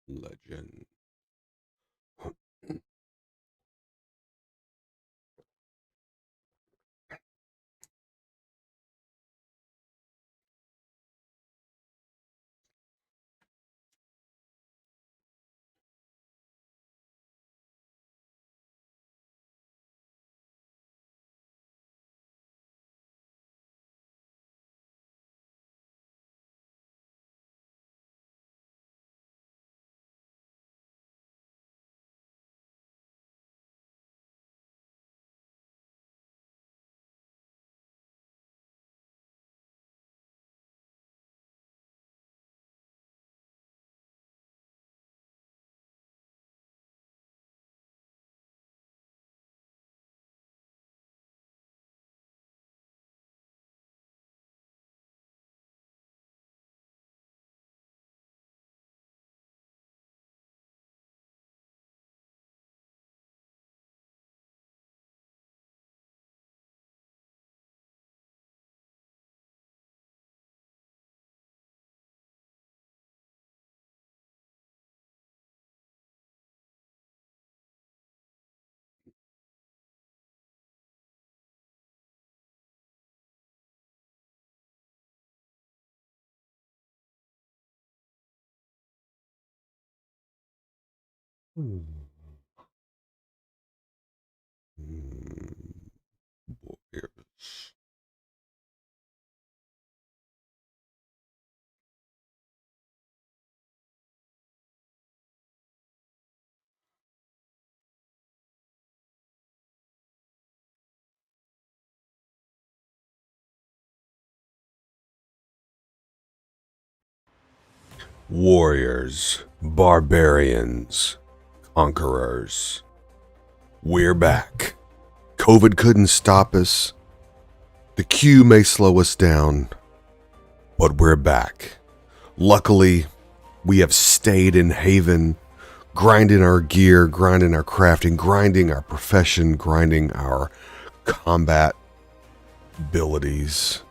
Legend. Warriors. Warriors, barbarians, conquerors. We're back. COVID couldn't stop us. The queue may slow us down, but we're back. Luckily, we have stayed in Haven, grinding our gear, grinding our crafting, grinding our profession, grinding our combat abilities,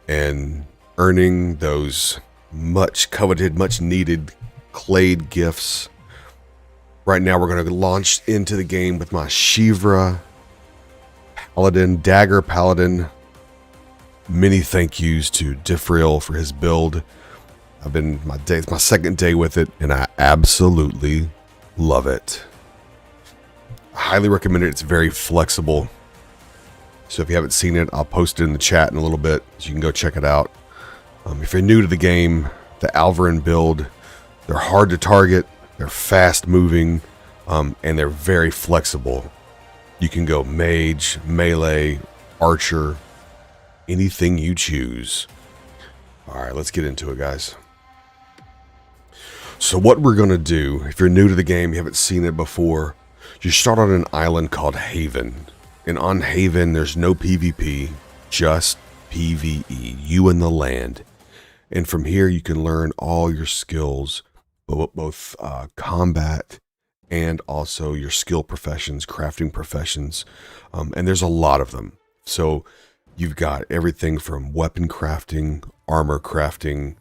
and earning those much coveted, much needed Clade gifts. Right now we're going to launch into the game with my Shivra Paladin, Dagger Paladin. Many thank yous to Diffril for his build. It's my second day with it, and I absolutely love it. I highly recommend it. It's very flexible. So if you haven't seen it, I'll post it in the chat in a little bit, so you can go check it out. If you're new to the game, the Alvarin build, they're hard to target, they're fast moving, and they're very flexible. You can go mage, melee, archer, anything you choose. Alright, let's get into it, guys. So what we're going to do, if you're new to the game, you haven't seen it before, you start on an island called Haven. And on Haven, there's no PvP, just PvE, you and the land. And from here, you can learn all your skills, both combat and also your skill professions, crafting professions. And there's a lot of them. So you've got everything from weapon crafting, armor crafting.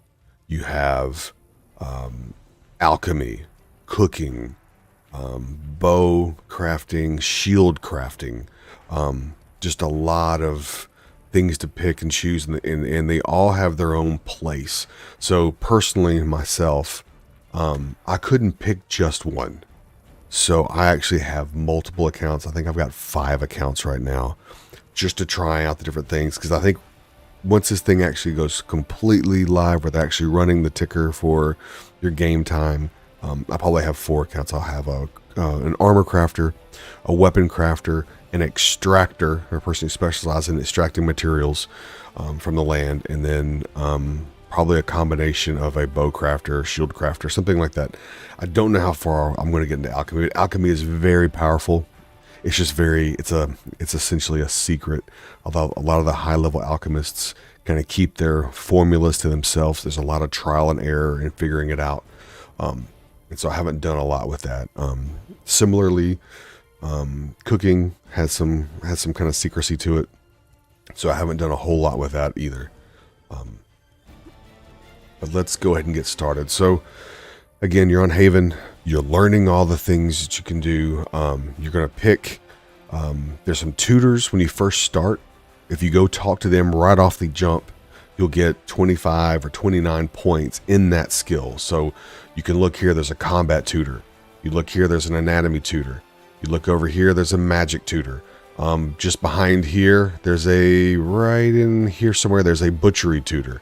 You have alchemy, cooking, bow crafting, shield crafting. Just a lot of things to pick and choose, and they all have their own place. So personally, myself, I couldn't pick just one. So I actually have multiple accounts. I think I've got 5 accounts right now, just to try out the different things, because I think once this thing actually goes completely live, with actually running the ticker for your game time, I probably have 4 accounts. I'll have an armor crafter, a weapon crafter, an extractor, or a person who specializes in extracting materials from the land, and then probably a combination of a bow crafter, shield crafter, something like that. I don't know how far I'm going to get into alchemy. Alchemy is very powerful. It's just it's essentially a secret. Although a lot of the high level alchemists kind of keep their formulas to themselves. There's a lot of trial and error in figuring it out. And so I haven't done a lot with that. Similarly, cooking has some kind of secrecy to it. So I haven't done a whole lot with that either. But let's go ahead and get started. So Again, you're on Haven. You're learning all the things that you can do. You're going to pick. There's some tutors when you first start. If you go talk to them right off the jump, you'll get 25 or 29 points in that skill. So you can look here, there's a combat tutor. You look here, there's an anatomy tutor. You look over here, there's a magic tutor. Just behind here, there's right in here somewhere, there's a butchery tutor.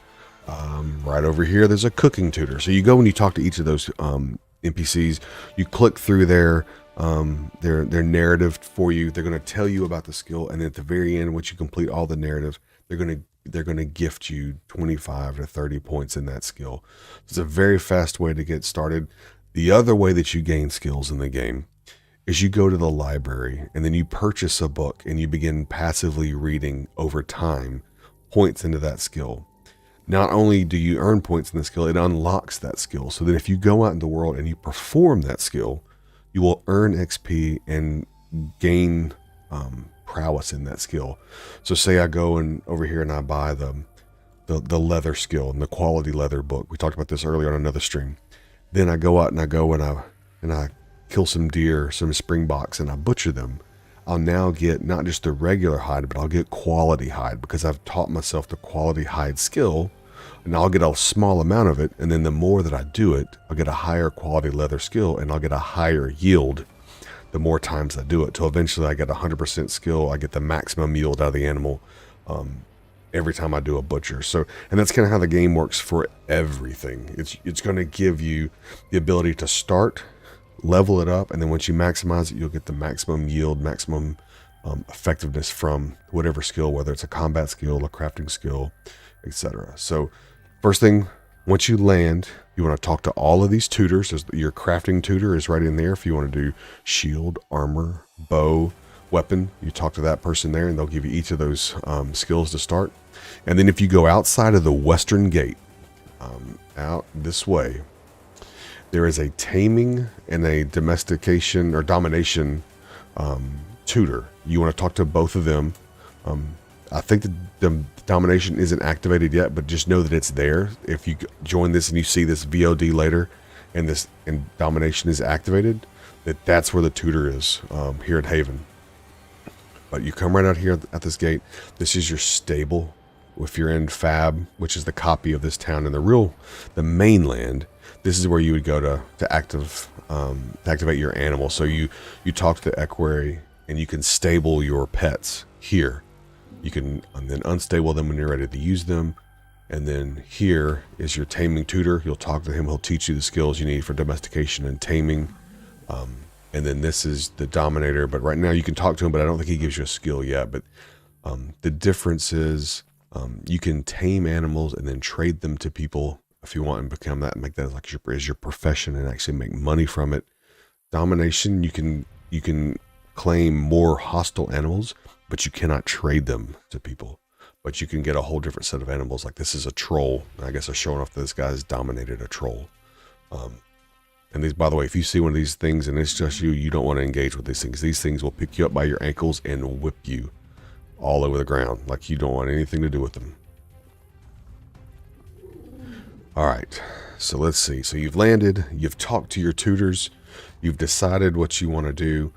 Right over here, there's a cooking tutor. So you go and you talk to each of those NPCs. You click through their narrative for you. They're going to tell you about the skill, and at the very end, once you complete all the narrative, they're going to gift you 25 to 30 points in that skill. It's a very fast way to get started. The other way that you gain skills in the game is you go to the library and then you purchase a book and you begin passively reading over time points into that skill. Not only do you earn points in the skill, it unlocks that skill. So that if you go out in the world and you perform that skill, you will earn XP and gain prowess in that skill. So say I go and over here and I buy the leather skill and the quality leather book. We talked about this earlier on another stream. Then I go out and I kill some deer, some springboks, and I butcher them. I'll now get not just the regular hide, but I'll get quality hide because I've taught myself the quality hide skill, and I'll get a small amount of it. And then the more that I do it, I'll get a higher quality leather skill and I'll get a higher yield the more times I do it. Till eventually I get 100% skill. I get the maximum yield out of the animal every time I do a butcher. So, and that's kind of how the game works for everything. It's going to give you the ability to start, level it up, and then once you maximize it, you'll get the maximum yield, maximum effectiveness from whatever skill, whether it's a combat skill, a crafting skill, etc. So first thing, once you land, you want to talk to all of these tutors. Your crafting tutor is right in there. If you want to do shield, armor, bow, weapon, you talk to that person there and they'll give you each of those skills to start. And then if you go outside of the western gate, out this way, there is a taming and a domestication or domination tutor. You want to talk to both of them. I think the domination isn't activated yet, but just know that it's there. If you join this and you see this VOD later and domination is activated, that's where the tutor is here at Haven. But you come right out here at this gate. This is your stable. If you're in Fab, which is the copy of this town in the mainland, this is where you would go to activate your animal. So you talk to the equerry and you can stable your pets here. You can then unstable them when you're ready to use them. And then here is your taming tutor. You'll talk to him. He'll teach you the skills you need for domestication and taming. And then this is the dominator. But right now you can talk to him, but I don't think he gives you a skill yet. But the difference is you can tame animals and then trade them to people if you want and become that and make that like your profession and actually make money from it. Domination, you can claim more hostile animals, but you cannot trade them to people. But you can get a whole different set of animals. Like this is a troll. I guess I'm showing off that this guy's dominated a troll. And these, by the way, if you see one of these things and it's just you don't want to engage with these things. These things will pick you up by your ankles and whip you all over the ground. Like you don't want anything to do with them. All right, so let's see. So you've landed, you've talked to your tutors, you've decided what you want to do.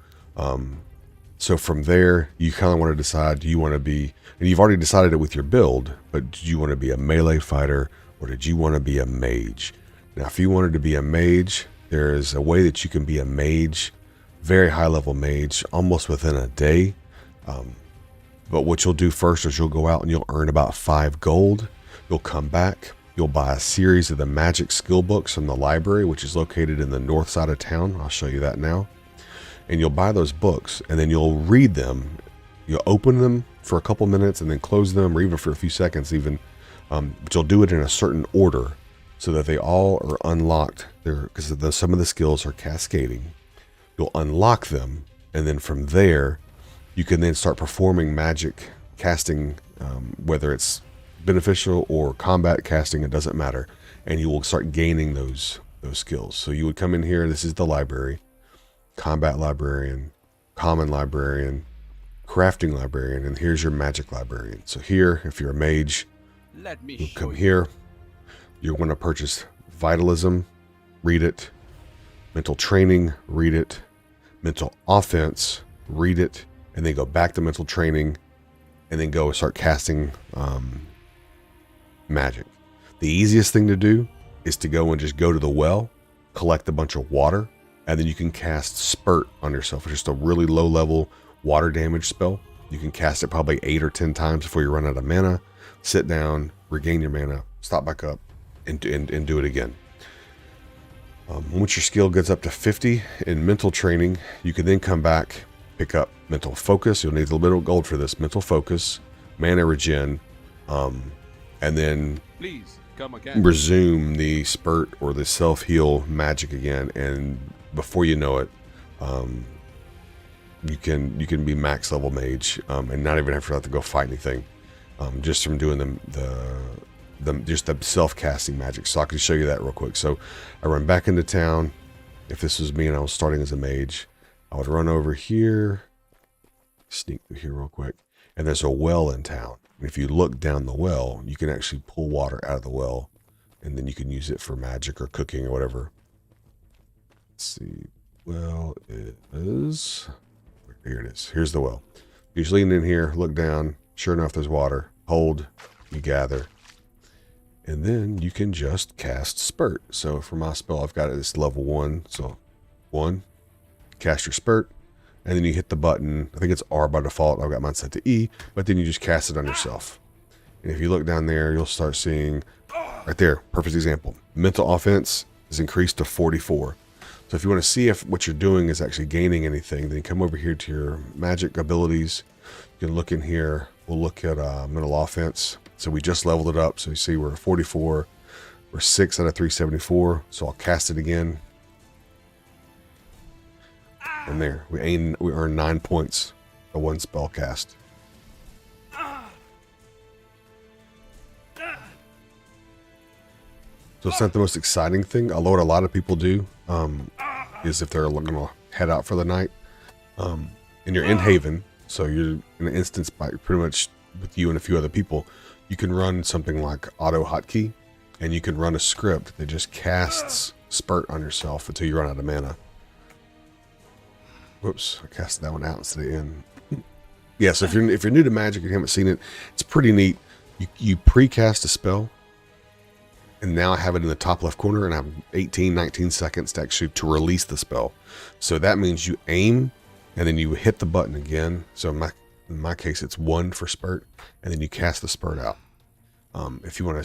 So from there, you kind of want to decide, do you want to be, and you've already decided it with your build, but did you want to be a melee fighter or did you want to be a mage? Now, if you wanted to be a mage, there is a way that you can be a mage, very high level mage, almost within a day. But what you'll do first is you'll go out and you'll earn about 5 gold. You'll come back. You'll buy a series of the magic skill books from the library, which is located in the north side of town. I'll show you that now. And you'll buy those books and then you'll read them. You'll open them for a couple minutes and then close them, or even for a few seconds even. But you'll do it in a certain order so that they all are unlocked there, because some of the skills are cascading. You'll unlock them, and then from there, you can then start performing magic casting, whether it's beneficial or combat casting, it doesn't matter. And you will start gaining those skills. So you would come in here, this is the library, combat librarian, common librarian, crafting librarian, and here's your magic librarian. So here, if you're a mage, you'll come here. You're going to purchase Vitalism, read it, Mental training, read it. Mental offense, read it, and then go back to mental training, and then go and start casting magic. The easiest thing to do is to go and just go to the well, collect a bunch of water, and then you can cast Spurt on yourself. It's just a really low level water damage spell. You can cast it probably 8 or 10 times before you run out of mana. Sit down, regain your mana, stop back up, and do it again. Once your skill gets up to 50 in mental training, you can then come back, pick up mental focus. You'll need a little bit of gold for this. Mental focus, mana regen, and then please come again. Resume the spurt or the self-heal magic again. And before you know it, you can be max level mage and not even have to go fight anything, just from doing just the self-casting magic. So I can show you that real quick. So I run back into town. If this was me and I was starting as a mage, I would run over here, sneak through here real quick, and there's a well in town. And if you look down the well, you can actually pull water out of the well, and then you can use it for magic or cooking or whatever. Let's see. Well, it is... Here it is. Here's the well. You just lean in here, look down. Sure enough, there's water. Hold, you gather. And then you can just cast Spurt. So for my spell, I've got it as level 1. So 1, cast your Spurt, and then you hit the button. I think it's R by default. I've got mine set to E, but then you just cast it on yourself. And if you look down there, you'll start seeing right there, perfect example. Mental offense is increased to 44. So if you want to see if what you're doing is actually gaining anything, then come over here to your magic abilities. You can look in here. We'll look at mental offense. So we just leveled it up. So you see we're 44. We're 6 out of 374. So I'll cast it again. And there, we earn 9 points for one spell cast. So it's not the most exciting thing, although what a lot of people do is if they're going to head out for the night, and you're in Haven, so you're in an instance by pretty much with you and a few other people, you can run something like auto hotkey, and you can run a script that just casts Spurt on yourself until you run out of mana. Whoops, I casted that one out instead of in. Yeah, so if you're new to Magic and you haven't seen it, it's pretty neat. You pre-cast a spell, and now I have it in the top left corner, and I have 18, 19 seconds to actually release the spell. So that means you aim, and then you hit the button again. So in my case, it's 1 for Spurt, and then you cast the Spurt out. If you want to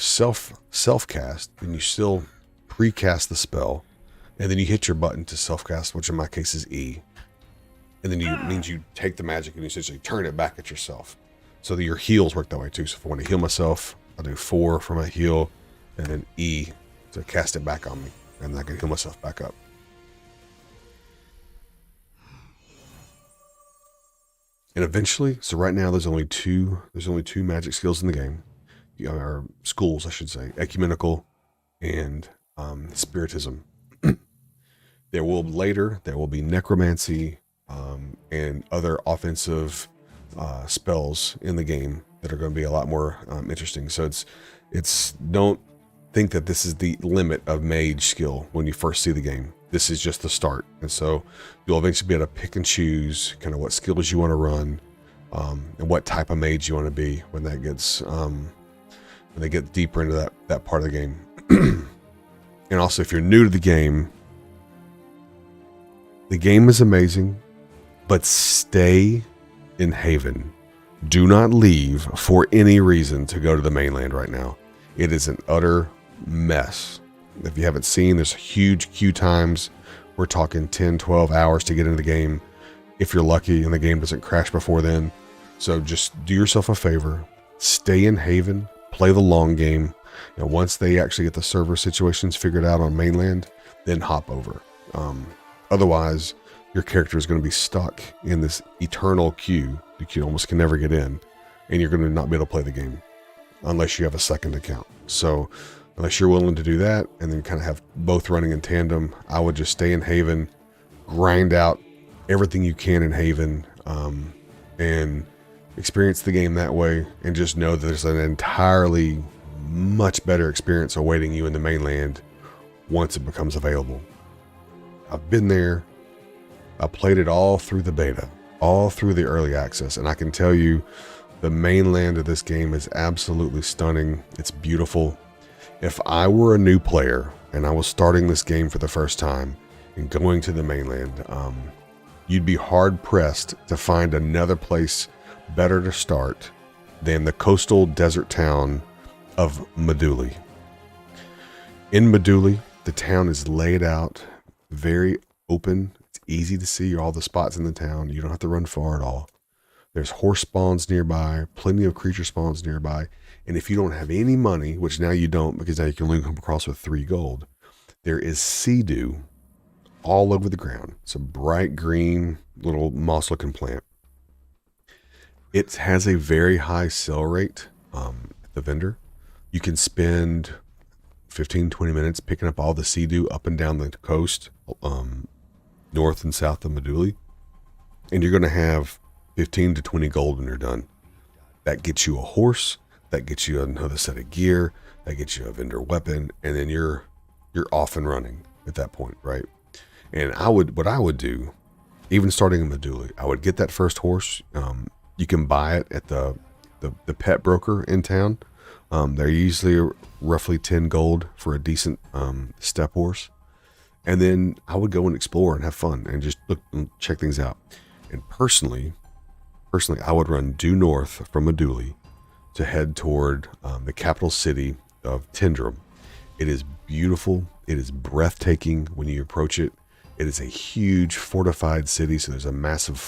self-cast, then you still pre-cast the spell, and then you hit your button to self-cast, which in my case is E. And then it means you take the magic and you essentially turn it back at yourself. So that your heals work that way too. So if I want to heal myself, I'll do 4 for my heal, and then E to cast it back on me, and then I can heal myself back up. And eventually, so right now there's only two magic skills in the game, or schools I should say, ecumenical and spiritism. There will be necromancy and other offensive spells in the game that are going to be a lot more interesting. So it's don't think that this is the limit of mage skill when you first see the game. This is just the start, and so you'll eventually be able to pick and choose kind of what skills you want to run, and what type of mage you want to be when that gets when they get deeper into that part of the game. And also, if you're new to the game is amazing, but stay in Haven. Do not leave for any reason to go to the mainland right now. It is an utter mess. If you haven't seen, there's huge queue times. We're talking 10, 12 hours to get into the game if you're lucky and the game doesn't crash before then. So just do yourself a favor. Stay in Haven. Play the long game. And once they actually get the server situations figured out on mainland, then hop over. Otherwise, your character is going to be stuck in this eternal queue that you almost can never get in, and you're going to not be able to play the game unless you have a second account. So unless you're willing to do that and then kind of have both running in tandem, I would just stay in Haven, grind out everything you can in Haven, and experience the game that way, and just know that there's an entirely much better experience awaiting you in the mainland once it becomes available. I've been there. I played it all through the beta, all through the early access, and I can tell you the mainland of this game is absolutely stunning. It's beautiful. If I were a new player and I was starting this game for the first time and going to the mainland, you'd be hard pressed to find another place better to start than the coastal desert town of Meduli. In Meduli, the town is laid out very open. It's easy to see all the spots in the town. You don't have to run far at all. There's horse spawns nearby, plenty of creature spawns nearby. And if you don't have any money, which now you don't because now you can only come across with 3 gold, there is sea dew all over the ground. It's a bright green little moss looking plant. It has a very high sell rate at the vendor. You can spend 15-20 minutes picking up all the sea dew up and down the coast, north and south of Meduli, and you're going to have 15 to 20 gold when you're done. That gets you a horse, that gets you another set of gear, that gets you a vendor weapon, and then you're off and running at that point, right? And what I would do, even starting in Meduli, I would get that first horse. You can buy it at the pet broker in town. They're usually roughly 10 gold for a decent step horse. And then I would go and explore and have fun and just look and check things out. And personally, I would run due north from Meduli to head toward the capital city of Tindrum. It is beautiful. It is breathtaking when you approach it. It is a huge fortified city, so there's a massive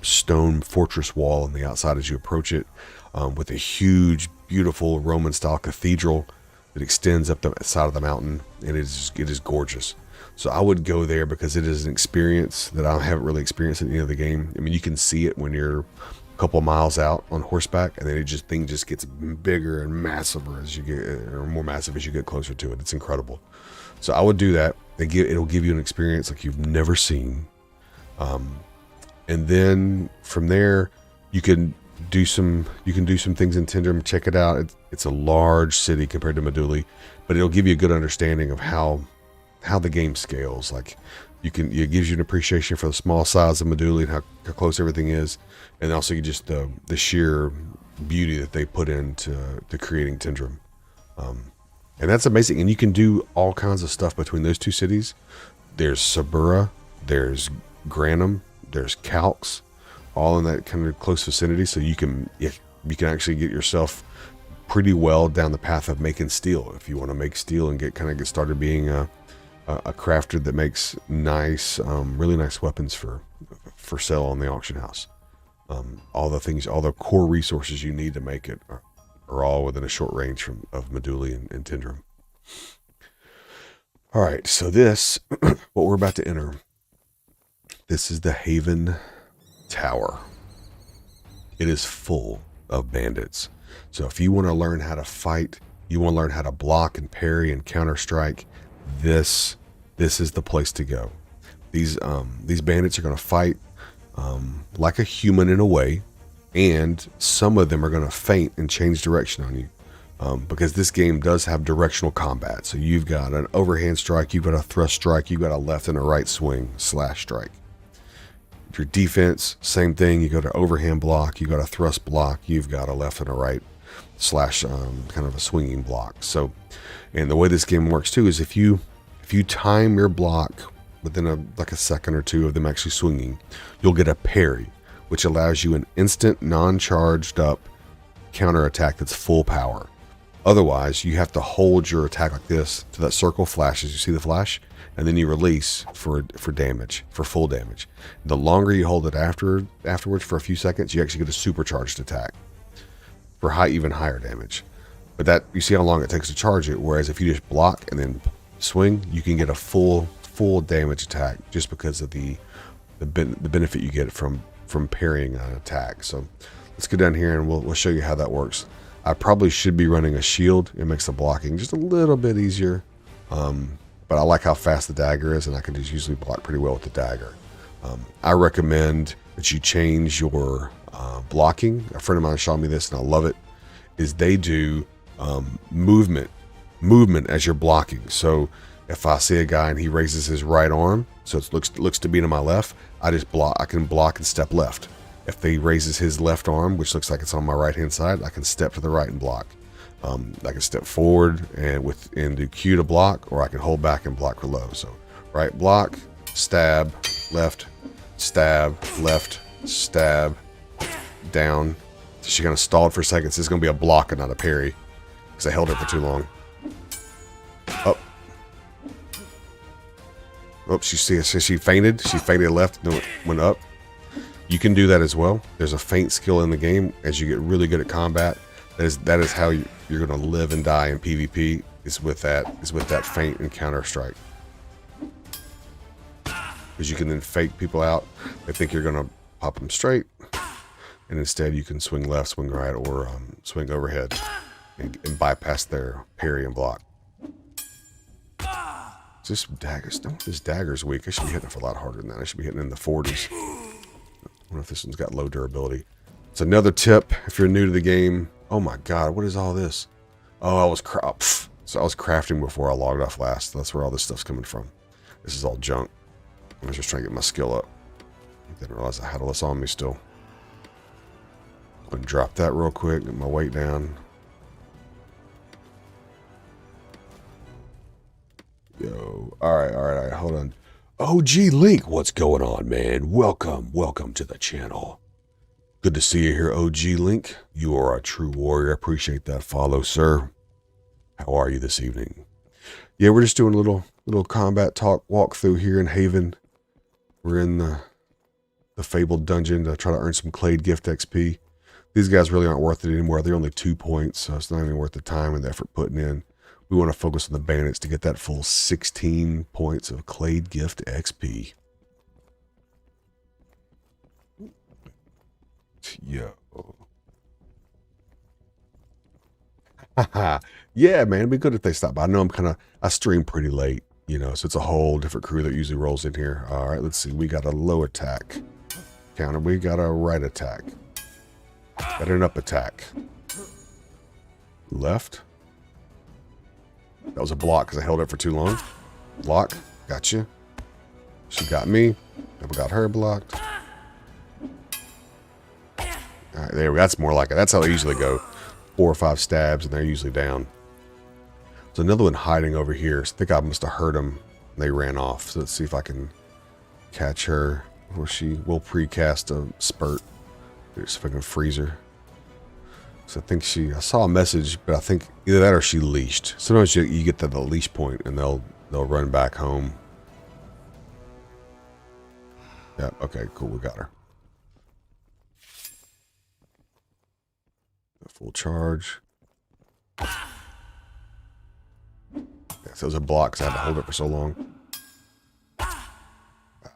stone fortress wall on the outside as you approach it, with a huge, beautiful Roman-style cathedral that extends up the side of the mountain, and it is gorgeous. So I would go there because it is an experience that I haven't really experienced in any other game. I mean, you can see it when you're a couple miles out on horseback, and then thing just gets bigger and massiver as you get, or more massive as you get closer to it. It's incredible. So I would do that. It'll give you an experience like you've never seen. And then from there, you can do some things in Tindrum. Check it out. It's a large city compared to Meduli, but it'll give you a good understanding of how the game scales. Like it gives you an appreciation for the small size of Meduli and how close everything is, and also just the sheer beauty that they put into creating Tindrum. And that's amazing. And you can do all kinds of stuff between those two cities. There's Sabura, there's Granum, there's Calx, all in that kind of close vicinity. So you can actually get yourself pretty well down the path of making steel if you want to make steel and get started being a crafter that makes really nice weapons for sale on the auction house. All the core resources you need to make it are all within a short range of Meduli and Tindrum. All right, so this, what we're about to enter, this is the Haven Tower. It is full of bandits. So if you want to learn how to fight, you want to learn how to block and parry and counter strike, this is the place to go. These bandits are going to fight like a human in a way, and some of them are going to feint and change direction on you, because this game does have directional combat. So you've got an overhand strike, you've got a thrust strike, you've got a left and a right swing / strike. Your defense, same thing. You got an overhand block, you got a thrust block, you've got a left and a right / kind of a swinging block. So, and the way this game works too is if you time your block within a second or two of them actually swinging, you'll get a parry, which allows you an instant non-charged up counter attack that's full power. Otherwise, you have to hold your attack like this till that circle flashes. You see the flash, and then you release for damage, for full damage. The longer you hold it afterwards for a few seconds, you actually get a supercharged attack for even higher damage. But that, you see how long it takes to charge it. Whereas if you just block and then swing, you can get a full damage attack just because of the benefit you get from parrying an attack. So let's go down here and we'll show you how that works. I probably should be running a shield. It makes the blocking just a little bit easier. But I like how fast the dagger is, and I can just usually block pretty well with the dagger. I recommend that you change your blocking. A friend of mine showed me this, and I love it, is they do movement as you're blocking. So If I see a guy and he raises his right arm, so it looks to be to my left, I just block. I can block and step left. If he raises his left arm, which looks like it's on my right hand side, I can step to the right and block. I can step forward and do Q to block, or I can hold back and block for low. So right block, stab, left, stab, down. So she kind of stalled for a second. So it's going to be a block and not a parry because I held her for too long. Up. Oh, she fainted. She fainted left and went up. You can do that as well. There's a feint skill in the game as you get really good at combat. That is how you're going to live and die in PvP. Is with that feint and counter strike. Because you can then fake people out. They think you're going to pop them straight, and instead you can swing left, swing right, or swing overhead and bypass their parry and block. Just daggers. This dagger's weak. I should be hitting it for a lot harder than that. I should be hitting in the 40s. I wonder if this one's got low durability. It's another tip if you're new to the game. Oh my god, what is all this? Oh, I was crafting before I logged off last. That's where all this stuff's coming from. This is all junk. I was just trying to get my skill up. I didn't realize I had all this on me still. I'm gonna drop that real quick, get my weight down. Yo, all right, hold on. OG Link, what's going on, man? Welcome to the channel. Good to see you here, OG Link. You are a true warrior. I appreciate that follow, sir. How are you this evening? Yeah, we're just doing a little combat talk walkthrough here in Haven. We're in the fabled dungeon to try to earn some Clade gift XP. These guys really aren't worth it anymore. They're only 2 points, so it's not even worth the time and the effort putting in. We want to focus on the bandits to get that full 16 points of Clade gift XP. Yo. Yeah, man, it'd be good if they stop by. I know I stream pretty late, you know, so it's a whole different crew that usually rolls in here. All right, let's see. We got a low attack counter. We got a right attack. Got an up attack. Left. That was a block because I held it for too long. Block. Gotcha. She got me. Never got her blocked. All right, there we go. That's more like it. That's how they usually go. 4 or 5 stabs, and they're usually down. There's another one hiding over here. So I think I must have heard them. They ran off. So let's see if I can catch her before she will precast a spurt. See if I can freeze her. So I think I saw a message, but I think either that or she leashed. Sometimes you get to the leash point and they'll run back home. Yeah, okay, cool, we got her. Full charge. Yeah, so those are blocks. I had to hold it for so long.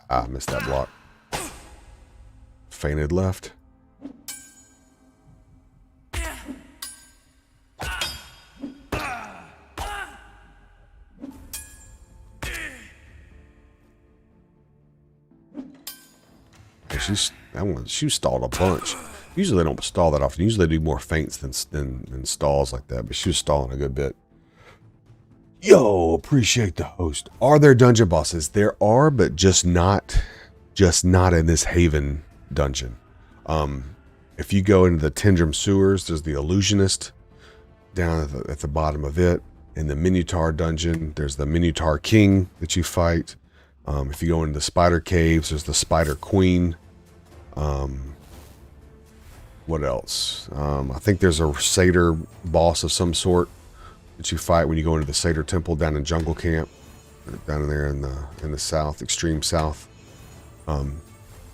I missed that block. Fainted left. She stalled a bunch. Usually they don't stall that often. Usually they do more feints than stalls like that, but she was stalling a good bit. Yo, appreciate the host. Are there dungeon bosses? There are, but just not in this Haven dungeon. If you go into the Tendrum sewers, there's the Illusionist down at the bottom of it. In the Minotaur dungeon, there's the Minotaur King that you fight. If you go into the Spider Caves, there's the Spider Queen. What else? I think there's a satyr boss of some sort that you fight when you go into the satyr temple down in Jungle Camp, down in there in the south, extreme south. But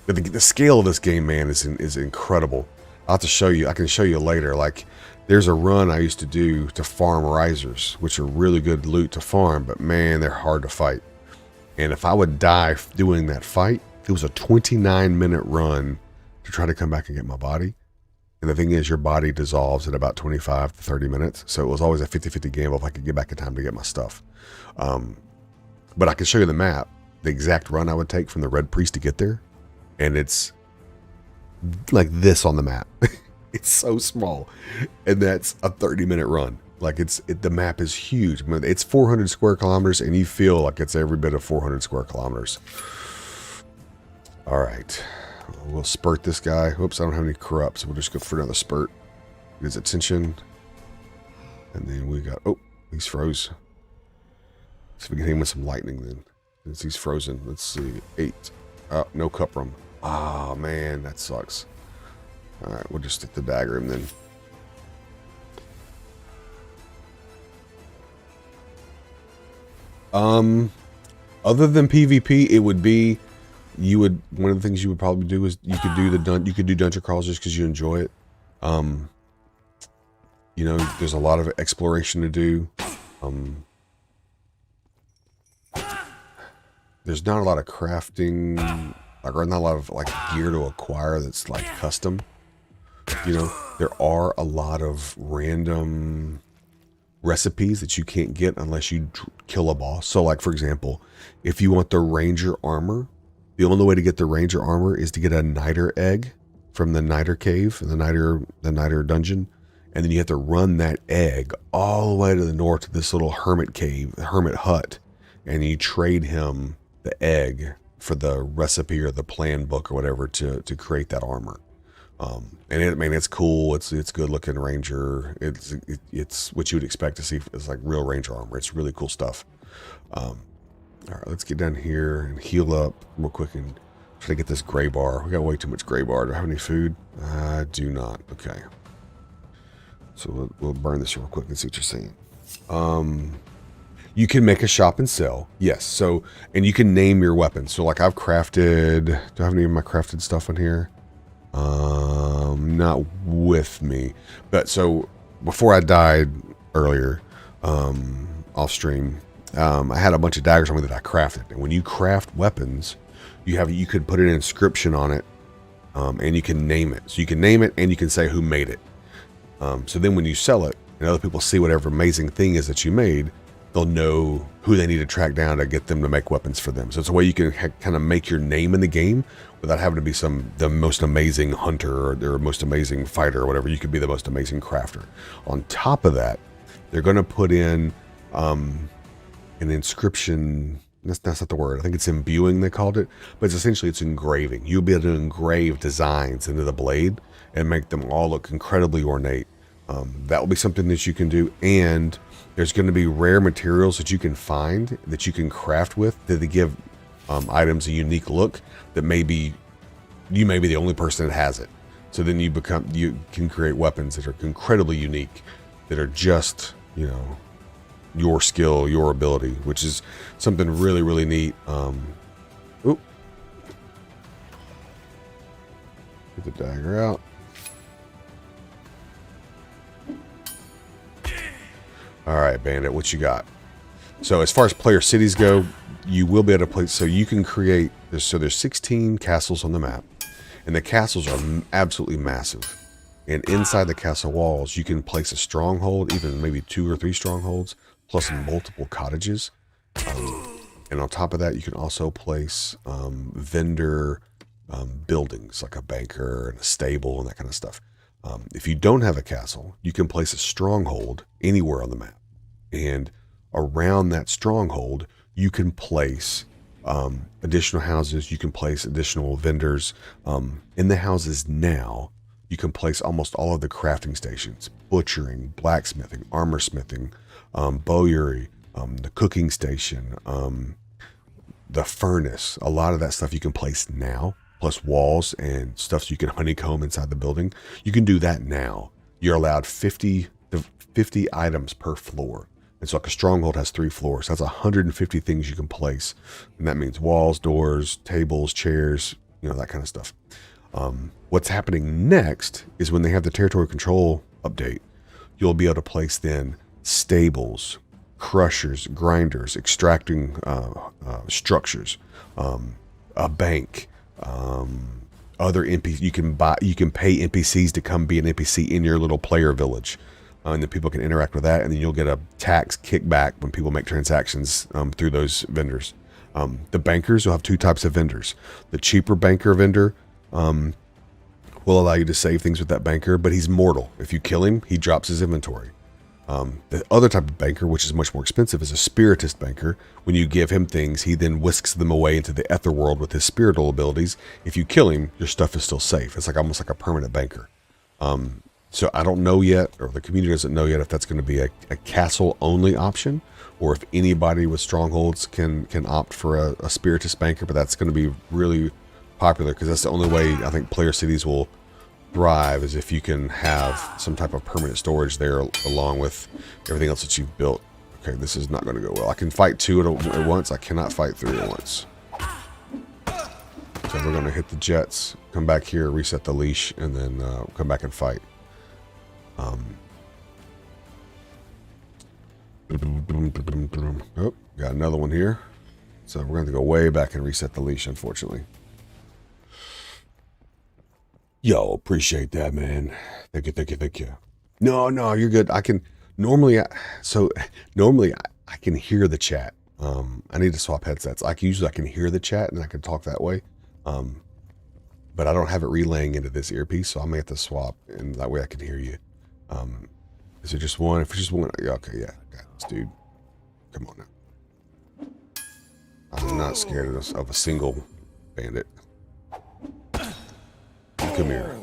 the scale of this game, man, is incredible. I'll have to show you. I can show you later. Like, there's a run I used to do to farm risers, which are really good loot to farm, but man, they're hard to fight. And if I would die doing that fight, it was a 29-minute run to try to come back and get my body. And the thing is, your body dissolves in about 25 to 30 minutes. So it was always a 50-50 gamble if I could get back in time to get my stuff. But I can show you the map, the exact run I would take from the Red Priest to get there. And it's like this on the map. It's so small. And that's a 30-minute run. Like the map is huge. I mean, it's 400 square kilometers, and you feel like it's every bit of 400 square kilometers. All right, we'll spurt this guy. Oops, I don't have any corrupt, so we'll just go for another spurt. Get his attention, and then we got. Oh, he's froze. So we can hit him with some lightning then. Since he's frozen, let's see. 8. Oh, no cup room. Oh man, that sucks. All right, we'll just stick the dagger him then. Other than PvP, it would be one of the things you would probably do is you could do dungeon crawls just because you enjoy it. You know, there's a lot of exploration to do. There's not a lot of crafting, like, or not a lot of like gear to acquire that's like custom. You know, there are a lot of random recipes that you can't get unless you kill a boss. So like, for example, if you want the ranger armor, the only way to get the ranger armor is to get a niter egg from the niter cave, the niter dungeon, and then you have to run that egg all the way to the north to this little hermit cave, hermit hut, and you trade him the egg for the recipe or the plan book or whatever to create that armor. And it's cool. It's good looking ranger. It's what you would expect to see. It's like real ranger armor. It's really cool stuff. All right, let's get down here and heal up real quick and try to get this gray bar. We got way too much gray bar. Do I have any food? I do not. Okay. So we'll burn this real quick and see what you're saying. You can make a shop and sell. Yes. So, and you can name your weapons. So like I've crafted, do I have any of my crafted stuff on here? Not with me, but so before I died earlier, off stream, I had a bunch of daggers on me that I crafted. And when you craft weapons, you could put an inscription on it, and you can name it. So you can name it and you can say who made it. So then when you sell it and other people see whatever amazing thing is that you made, they'll know who they need to track down to get them to make weapons for them. So it's a way you can kind of make your name in the game without having to be the most amazing hunter or most amazing fighter or whatever. You could be the most amazing crafter. On top of that, they're going to put in an inscription. That's not the word. I think it's imbuing, they called it. But it's engraving. You'll be able to engrave designs into the blade and make them all look incredibly ornate. That will be something that you can do. And there's going to be rare materials that you can find that you can craft with that they give items a unique look that you may be the only person that has it. So then you can create weapons that are incredibly unique, that are just, you know, your skill, your ability, which is something really, really neat. Oop. Get the dagger out. All right, Bandit, what you got? So as far as player cities go, you will be able to play. So you can create. There's 16 castles on the map, and the castles are absolutely massive. And inside the castle walls, you can place a stronghold, even maybe 2 or 3 strongholds, plus multiple cottages. And on top of that, you can also place vendor buildings, like a banker and a stable and that kind of stuff. If you don't have a castle, you can place a stronghold anywhere on the map. And around that stronghold, you can place additional houses. You can place additional vendors. In the houses now, you can place almost all of the crafting stations: butchering, blacksmithing, armor smithing, Boii, the cooking station, the furnace. A lot of that stuff you can place now, plus walls and stuff so you can honeycomb inside the building. You can do that now. You're allowed 50 items per floor. And so like a stronghold has 3 floors. That's 150 things you can place. And that means walls, doors, tables, chairs, you know, that kind of stuff. What's happening next is when they have the territory control update, you'll be able to place then stables, crushers, grinders, extracting structures, a bank, other NPCs. You can pay NPCs to come be an NPC in your little player village, and then people can interact with that, and then you'll get a tax kickback when people make transactions through those vendors. The bankers will have 2 types of vendors. The cheaper banker vendor will allow you to save things with that banker, but he's mortal. If you kill him, he drops his inventory. The other type of banker, which is much more expensive, is a spiritist banker. When you give him things, he then whisks them away into the ether world with his spiritual abilities. If you kill him, your stuff is still safe. It's like almost like a permanent banker. So I don't know yet, or the community doesn't know yet, if that's going to be a castle-only option, or if anybody with strongholds can opt for a spiritist banker. But that's going to be really popular because that's the only way I think player cities will thrive, is if you can have some type of permanent storage there along with everything else that you've built. Okay, this is not going to go well. I can fight 2 at once. I cannot fight 3 at once. So we're going to hit the jets, come back here, reset the leash, and then come back and fight. Oh, got another one here. So we're going to go way back and reset the leash, unfortunately. Yo, appreciate that, man. Thank you, thank you, thank you. No, you're good. I can normally, I can hear the chat. I need to swap headsets. I can hear the chat and I can talk that way. But I don't have it relaying into this earpiece, so I may have to swap, and that way I can hear you. Is it just one? If it's just one, yeah, okay, yeah, got this, dude. Come on now. I'm not scared of a single bandit. Come here.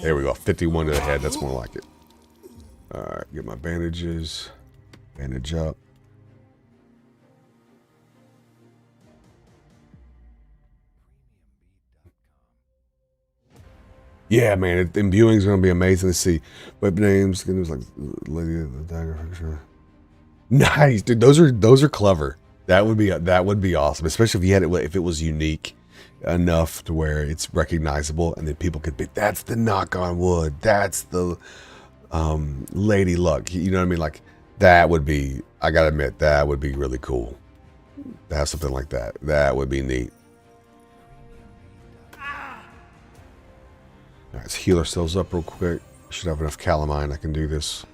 There we go. 51 to the head. That's more like it. All right, get my bandages. Bandage up. Yeah, man. Imbuing is going to be amazing to see. Web names. It was like Lady of the Dagger for sure. Nice, dude. Those are clever. That would be awesome, especially if you had it, if it was unique enough to where it's recognizable, and then people could be, that's the knock on wood, that's the Lady Luck. You know what I mean? Like that would be. I gotta admit, that would be really cool to have something like that. That would be neat. All right, let's heal ourselves up real quick. Should have enough calamine. I can do this.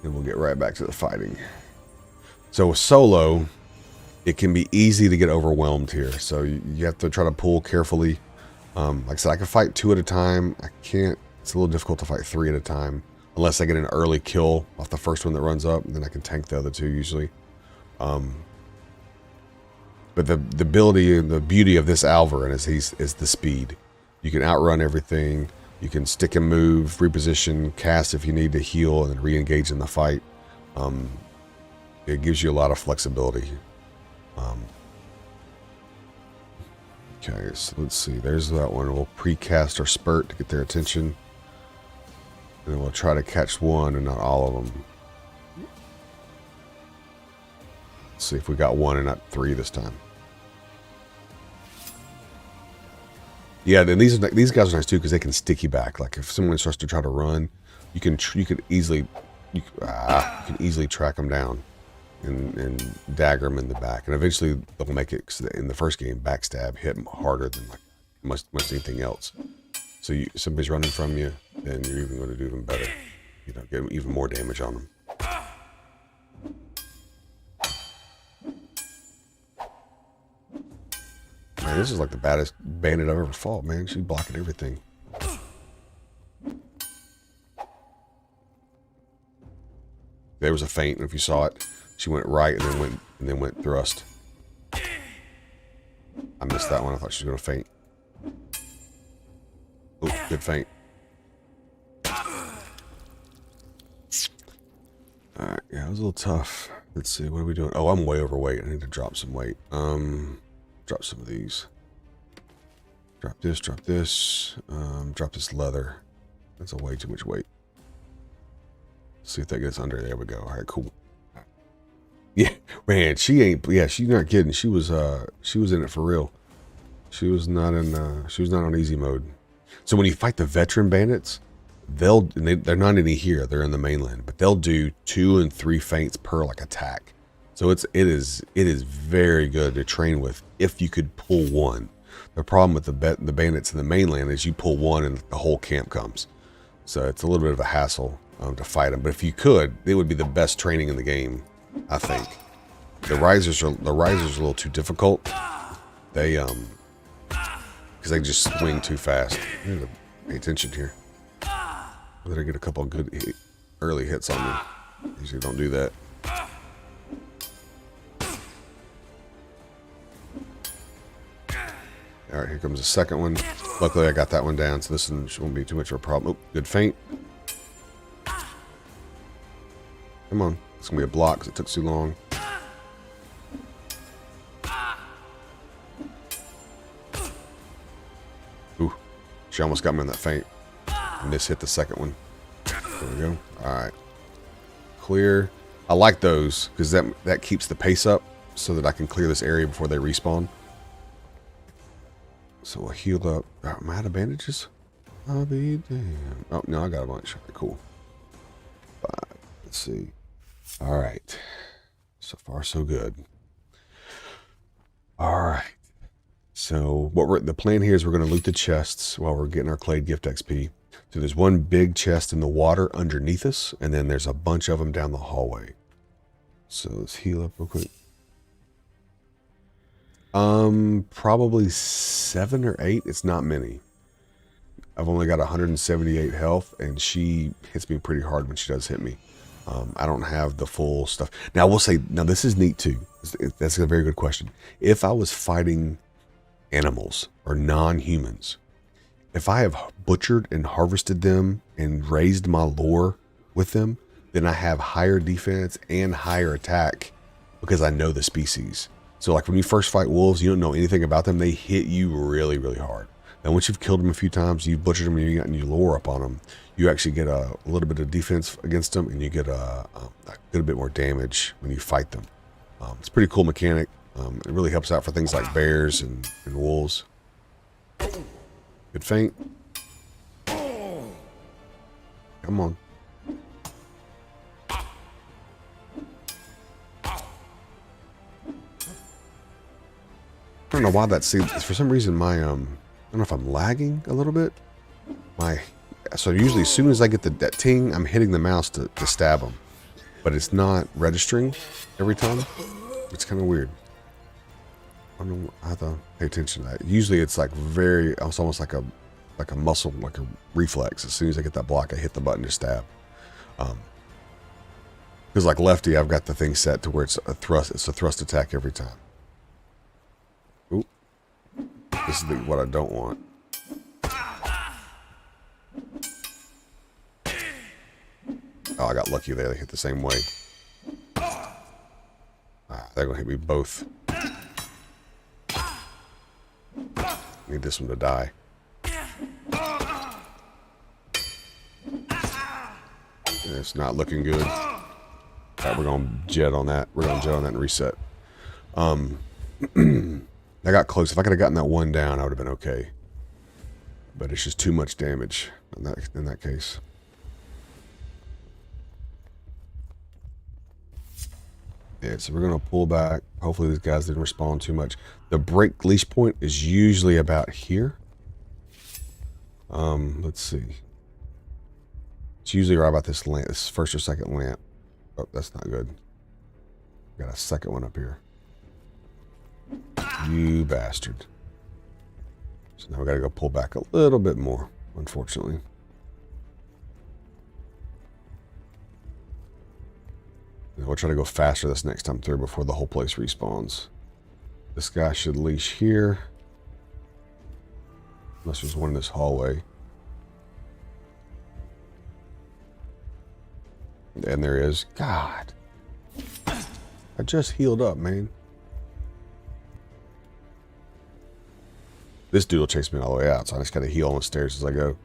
And we'll get right back to the fighting. So with solo, it can be easy to get overwhelmed here. So you have to try to pull carefully. Like I said, I can fight 2 at a time. I can't. It's a little difficult to fight 3 at a time. Unless I get an early kill off the first one that runs up. And then I can tank the other 2 usually. But the ability and the beauty of this Alvarin is the speed. You can outrun everything. You can stick and move, reposition, cast if you need to heal, and then re-engage in the fight. It gives you a lot of flexibility. Okay, so let's see. There's that one. We'll pre-cast our spurt to get their attention. And then we'll try to catch one and not all of them. Let's see if we got 1 and not 3 this time. Yeah, then these guys are nice too because they can stick you back. Like if someone starts to try to run, you can easily track them down and dagger them in the back, and eventually they'll make it. Cause in the first game, backstab hit them harder than like much anything else. So somebody's running from you, then you're even going to do them better. You know, get even more damage on them. Man, this is like the baddest bandit I've ever fought, man. She's blocking everything. There was a feint, and if you saw it, she went right and then went thrust. I missed that one. I thought she was gonna feint. Oh, good feint. Alright, yeah, it was a little tough. Let's see, what are we doing? Oh, I'm way overweight. I need to drop some weight. Drop some of these. Drop this, drop this. Drop this leather. That's a way too much weight. Let's see if that gets under. There we go. Alright, cool. Yeah, man, she's not kidding. She was in it for real. She was not on easy mode. So when you fight the veteran bandits, they're not any here, they're in the mainland, but they'll do 2 and 3 feints per like attack. So it is very good to train with if you could pull one. The problem with the bandits in the mainland is you pull one and the whole camp comes. So it's a little bit of a hassle to fight them. But if you could, it would be the best training in the game, I think. The risers are a little too difficult. They because they just swing too fast. I need to pay attention here. Better get a couple of good early hits on me. Usually don't do that. All right, here comes the second one. Luckily, I got that one down, so this one won't be too much of a problem. Oh, good feint. Come on. It's going to be a block because it took too long. Ooh, she almost got me on that feint. And this hit the second one. There we go. All right. Clear. I like those because that keeps the pace up so that I can clear this area before they respawn. So we'll heal up. Am I out of bandages? I'll be damned. Oh, no, I got a bunch. Okay, cool. 5. Let's see. All right. So far, so good. All right. So the plan here is we're going to loot the chests while we're getting our Clade gift XP. So there's one big chest in the water underneath us, and then there's a bunch of them down the hallway. So let's heal up real quick. Probably 7 or 8. It's not many. I've only got 178 health, and she hits me pretty hard when she does hit me. I don't have the full stuff. Now, I will say, now this is neat too. That's a very good question. If I was fighting animals or non-humans, if I have butchered and harvested them and raised my lore with them, then I have higher defense and higher attack because I know the species. So like when you first fight wolves, you don't know anything about them. They hit you really, really hard. Now, once you've killed them a few times, you've butchered them and you've gotten your lore up on them, you actually get a little bit of defense against them, and you get a good bit more damage when you fight them. It's a pretty cool mechanic. It really helps out for things like bears and wolves. Good feint. Come on. I don't know why that's, for some reason my, I don't know if I'm lagging a little bit. So usually as soon as I get that ting, I'm hitting the mouse to stab them. But it's not registering every time. It's kind of weird. I don't know, I have to pay attention to that. Usually it's like it's almost like a muscle, like a reflex. As soon as I get that block, I hit the button to stab. Because like lefty, I've got the thing set to where it's a thrust attack every time. Ooh. This is what I don't want. Oh, I got lucky there. They hit the same way. They're going to hit me both. Need this one to die. It's not looking good. All right, we're going to jet on that. We're going to jet on that and reset. I got close. If I could have gotten that one down, I would have been okay. But it's just too much damage in that case. Yeah, so we're going to pull back. Hopefully these guys didn't respawn too much. The break leash point is usually about here. Let's see. It's usually right about this lamp, this first or second lamp. Oh, that's not good. Got a second one up here. You bastard. So now we got to go pull back a little bit more, unfortunately. We'll try to go faster this next time through before the whole place respawns. This guy should leash here. Unless there's one in this hallway. And there is. God. I just healed up, man. This dude will chase me all the way out, so I just gotta heal on the stairs as I go.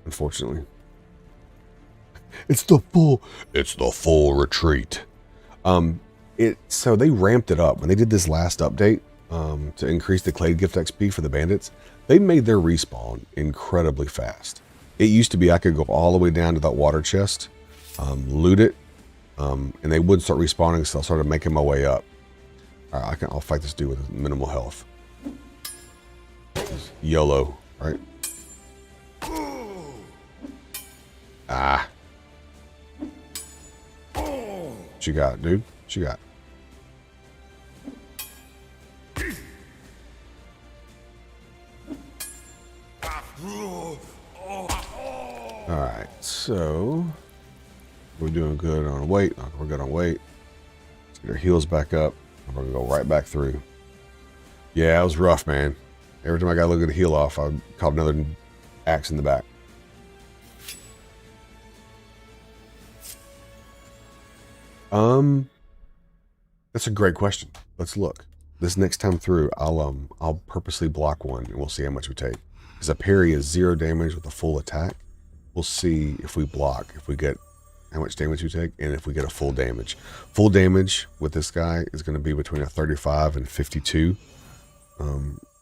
Unfortunately. It's the full retreat. So they ramped it up when they did this last update to increase the Clade gift XP for the bandits. They made their respawn incredibly fast. It used to be I could go all the way down to that water chest, loot it, and they wouldn't start respawning, so I started making my way up. All right, I'll fight this dude with minimal health. YOLO, right? Ah. What you got, dude? What you got? Alright, so we're doing good on weight. We're good on weight. Let's get our heals back up. And we're gonna go right back through. Yeah, it was rough, man. Every time I got to look at the heal off, I caught another axe in the back. That's a great question. Let's look. This next time through, I'll purposely block one, and we'll see how much we take. Because a parry is 0 damage with a full attack. We'll see if we block, if we get how much damage we take, and if we get a full damage. Full damage with this guy is going to be between a 35 and 52,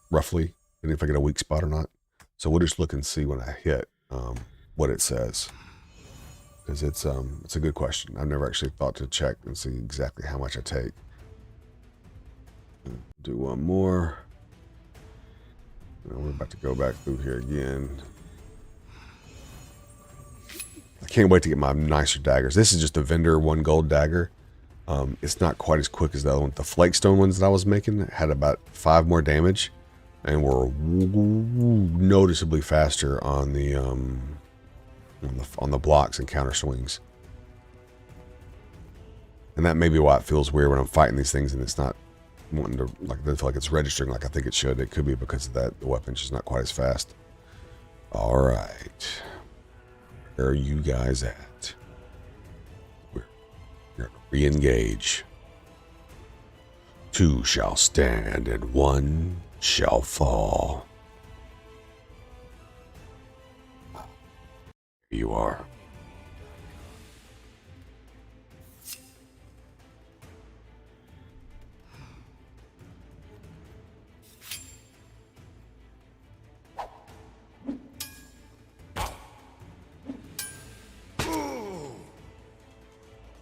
roughly, and if I get a weak spot or not. So we'll just look and see when I hit what it says. Because it's a good question. I've never actually thought to check and see exactly how much I take. Do one more. We're about to go back through here again. I can't wait to get my nicer daggers. This is just a vendor 1 gold dagger. It's not quite as quick as the other one. The flakestone ones that I was making had about 5 more damage, and were noticeably faster on the blocks and counter swings. And that may be why it feels weird when I'm fighting these things and it's not wanting to, like, I feel like it's registering like I think it should. It could be because of that. The weapon's just not quite as fast. All right. Where are you guys at? We're going to re-engage. 2 shall stand and 1 shall fall. Here you are.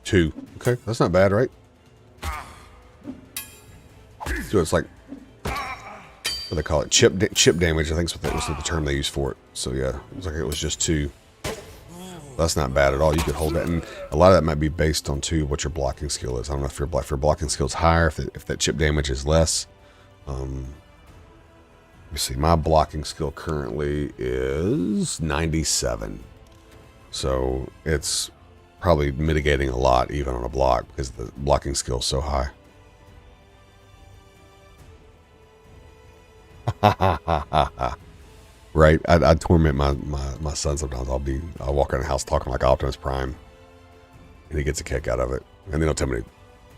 Two. Okay, that's not bad, right? So it's like, what do they call it? Chip damage, I think was the term they use for it. So yeah, it was like it was just 2. That's not bad at all. You could hold that, and a lot of that might be based on too what your blocking skill is. I don't know if your blocking skill is higher, if that chip damage is less. Let me see. My blocking skill currently is 97, so it's probably mitigating a lot even on a block because the blocking skill is so high. Right? I torment my son sometimes. I'll walk around the house talking like Optimus Prime, and he gets a kick out of it. And then he'll tell me,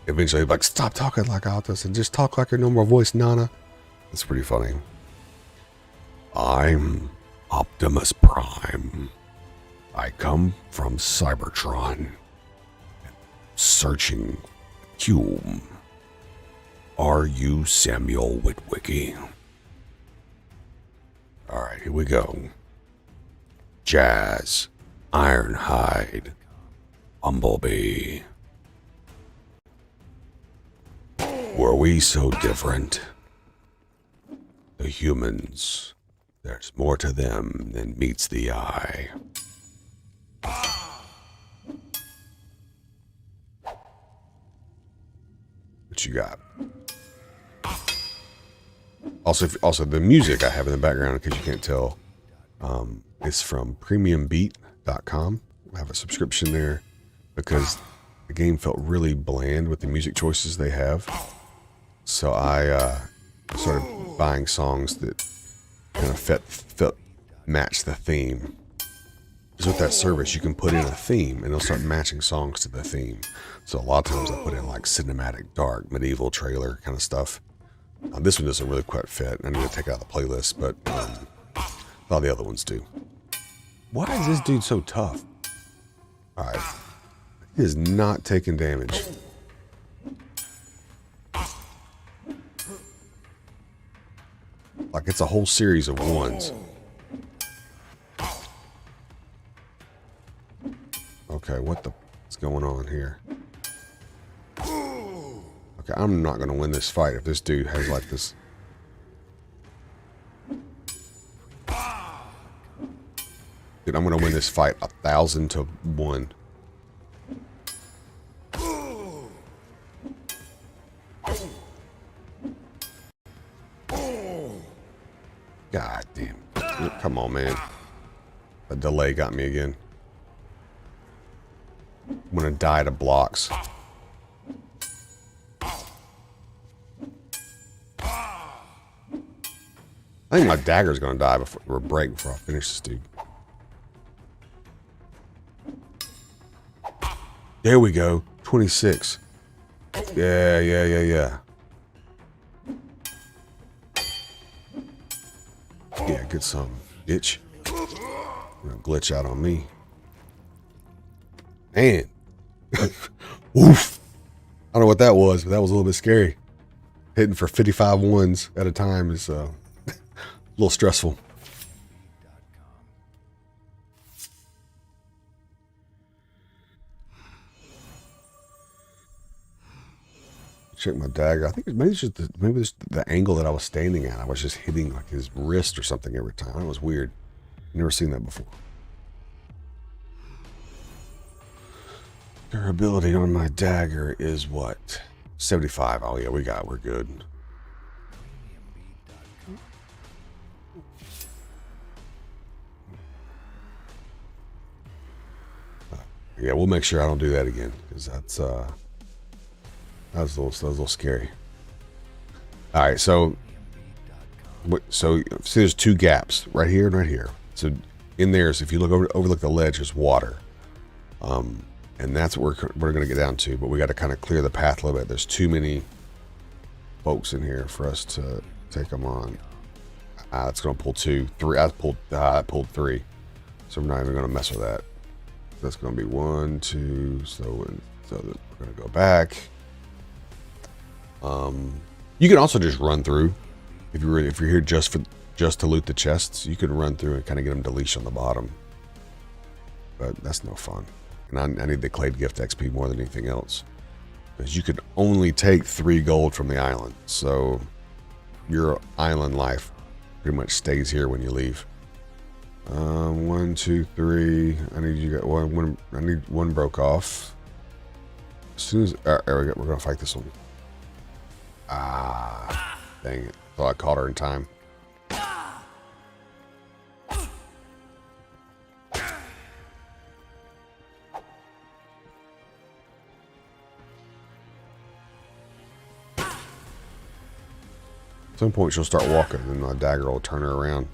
eventually he'll be like, stop talking like Optimus and just talk like your normal voice, Nana. It's pretty funny. I'm Optimus Prime. I come from Cybertron, searching Hume. Are you Samuel Witwicky? All right, here we go. Jazz, Ironhide, Bumblebee. Were we so different? The humans, there's more to them than meets the eye. What you got? Also, the music I have in the background, in case you can't tell, is from premiumbeat.com. I have a subscription there because the game felt really bland with the music choices they have. So I started buying songs that kind of match the theme. Because with that service, you can put in a theme and it'll start matching songs to the theme. So a lot of times I put in like cinematic, dark, medieval trailer kind of stuff. This one doesn't really quite fit. I need to take it out of the playlist, but all the other ones do. Why is this dude so tough? All right. He is not taking damage. Like it's a whole series of ones. Okay, what's going on here? Okay, I'm not going to win this fight if this dude has like this. Dude, I'm going to win this fight 1,000 to 1. God damn. Come come on, man. A delay got me again. I'm gonna die to blocks. I think my dagger's gonna die before or break before I finish this dude. There we go. 26. Yeah. Yeah, get some, bitch. Gonna glitch out on me. Man. Oof. I don't know what that was, but that was a little bit scary. Hitting for 55 ones at a time is a little stressful. Check my dagger. I think maybe it's just the angle that I was standing at. I was just hitting like his wrist or something every time. It was weird. Never seen that before. Durability on my dagger is what? 75. Oh yeah, we're good. Yeah, we'll make sure I don't do that again, because that was a little scary. All right, so see, there's two gaps right here and right here. So in there, so if you overlook the ledge, there's water, and that's what we're going to get down to. But we got to kind of clear the path a little bit. There's too many folks in here for us to take them on. It's going to pull 2, 3. I pulled 3, so I'm not even going to mess with that. That's going to be 1, 2. So we're going to go back. You can also just run through if you're here just to loot the chests. You can run through and kind of get them to leash on the bottom, but that's no fun. And I need the Clade gift XP more than anything else, because you can only take 3 gold from the island, so your island life pretty much stays here when you leave. 1, 2, 3. I need you got one. I need 1 broke off. As soon as there we go. We're gonna fight this one. Dang it! Thought I caught her in time. At some point she'll start walking, and my dagger will turn her around.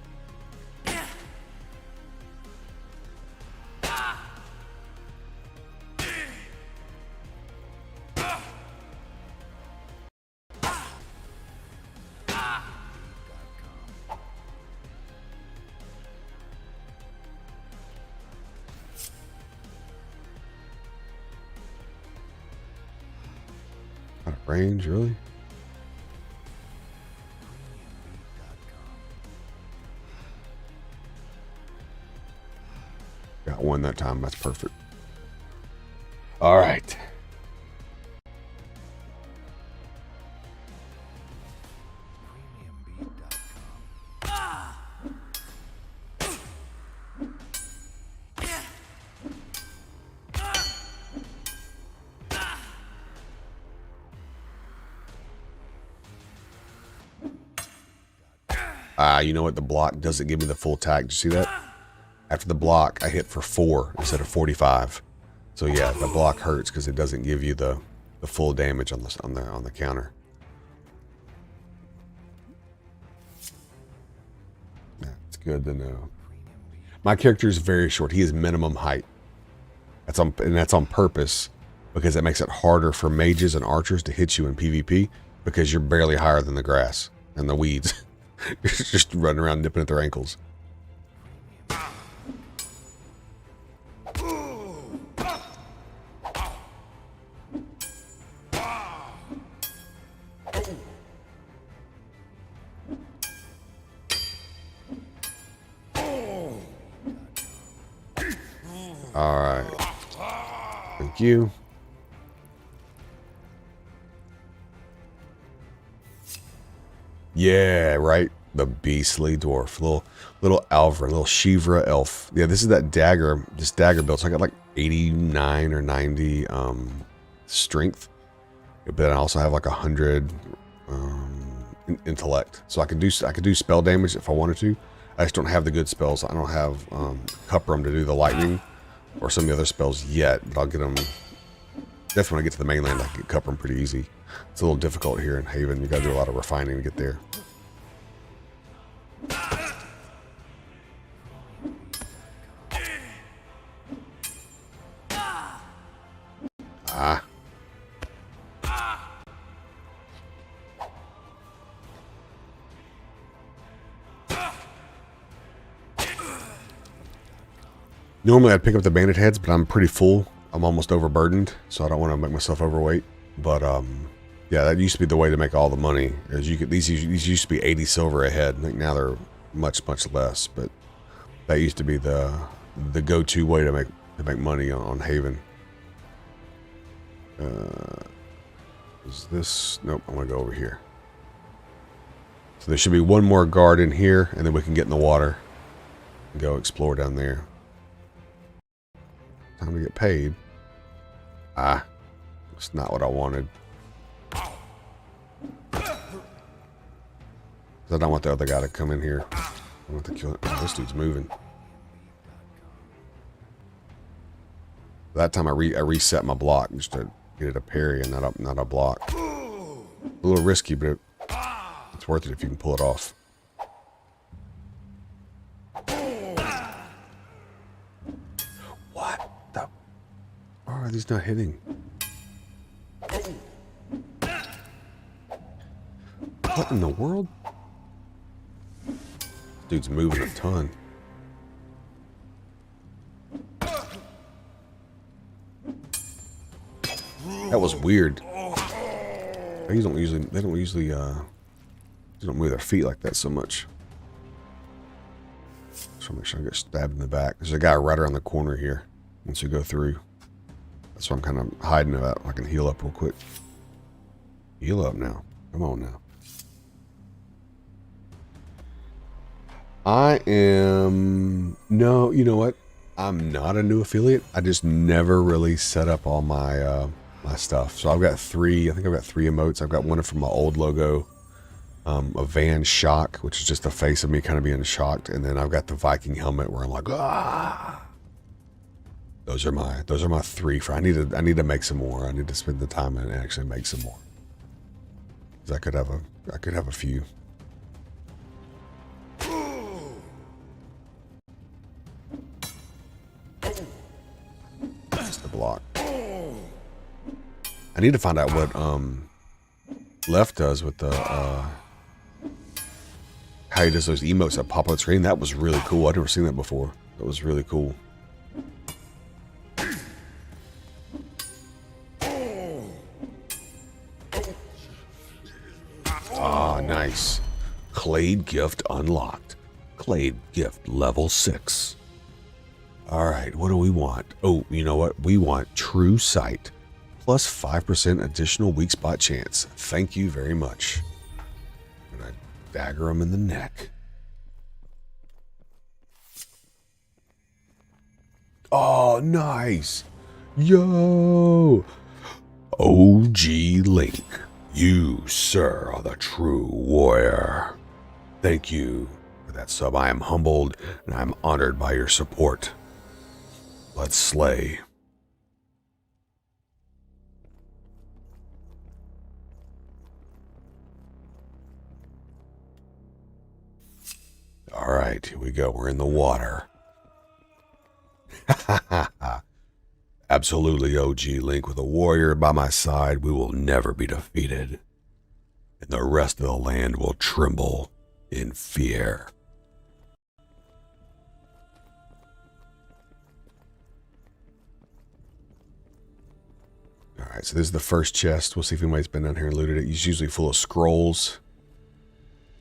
Out of range, really? Got 1 that time. That's perfect. All right. You know what? The block doesn't give me the full attack. Did you see that? After the block, I hit for 4 instead of 45. So yeah, the block hurts because it doesn't give you the full damage on the counter. That's good to know. My character is very short. He is minimum height. That's on purpose, because it makes it harder for mages and archers to hit you in PvP, because you're barely higher than the grass and the weeds. You're just running around nipping at their ankles. All right. Thank you. Yeah, right. The beastly dwarf, little Alvra, little Shivra elf. Yeah, this is that dagger. This dagger build. So I got like 89 or 90 strength, but I also have like 100 intellect. So I could do spell damage if I wanted to. I just don't have the good spells. I don't have Cuprum to do the lightning or some of the other spells yet, but I'll get them. Definitely when I get to the mainland, I can get Cuprum pretty easy. It's a little difficult here in Haven. You got to do a lot of refining to get there. Ah. Normally I'd pick up the bandit heads, but I'm pretty full. I'm almost overburdened, so I don't want to make myself overweight. But yeah, that used to be the way to make all the money. Is you could these used to be 80 silver a head. I think now they're much less, but that used to be the go-to way to make money on Haven. Is this? Nope. I'm gonna go over here. So there should be one more guard in here, and then we can get in the water and go explore down there. Time to get paid. Ah, it's not what I wanted. I don't want the other guy to come in here. I want to kill him. Oh, this dude's moving. That time I reset my block just to get it a parry and not a block. A little risky, but it's worth it if you can pull it off. What the? Why are these not hitting? What in the world? Dude's moving a ton. That was weird. They don't usually they don't move their feet like that so much. So make sure I get stabbed in the back. There's a guy right around the corner here once you go through. That's what I'm kind of hiding about. I can heal up real quick. Heal up now. Come on now. No, you know what? I'm not a new affiliate. I just never really set up all my my stuff. So I've got three. I think I've got 3 emotes. I've got one from my old logo, a Van shock, which is just the face of me kind of being shocked, and then I've got the Viking helmet where I'm like, ah. Those are my 3. I need to make some more. I need to spend the time and actually make some more. 'Cause I could have a few. That's the block. I need to find out what Left does with the how he does those emotes that pop on the screen. That was really cool. I'd never seen that before. That was really cool. Ah, nice. Clade gift unlocked. Clade gift level 6. Alright, what do we want? Oh, you know what? We want True Sight. Plus 5% additional weak spot chance. Thank you very much. I'm gonna dagger him in the neck. Oh, nice. Yo. OG Link. You, sir, are the true warrior. Thank you for that sub. I am humbled and I'm honored by your support. Let's slay. All right, here we go. We're in the water. Absolutely, OG Link. With a warrior by my side, we will never be defeated. And the rest of the land will tremble in fear. Alright, so this is the first chest. We'll see if anybody's been down here and looted it. It's usually full of scrolls.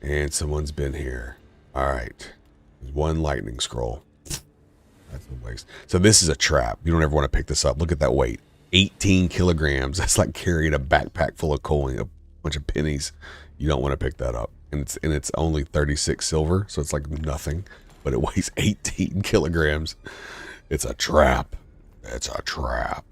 And someone's been here. Alright. There's 1 lightning scroll. That's a waste. So this is a trap. You don't ever want to pick this up. Look at that weight. 18 kilograms. That's like carrying a backpack full of coin, a bunch of pennies. You don't want to pick that up. And it's only 36 silver, so it's like nothing. But it weighs 18 kilograms. It's a trap. It's a trap.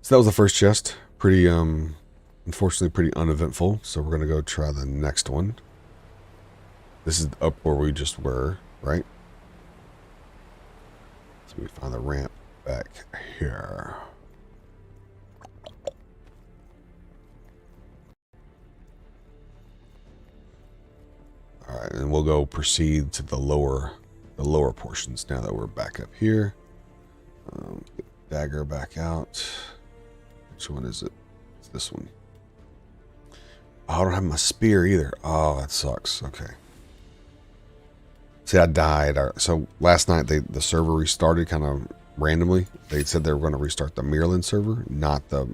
So that was the first chest. Pretty, unfortunately pretty uneventful. So we're going to go try the next one. This is up where we just were, right? So we find the ramp back here. All right, and we'll go proceed to the lower portions now that we're back up here. Get the dagger back out. Which one is it? It's this one. Oh, I don't have my spear either. Oh, that sucks. Okay. See, I died. So last night the server restarted kind of randomly. They said they were going to restart the Maryland server, not the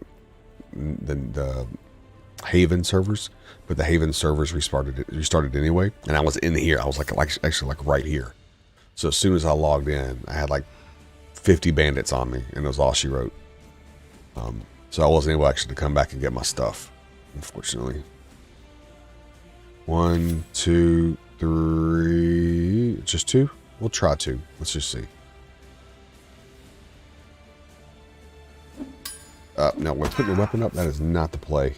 Haven servers, but the Haven servers restarted anyway. And I was in here. I was actually right here. So as soon as I logged in, I had like 50 bandits on me, and it was all she wrote. So I wasn't able actually to come back and get my stuff, unfortunately. 1, 2, 3. Just 2? We'll try 2. Let's just see. No, we're putting the weapon up. That is not the play.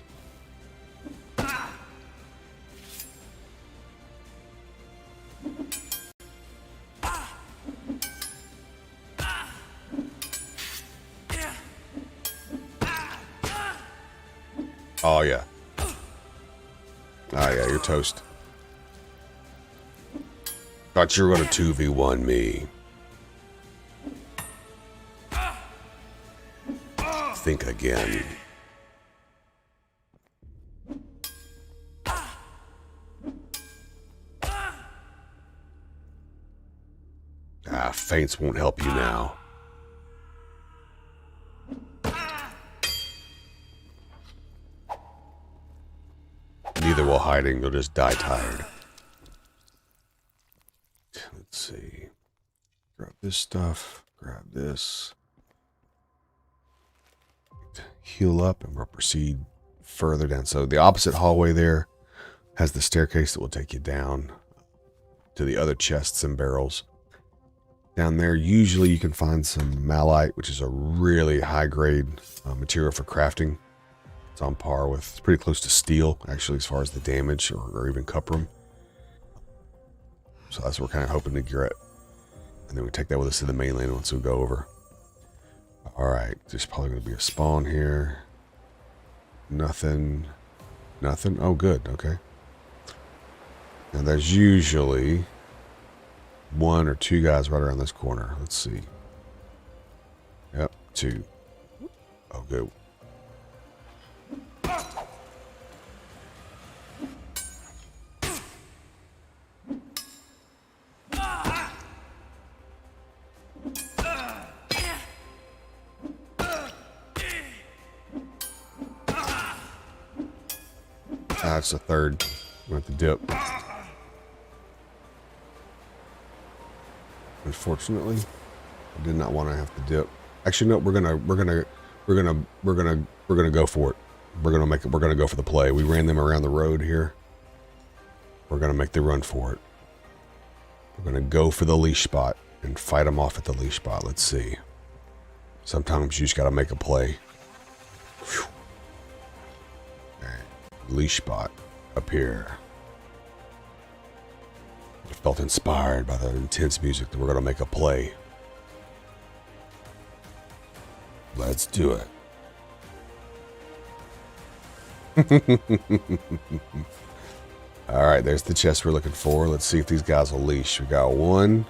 Oh, yeah. Oh, yeah, you're toast. Thought you were going to 2v1 me. Think again. Feints won't help you now. Neither will hiding, you'll just die tired. Let's see. Grab this stuff. Grab this. Heal up, and we'll proceed further down. So the opposite hallway there has the staircase that will take you down to the other chests and barrels. Down there, usually you can find some malite, which is a really high-grade material for crafting. It's on par with, it's pretty close to steel, actually, as far as the damage, or even cuprum. So that's what we're kind of hoping to get. And then we take that with us to the mainland once we go over. Alright, there's probably going to be a spawn here. Nothing. Nothing? Oh, good, okay. Now there's usually 1 or 2 guys right around this corner. Let's see. Yep, 2. Oh, good. That's the third. We have to dip. Unfortunately, I did not want to have to dip. Actually, no. We're gonna go for it. We're gonna go for the play. We ran them around the road here. We're gonna make the run for it. We're gonna go for the leash spot and fight them off at the leash spot. Let's see. Sometimes you just gotta make a play. Whew. Leash spot up here. I felt inspired by the intense music that we're going to make a play. Let's do it. Alright, there's the chest we're looking for. Let's see if these guys will leash. We got 1.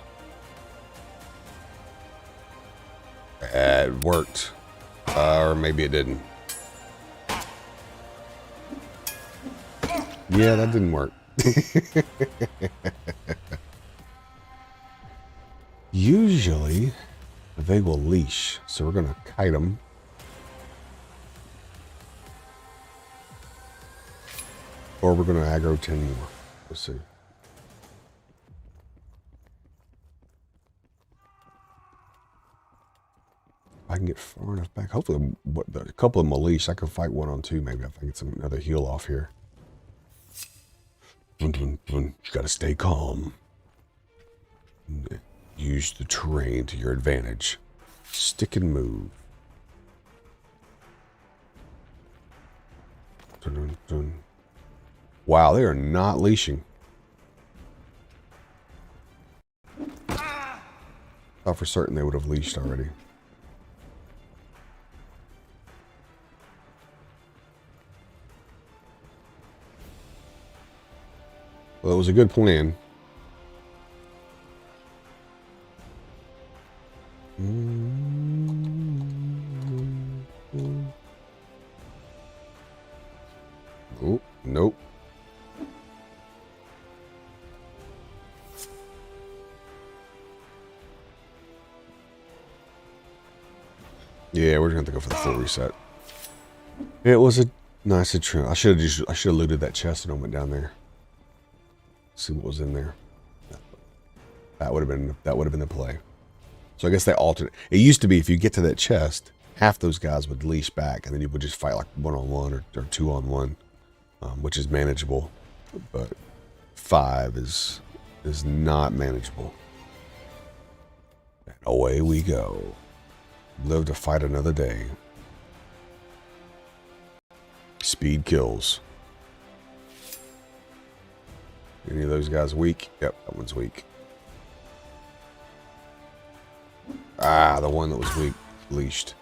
It worked. Or maybe it didn't. Yeah, that didn't work. Usually, they will leash, so we're going to kite them. Or we're going to aggro 10 more. Let's see. If I can get far enough back. Hopefully, a couple of them will leash. I can fight 1-on-2 maybe if I get another heal off here. You gotta stay calm. Use the terrain to your advantage. Stick and move. Wow, they are not leashing. Thought for certain they would have leashed already. Well, it was a good plan. Oh, nope. Yeah, we're gonna have to go for the full reset. It was a nice trim. I should have looted that chest and went down there. See what was in there. That would have been the play. So I guess they altered it. It used to be if you get to that chest, half those guys would leash back, and then you would just fight like 1-on-1 or 2-on-1, which is manageable. But 5 is not manageable. And away we go. Live to fight another day. Speed kills. Any of those guys weak? Yep, that one's weak. Ah, the one that was weak, leashed.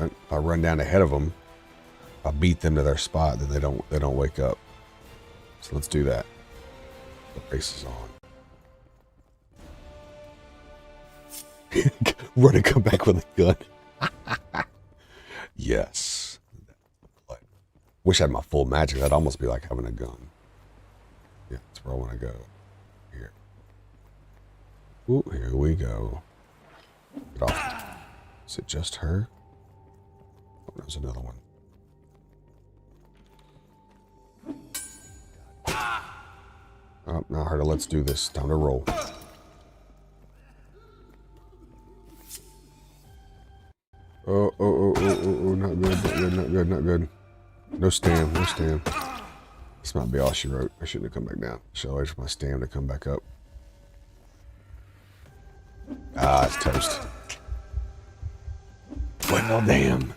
If I run down ahead of them, I beat them to their spot, then they don't wake up. So let's do that. The race is on. Run and come back with a gun. Yes. Wish I had my full magic. That'd almost be like having a gun. Yeah, that's where I want to go. Here. Ooh, here we go. Get off. Is it just her? Oh, there's another one. Oh, now I heard a let's do this. Time to roll. Oh, not good, not good. No stam, no stam. This might be all she wrote. I shouldn't have come back down. Should I wait for my stam to come back up? Ah, it's toast. Well, damn.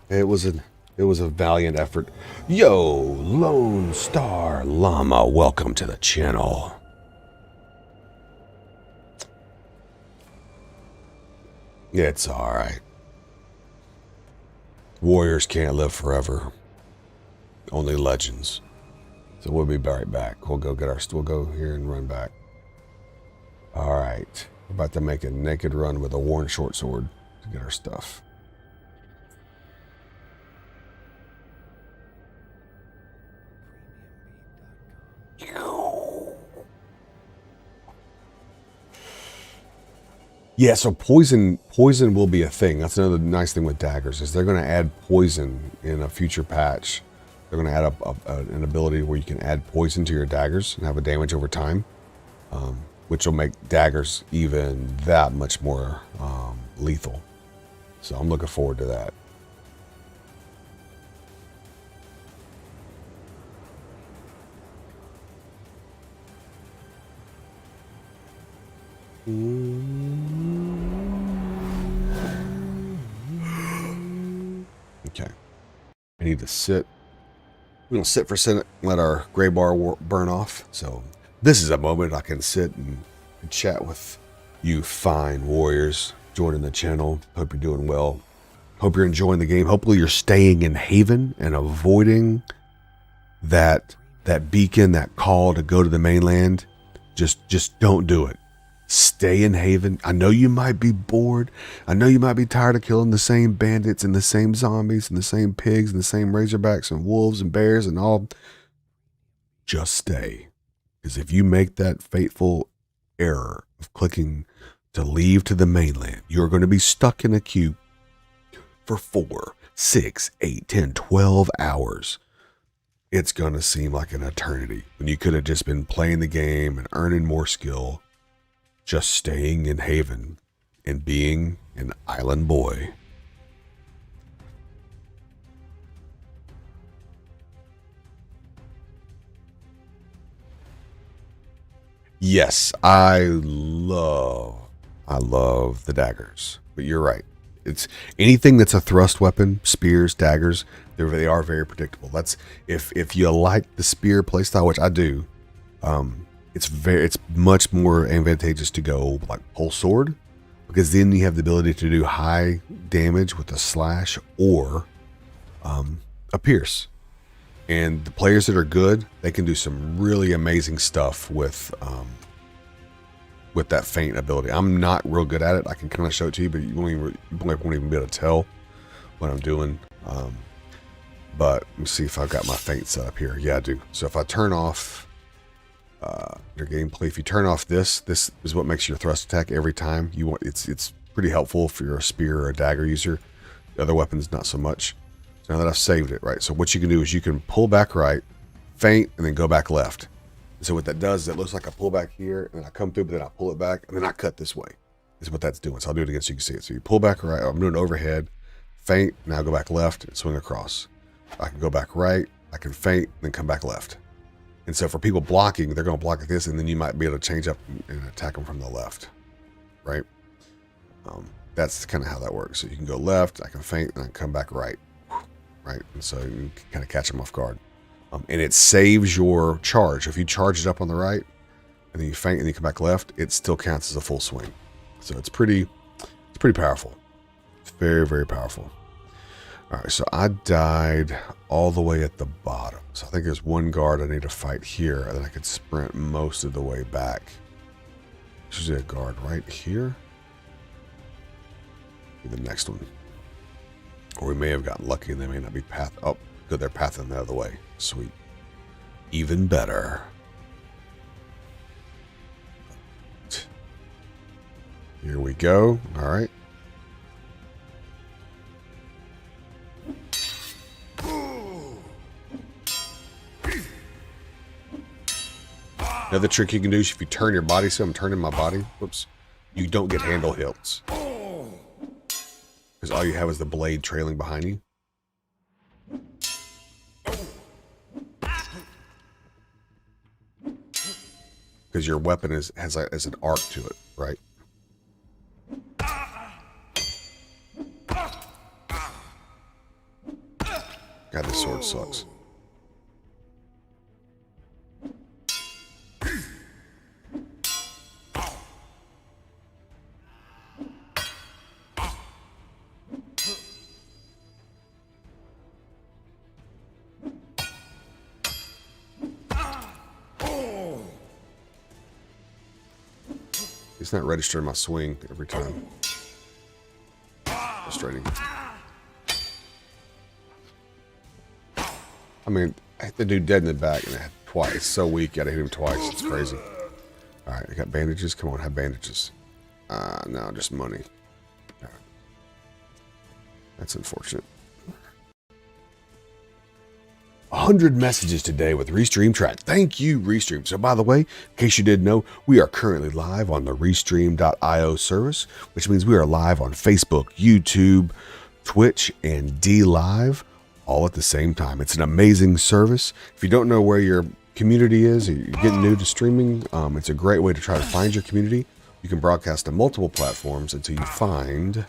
It was a valiant effort. Yo, Lone Star Llama, welcome to the channel. It's alright. Warriors can't live forever. Only legends. So we'll be right back. We'll go here and run back. Alright. We're about to make a naked run with a worn short sword to get our stuff. Yeah, so poison will be a thing. That's another nice thing with daggers, is they're going to add poison in a future patch. They're going to add an ability where you can add poison to your daggers and have a damage over time, which will make daggers even that much more lethal. So I'm looking forward to that. Okay. I need to sit. We're going to sit for a second, let our gray bar burn off. So this is a moment I can sit and chat with you fine warriors joining the channel. Hope you're doing well. Hope you're enjoying the game. Hopefully you're staying in Haven and avoiding that beacon, that call to go to the mainland. Just don't do it. Stay in Haven. I know you might be bored. I know you might be tired of killing the same bandits and the same zombies and the same pigs and the same razorbacks and wolves and bears and all. Just stay. Because if you make that fateful error of clicking to leave to the mainland, you're going to be stuck in a queue for 4, 6, 8, 10, 12 hours. It's going to seem like an eternity when you could have just been playing the game and earning more skill. Just staying in Haven and being an island boy. Yes, I love the daggers, but you're right. It's anything that's a thrust weapon, spears, daggers, they are very predictable. That's if you like the spear playstyle, which I do, it's much more advantageous to go like pulse sword, because then you have the ability to do high damage with a slash or a pierce. And the players that are good, they can do some really amazing stuff with that feint ability. I'm not real good at it. I can kind of show it to you, but you won't even be able to tell what I'm doing. But let me see if I've got my feint set up here. Yeah, I do. So if I turn off your gameplay, if you turn off this is what makes your thrust attack every time you want. It's pretty helpful if you're a spear or a dagger user. The other weapons, not so much. So now that I've saved it, right? So what you can do is you can pull back right, feint, and then go back left. And so what that does is it looks like I pull back here, and then I come through, but then I pull it back, and then I cut this way. Is what that's doing. So I'll do it again so you can see it. So you pull back right. I'm doing overhead, feint, now go back left, and swing across. I can go back right, I can feint, then come back left. And so for people blocking, they're going to block like this, and then you might be able to change up and attack them from the left, right? That's kind of how that works. So you can go left, I can feint, and I can come back right. Right, and so you can kind of catch them off guard, and it saves your charge. If you charge it up on the right, and then you feint and you come back left, it still counts as a full swing. So it's pretty powerful. It's very, very powerful. All right, so I died all the way at the bottom. So I think there's one guard I need to fight here, and then I could sprint most of the way back. There's usually a guard right here. The next one. Or we may have gotten lucky and they may not be path. Oh, good, they're pathing the other way. Sweet. Even better. Here we go. All right. Another trick you can do is if you turn your body, so I'm turning my body, whoops, you don't get handle hits. Because all you have is the blade trailing behind you. Because your weapon has an arc to it, right? God, this sword sucks. It's not registering my swing every time. Frustrating. I mean, I hit the dude dead in the back and I had twice. It's so weak, I had to hit him twice. It's crazy. Alright, I got bandages. Come on, have bandages. No, just money. Right. That's unfortunate. 100 messages today with Restream Track. Thank you, Restream. So by the way, in case you didn't know, we are currently live on the Restream.io service, which means we are live on Facebook, YouTube, Twitch, and DLive all at the same time. It's an amazing service. If you don't know where your community is, or you're getting new to streaming, it's a great way to try to find your community. You can broadcast to multiple platforms until you find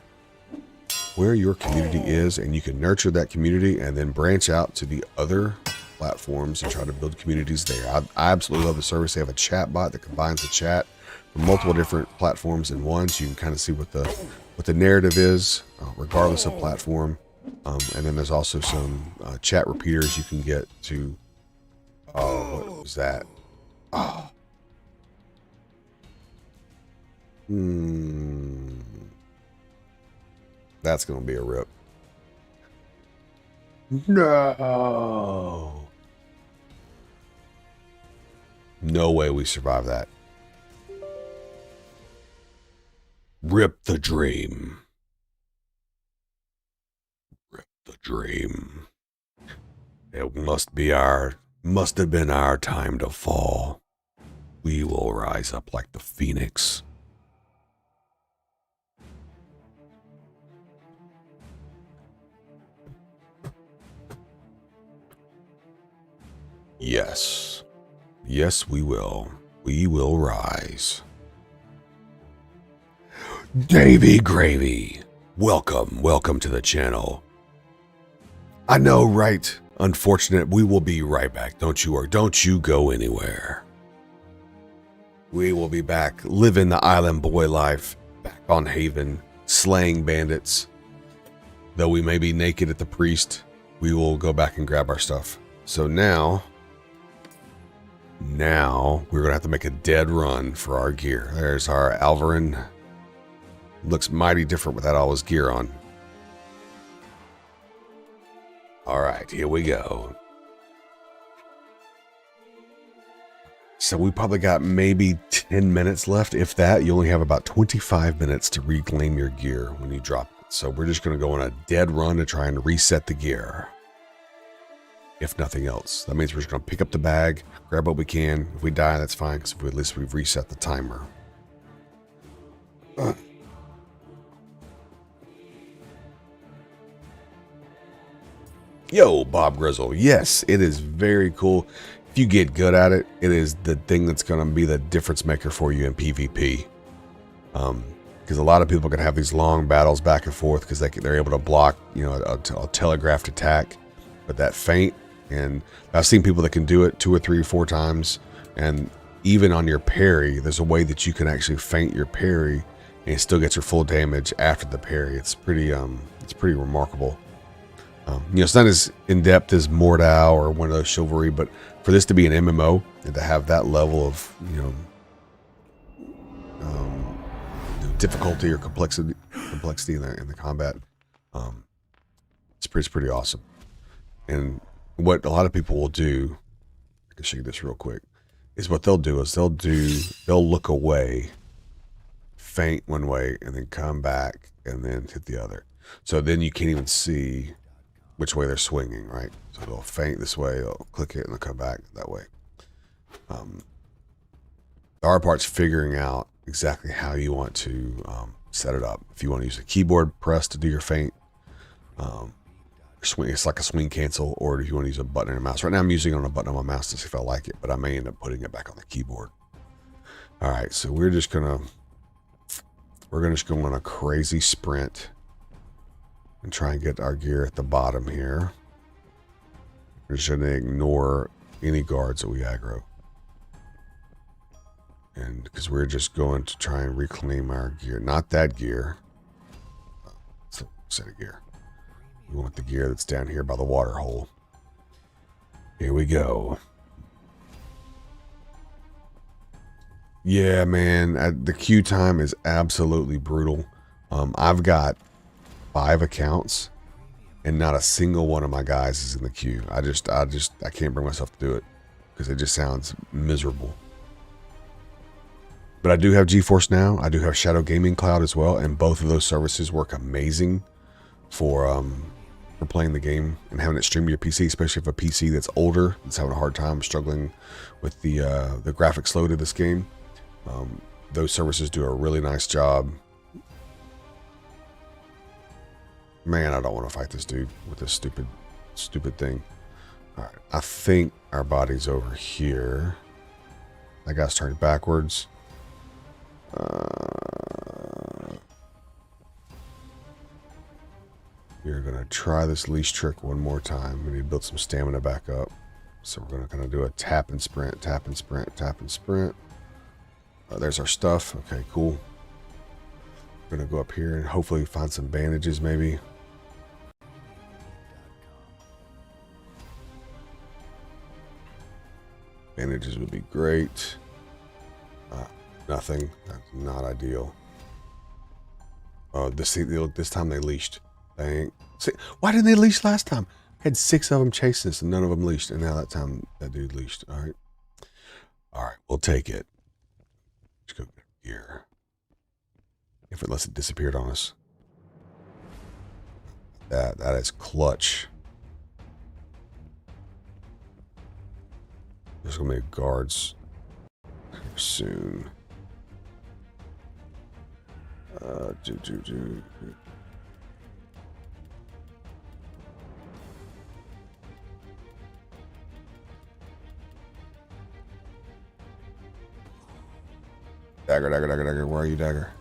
where your community is, and you can nurture that community and then branch out to the other platforms and try to build communities there. I absolutely love the service. They have a chat bot that combines the chat from multiple different platforms in one, so you can kind of see what the narrative is, regardless of platform. And then there's also some chat repeaters you can get to. Oh, what was that? Oh. That's going to be a rip. No. No way we survive that. Rip the dream. Rip the dream. It must have been our time to fall. We will rise up like the phoenix. Yes. Yes, we will. We will rise. Davy Gravy, welcome to the channel. I know, right? Unfortunate, we will be right back. Don't you worry. Don't you go anywhere. We will be back living the island boy life, back on Haven, slaying bandits. Though we may be naked at the priest, we will go back and grab our stuff. So now we're going to have to make a dead run for our gear. There's our Alvarin. Looks mighty different without all his gear on. All right, here we go. So we probably got maybe 10 minutes left. If that, you only have about 25 minutes to reclaim your gear when you drop it. So we're just going to go on a dead run to try and reset the gear. If nothing else. That means we're just going to pick up the bag, grab what we can. If we die, that's fine, because at least we've reset the timer. Yo, Bob Grizzle. Yes, it is very cool. If you get good at it, it is the thing that's going to be the difference maker for you in PvP. Because a lot of people can have these long battles back and forth because they're able to block, you know, a telegraphed attack. But that feint, and I've seen people that can do it 2 or 3 or 4 times. And even on your parry, there's a way that you can actually feint your parry and it still gets your full damage after the parry. It's pretty remarkable. You know, it's not as in-depth as Mordau or one of those chivalry, but for this to be an MMO and to have that level of, you know, difficulty or complexity in the combat, it's pretty awesome. And what a lot of people will do, I can show you this real quick, is what they'll do is they'll look away, feint one way, and then come back and then hit the other. So then you can't even see which way they're swinging, right? So they'll feint this way, they'll click it, and they'll come back that way. The hard part's figuring out exactly how you want to set it up. If you want to use a keyboard press to do your feint, swing, it's like a swing cancel, or if you want to use a button on your mouse. Right now I'm using it on a button on my mouse to see if I like it, but I may end up putting it back on the keyboard. All right, so we're just gonna go on a crazy sprint and try and get our gear at the bottom here. We're just gonna ignore any guards that we aggro. And because we're just going to try and reclaim our gear. Not that gear. It's a set of gear. We want the gear that's down here by the water hole. Here we go. Yeah, man. The queue time is absolutely brutal. I've got 5 accounts and not a single one of my guys is in the queue. I can't bring myself to do it because it just sounds miserable. But I do have GeForce Now. I do have Shadow Gaming Cloud as well, and both of those services work amazing for playing the game and having it stream to your PC, especially if a PC that's older that's having a hard time struggling with the graphics load of this game. Those services do a really nice job. Man, I don't want to fight this dude with this stupid thing. All right, I think our body's over here. That guy's turned backwards. We're gonna try this leash trick one more time. We need to build some stamina back up. So we're gonna kind of do a tap and sprint, tap and sprint, tap and sprint. There's our stuff. Okay, cool. We're gonna go up here and hopefully find some bandages maybe. Bandages would be great. Nothing. That's not ideal. Oh, this time they leashed. Dang. See, why didn't they leash last time? I had 6 of them chasing us and none of them leashed. And now that time that dude leashed. All right. All right. We'll take it. Let's go here. If it lets it disappeared on us. That is clutch. There's gonna be guards here soon. Dagger, dagger, dagger, dagger. Where are you, dagger?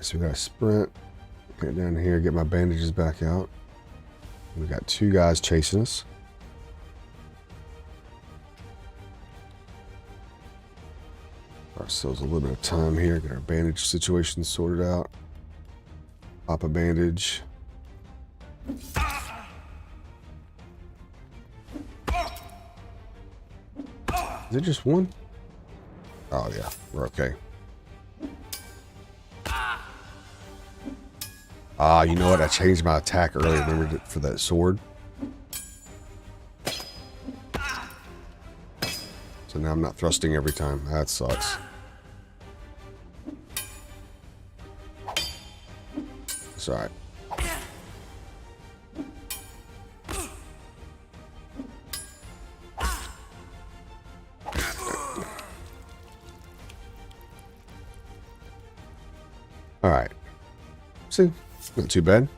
Alright, so we got a sprint. Get down here, get my bandages back out. We got 2 guys chasing us. Ourselves a little bit of time here, get our bandage situation sorted out. Pop a bandage. Is it just one? Oh yeah, we're okay. Ah, you know what? I changed my attack earlier. Remember for that sword? So now I'm not thrusting every time. That sucks. It's alright. Alright. See? Not too bad.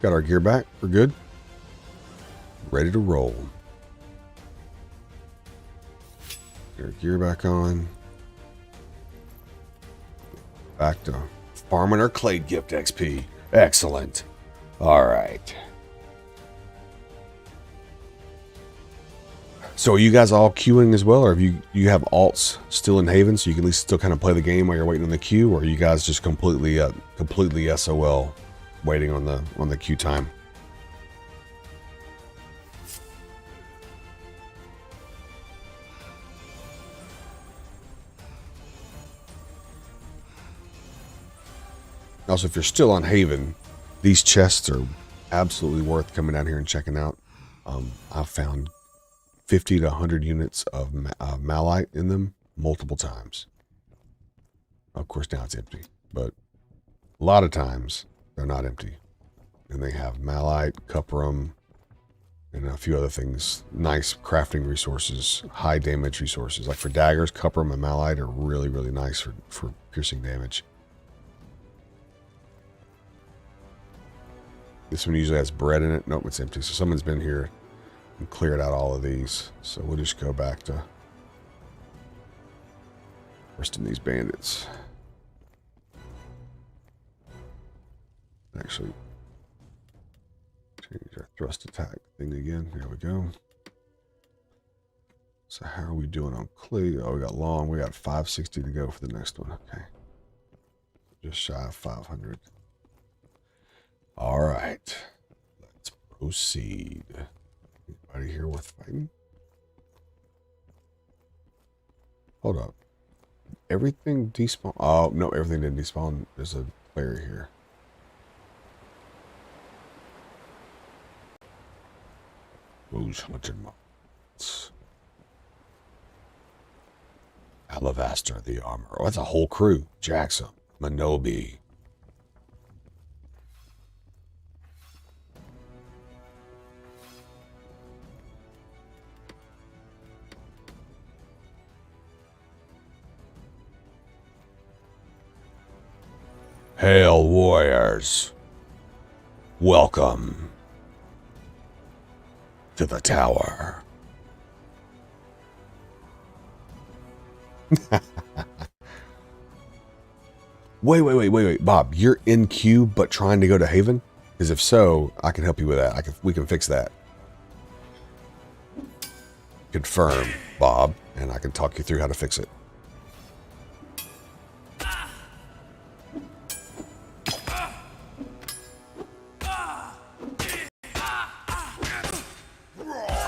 Got our gear back. We're good. Ready to roll. Get our gear back on. Back to farming our Clade gift XP. Excellent. Alright. So are you guys all queuing as well, or have you have alts still in Haven so you can at least still kind of play the game while you're waiting on the queue, or are you guys just completely SOL waiting on the queue time? Also, if you're still on Haven, these chests are absolutely worth coming down here and checking out. I've found 50 to 100 units of malite in them multiple times. Of course, now it's empty, but a lot of times they're not empty. And they have malite, cuprum, and a few other things. Nice crafting resources, high damage resources. Like for daggers, cuprum and malite are really, really nice for piercing damage. This one usually has bread in it. Nope, it's empty. So someone's been here and cleared out all of these. So we'll just go back to roasting these bandits. Actually, change our thrust attack thing again. There we go. So how are we doing on Clade? Oh, we got long. We got 560 to go for the next one. Okay. Just shy of 500. All right. Let's proceed. Anybody here worth fighting? Hold up. Everything despawn. Oh, no, everything didn't despawn. There's a player here. Who's hunting months? Alabaster, the armor. Oh, that's a whole crew. Jackson, Manobi. Hail, warriors. Welcome to the tower. Wait, Bob, you're in queue but trying to go to Haven? Because if so, I can help you with that. We can fix that. Confirm, Bob, and I can talk you through how to fix it.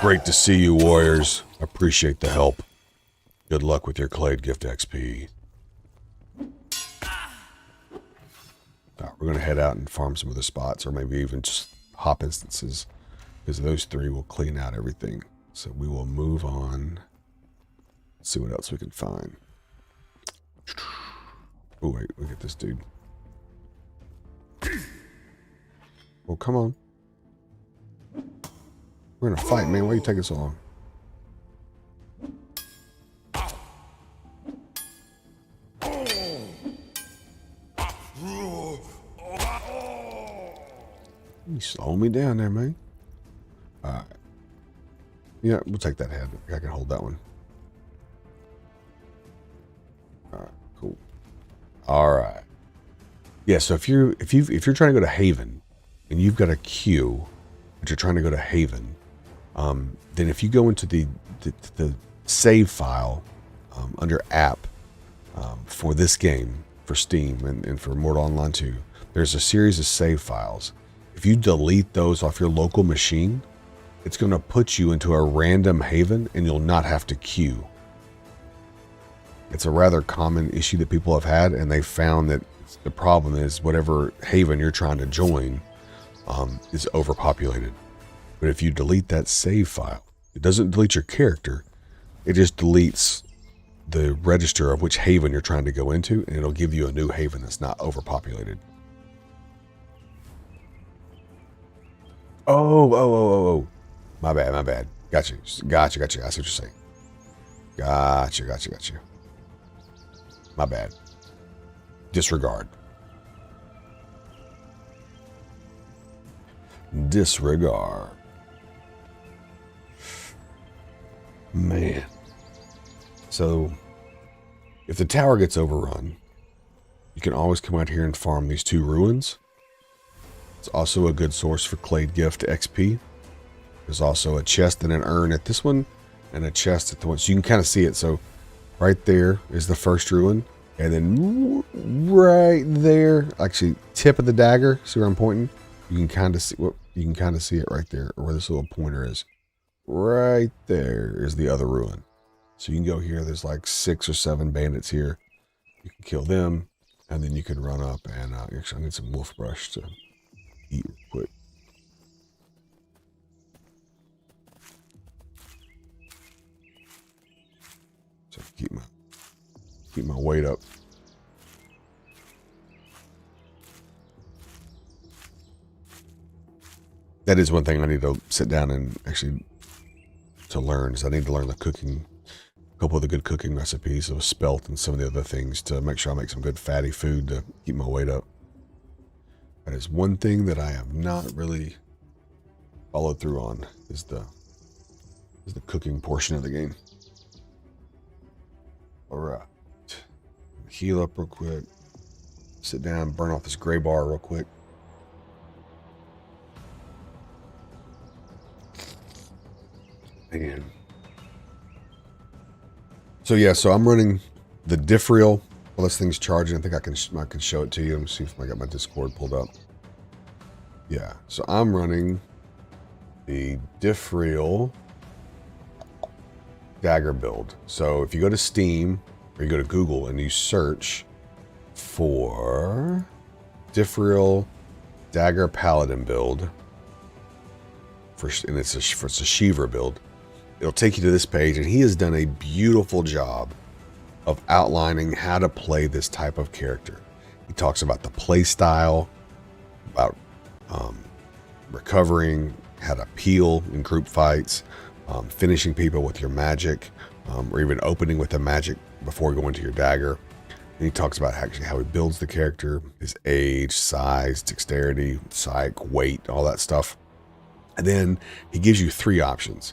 Great to see you, warriors. Appreciate the help. Good luck with your Clade gift XP. Right, we're going to head out and farm some other spots, or maybe even just hop instances, because those 3 will clean out everything. So we will move on. Let's see what else we can find. Oh, wait, look at this dude. Oh, come on. We're in a fight, man. Why are you taking so long? You slow me down there, man. Alright. Yeah, we'll take that head. I can hold that one. Alright, cool. Alright. Yeah, so if you're trying to go to Haven and you've got a queue, but you're trying to go to Haven, then if you go into the save file under app for this game, for Steam and for Mortal Online 2, there's a series of save files. If you delete those off your local machine, it's going to put you into a random Haven and you'll not have to queue. It's a rather common issue that people have had, and they found that the problem is whatever Haven you're trying to join is overpopulated. But if you delete that save file, it doesn't delete your character. It just deletes the register of which Haven you're trying to go into, and it'll give you a new Haven that's not overpopulated. Oh. My bad. Gotcha. I see what you're saying. Gotcha. My bad. Disregard. Man. So, if the tower gets overrun, you can always come out here and farm these 2 ruins. It's also a good source for Clade gift XP. There's also a chest and an urn at this one, and a chest at the one. So you can kind of see it. So right there is the first ruin, and then right there, actually tip of the dagger. See where I'm pointing? You can kind of see it right there, or where this little pointer is. Right there is the other ruin. So you can go here. There's like 6 or 7 bandits here. You can kill them, and then you can run up and actually I need some wolf brush to eat real quick. So keep my weight up. That is one thing I need to sit down and actually to learn. Is I need to learn the cooking, a couple of the good cooking recipes of spelt and some of the other things to make sure I make some good fatty food to keep my weight up. That is one thing that I have not really followed through on is the cooking portion of the game. All right, heal up real quick. Sit down, burn off this gray bar real quick. Man. So yeah, so I'm running the diff reel while this thing's charging. I think I can show it to you. Let me see if I got my Discord pulled up. Yeah, so I'm running the diff reel dagger build. So if you go to Steam or you go to Google and you search for diff reel dagger paladin build, and it's a Shiva build, it'll take you to this page, and he has done a beautiful job of outlining how to play this type of character. He talks about the play style, about recovering, how to peel in group fights, finishing people with your magic, or even opening with a magic before going to your dagger. And he talks about actually how he builds the character, his age, size, dexterity, psych, weight, all that stuff. And then he gives you 3 options.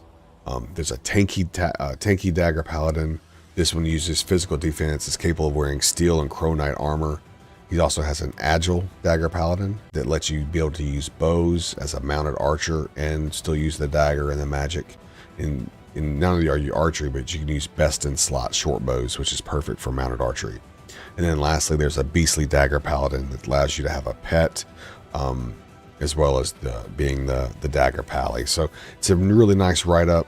There's a tanky dagger paladin. This one uses physical defense, is capable of wearing steel and crow knight armor. He also has an agile dagger paladin that lets you be able to use bows as a mounted archer and still use the dagger and the magic. And not only are you archery, but you can use best in slot short bows, which is perfect for mounted archery. And then lastly, there's a beastly dagger paladin that allows you to have a pet, as well as being the dagger pally. So it's a really nice write-up.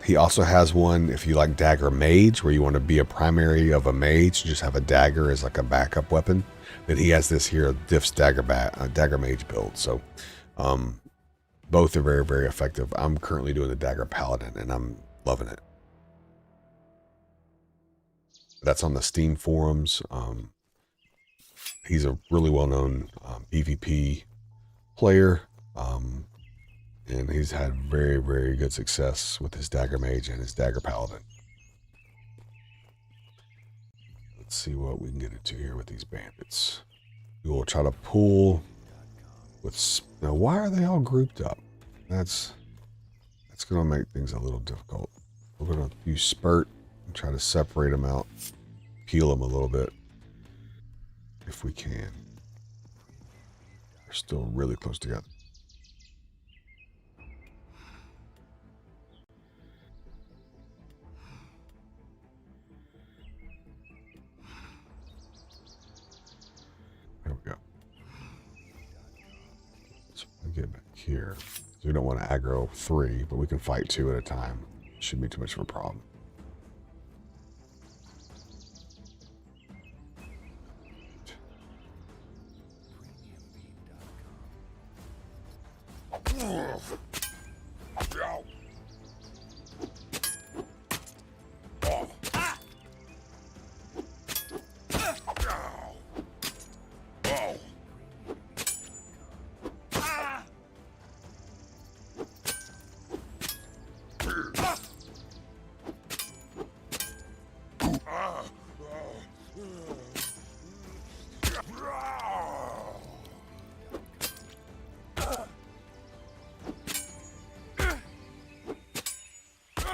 He also has one if you like dagger mage, where you want to be a primary of a mage, just have a dagger as like a backup weapon. Then he has this here, Diff's dagger mage build. So both are very, very effective. I'm currently doing the dagger paladin, and I'm loving it. That's on the Steam forums. He's a really well-known PvP player, and he's had very, very good success with his dagger mage and his dagger paladin. Let's see what we can get into here with these bandits. We will try to pull with. Now, why are they all grouped up? That's going to make things a little difficult. We're going to use spurt and try to separate them out, peel them a little bit if we can. still really close together. There we go. So I'll get back here. So we don't want to aggro 3, but we can fight 2 at a time. Shouldn't be too much of a problem.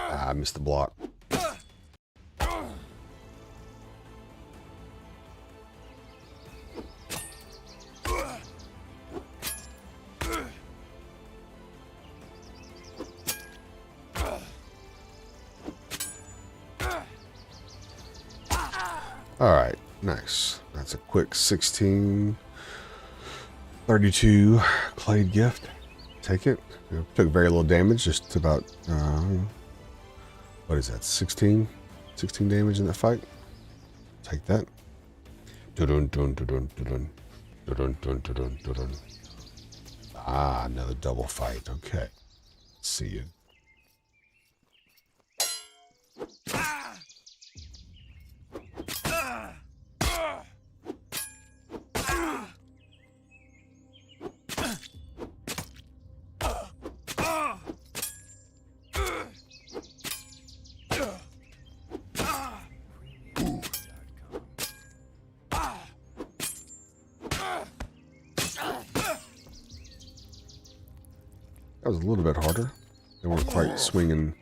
I missed the block. All right, nice. That's a quick 1632 Clade gift. Take it. Took very little damage, just about what is that? 16 damage in that fight. Take that. Ah, another double fight. Okay. See you. That was a little bit harder. They weren't quite swinging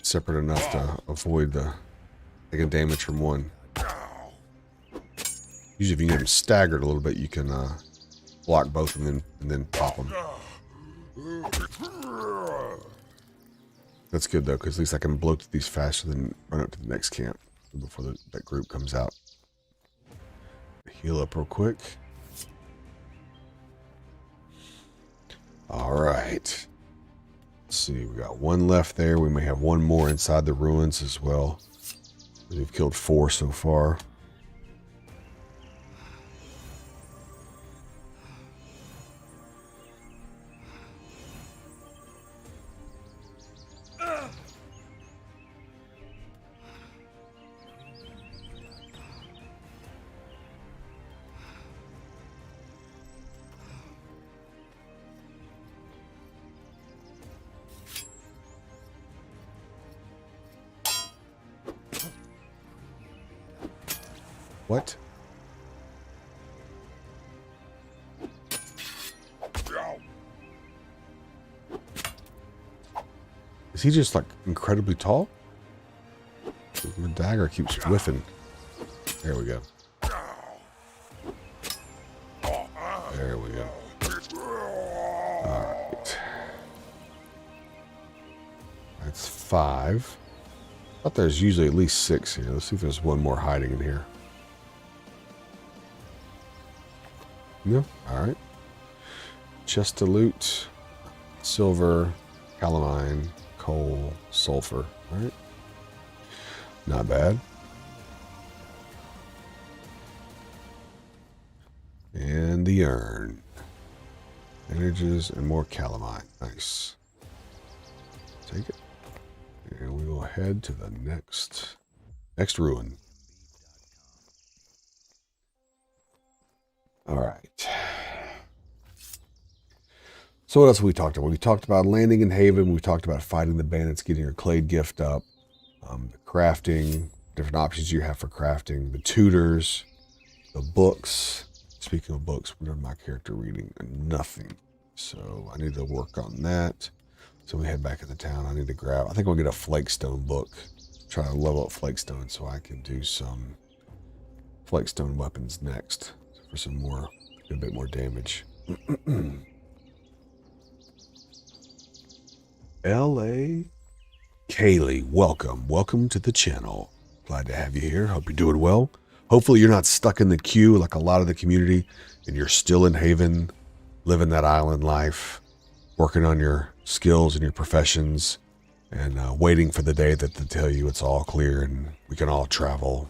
separate enough to avoid the taking damage from one. Usually if you get them staggered a little bit, you can block both of them and then pop them. That's good though, because at least I can blow through these faster than run up to the next camp before that group comes out. Heal up real quick. All right. Let's see, we got one left there. We may have one more inside the ruins as well. We've killed 4 so far. What? Is he just like incredibly tall? My dagger keeps whiffing. There we go. There we go. Alright. That's 5. I thought there's usually at least 6 here. Let's see if there's one more hiding in here. No? Alright. Chest to loot. Silver. Calamine. Coal. Sulfur. Alright. Not bad. And the urn. Energies and more calamine. Nice. Take it. And we will head to the next ruin. All right. So what else have we talked about? We talked about landing in Haven. We talked about fighting the bandits, getting your Clade gift up, the crafting, different options you have for crafting, the tutors, the books. Speaking of books, what are my character reading? Nothing. So I need to work on that. So we head back into town. I need to grab, I think I'll get a Flakestone book. Try to level up Flakestone so I can do some Flakestone weapons next for some more, a bit more damage. L.A. Kaylee, welcome. Welcome to the channel. Glad to have you here. Hope you're doing well. Hopefully you're not stuck in the queue like a lot of the community and you're still in Haven, living that island life, working on your skills and your professions, and waiting for the day that they tell you it's all clear and we can all travel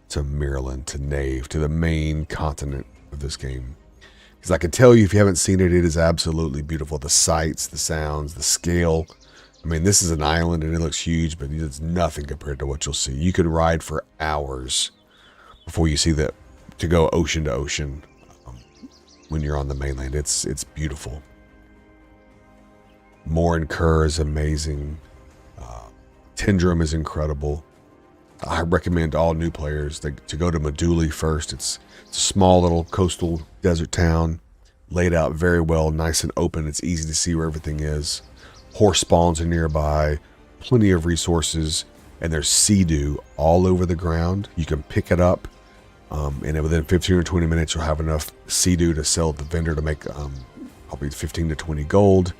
to Maryland, to Nave, to the main continent of this game. Because I can tell you, if you haven't seen it, it is absolutely beautiful. The sights, the sounds, the scale. I mean, this is an island and it looks huge, but it's nothing compared to what you'll see. You could ride for hours before you see that, to go ocean to ocean when you're on the mainland. It's beautiful. Morin Kerr is amazing. Tindrum is incredible. I recommend all new players to go to Meduli first. It's a small little coastal desert town, laid out very well, nice and open. It's easy to see where everything is. Horse spawns are nearby, plenty of resources, and there's sea dew all over the ground. You can pick it up, and within 15 or 20 minutes, you'll have enough sea dew to sell at the vendor to make probably 15 to 20 gold,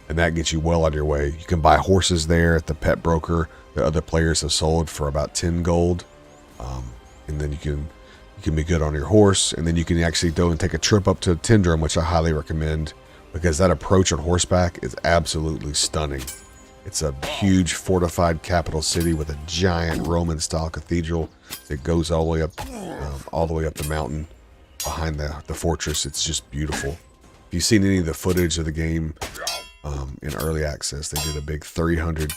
and that gets you well on your way. You can buy horses there at the pet broker that other players have sold for about 10 gold, and then you can be good on your horse, and then you can actually go and take a trip up to Tindrum, which I highly recommend, because that approach on horseback is absolutely stunning. It's a huge fortified capital city with a giant Roman-style cathedral that goes all the way up the mountain behind the fortress. It's just beautiful. If you've seen any of the footage of the game in early access, they did a big 300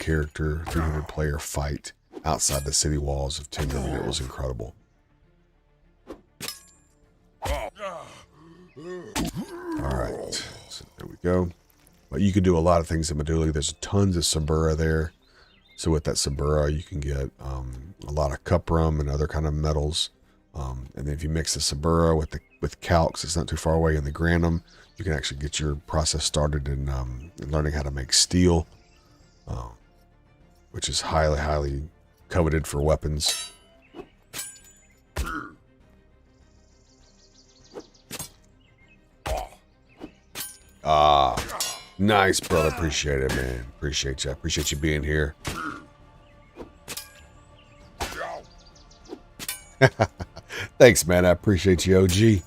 player fight outside the city walls of Tindrum, and it was incredible. All right, so there we go. But you can do a lot of things in Meduli. There's tons of Sabura there. So with that Sabura, you can get a lot of cup rum and other kind of metals. And then if you mix the Sabura with calx, it's not too far away in the Granum, you can actually get your process started in learning how to make steel, which is highly, highly coveted for weapons. Nice, brother. Appreciate it, man. Appreciate you. Appreciate you being here. Thanks, man. I appreciate you, OG. You've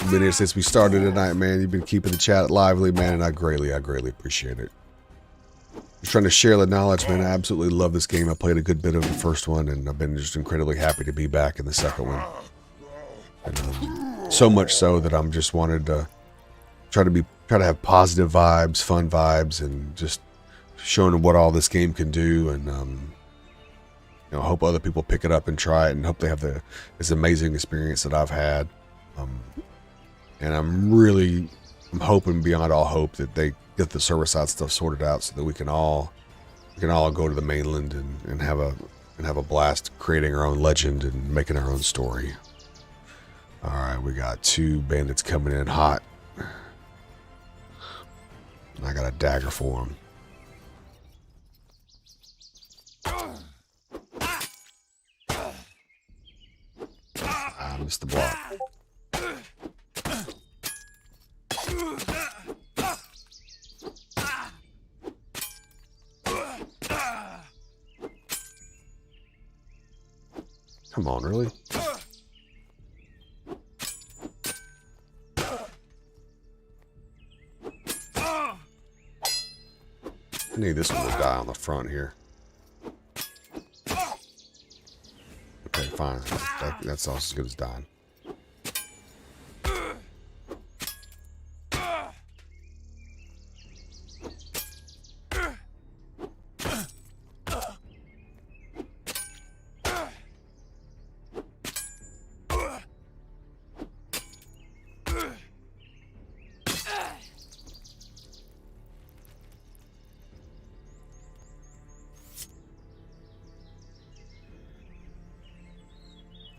been here since we started tonight, man. You've been keeping the chat lively, man, and I greatly appreciate it. Just trying to share the knowledge, man. I absolutely love this game. I played a good bit of the first one, and I've been just incredibly happy to be back in the second one. And so much so that I'm just wanted to try to have positive vibes, fun vibes, and just showing what all this game can do, and you know, hope other people pick it up and try it, and hope they have this amazing experience that I've had. And I'm hoping beyond all hope that they get the server side stuff sorted out so that we can all go to the mainland and have a blast creating our own legend and making our own story. All right, we got 2 bandits coming in hot. And I got a dagger for them. I missed the block. Come on, really? I need this one to die on the front here. Okay, fine. That's all as good as dying.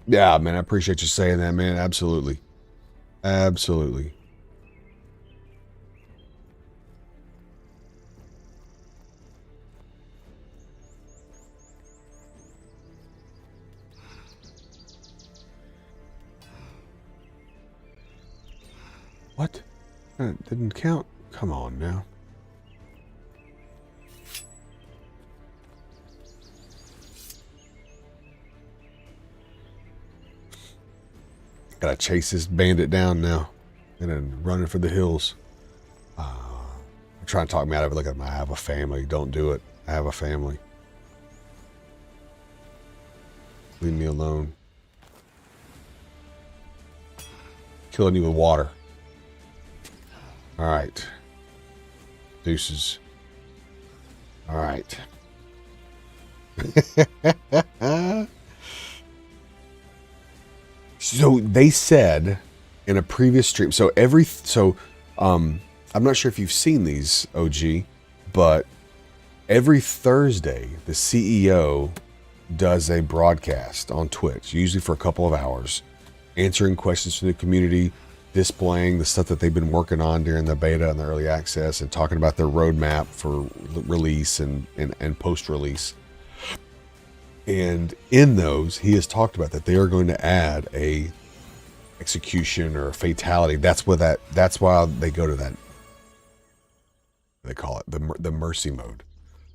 Yeah, man, I appreciate you saying that, man. Absolutely. Absolutely. What? That didn't count? Come on now. Gotta chase this bandit down now. And then running for the hills. I'm trying to talk me out of it. Look at him. I have a family. Don't do it. I have a family. Leave me alone. Killing you with water. Alright. Deuces. Alright. So they said in a previous stream, I'm not sure if you've seen these, OG, but every Thursday the CEO does a broadcast on Twitch, usually for a couple of hours, answering questions from the community, displaying the stuff that they've been working on during the beta and the early access, and talking about their roadmap for release and post-release. And in those, he has talked about that they are going to add a execution or a fatality. That's why they go to that. They call it the mercy mode.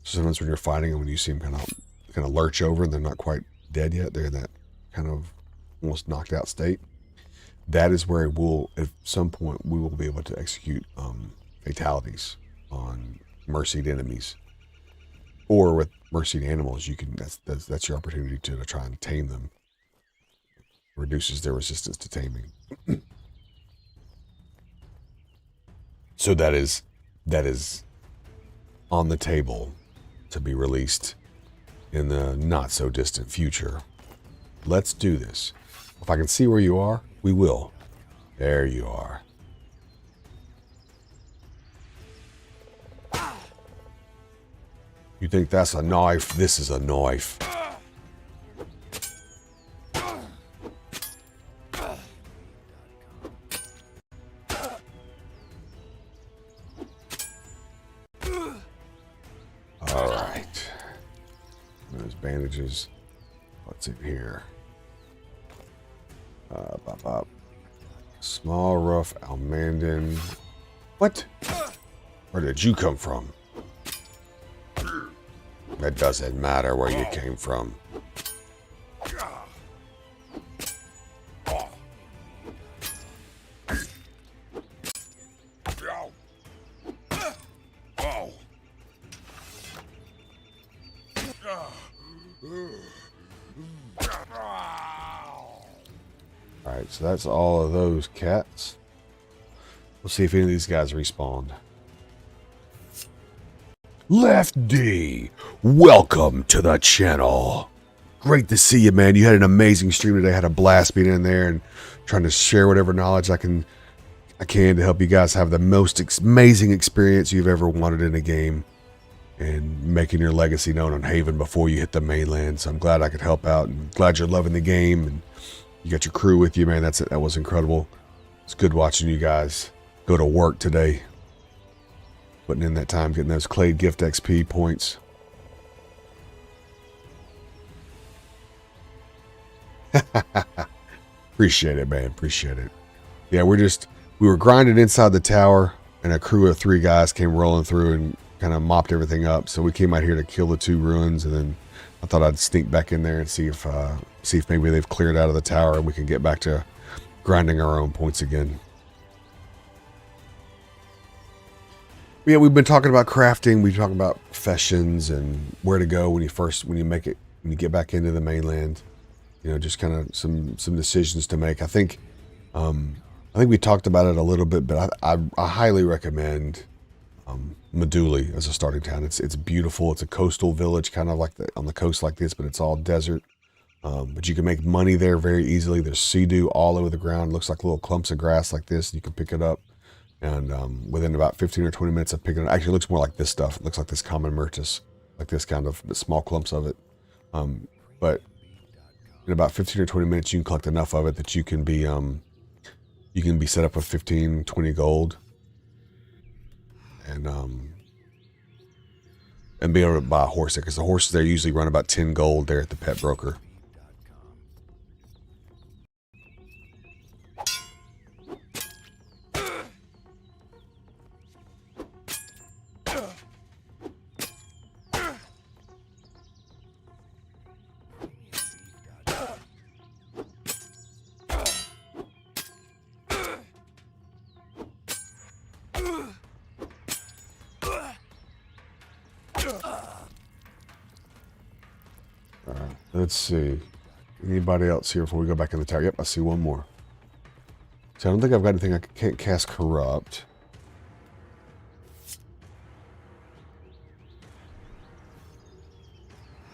So sometimes when you're fighting them, when you see them kind of lurch over and they're not quite dead yet, they're in that kind of almost knocked out state. That is where at some point we will be able to execute fatalities on mercied enemies, or with mercied animals. You can that's your opportunity to try and tame them. Reduces their resistance to taming. So that is on the table to be released in the not so distant future. Let's do this. If I can see where you are, we will. There you are. You think that's a knife? This is a knife. All right. Those bandages. What's in here? Small, rough Almandin. What? Where did you come from? It doesn't matter where you came from. Alright, so that's all of those cats. We'll see if any of these guys respawn. Left D, welcome to the channel. Great to see you, man. You had an amazing stream today. I had a blast being in there and trying to share whatever knowledge I can to help you guys have the most amazing experience you've ever wanted in a game, and making your legacy known on Haven before you hit the mainland. So I'm glad I could help out, and glad you're loving the game, and you got your crew with you, man. That was incredible. It's good watching you guys go to work today, putting in that time, getting those Clade gift XP points. Appreciate it, man. Appreciate it. Yeah, we were grinding inside the tower, and a crew of 3 guys came rolling through and kind of mopped everything up. So we came out here to kill the 2 ruins, and then I thought I'd sneak back in there and see if maybe they've cleared out of the tower and we can get back to grinding our own points again. But yeah, we've been talking about crafting. We talk about professions and where to go when you get back into the mainland. You know, just kind of some decisions to make. I think we talked about it a little bit, but I highly recommend Meduli as a starting town. It's beautiful. It's a coastal village, kind of like on the coast like this, but it's all desert. But you can make money there very easily. There's sea-dew all over the ground. It looks like little clumps of grass like this. You can pick it up, and within about 15 or 20 minutes of picking it up, actually it looks more like this stuff. It looks like this common myrtus, like this kind of small clumps of it. But in about 15 or 20 minutes, you can collect enough of it that you can be set up with 15, 20 gold, and be able to buy a horse there, because the horses there usually run about 10 gold there at the pet broker. Alright, let's see. Anybody else here before we go back in the tower? Yep, I see one more. So I don't think I've got anything. I can't cast Corrupt.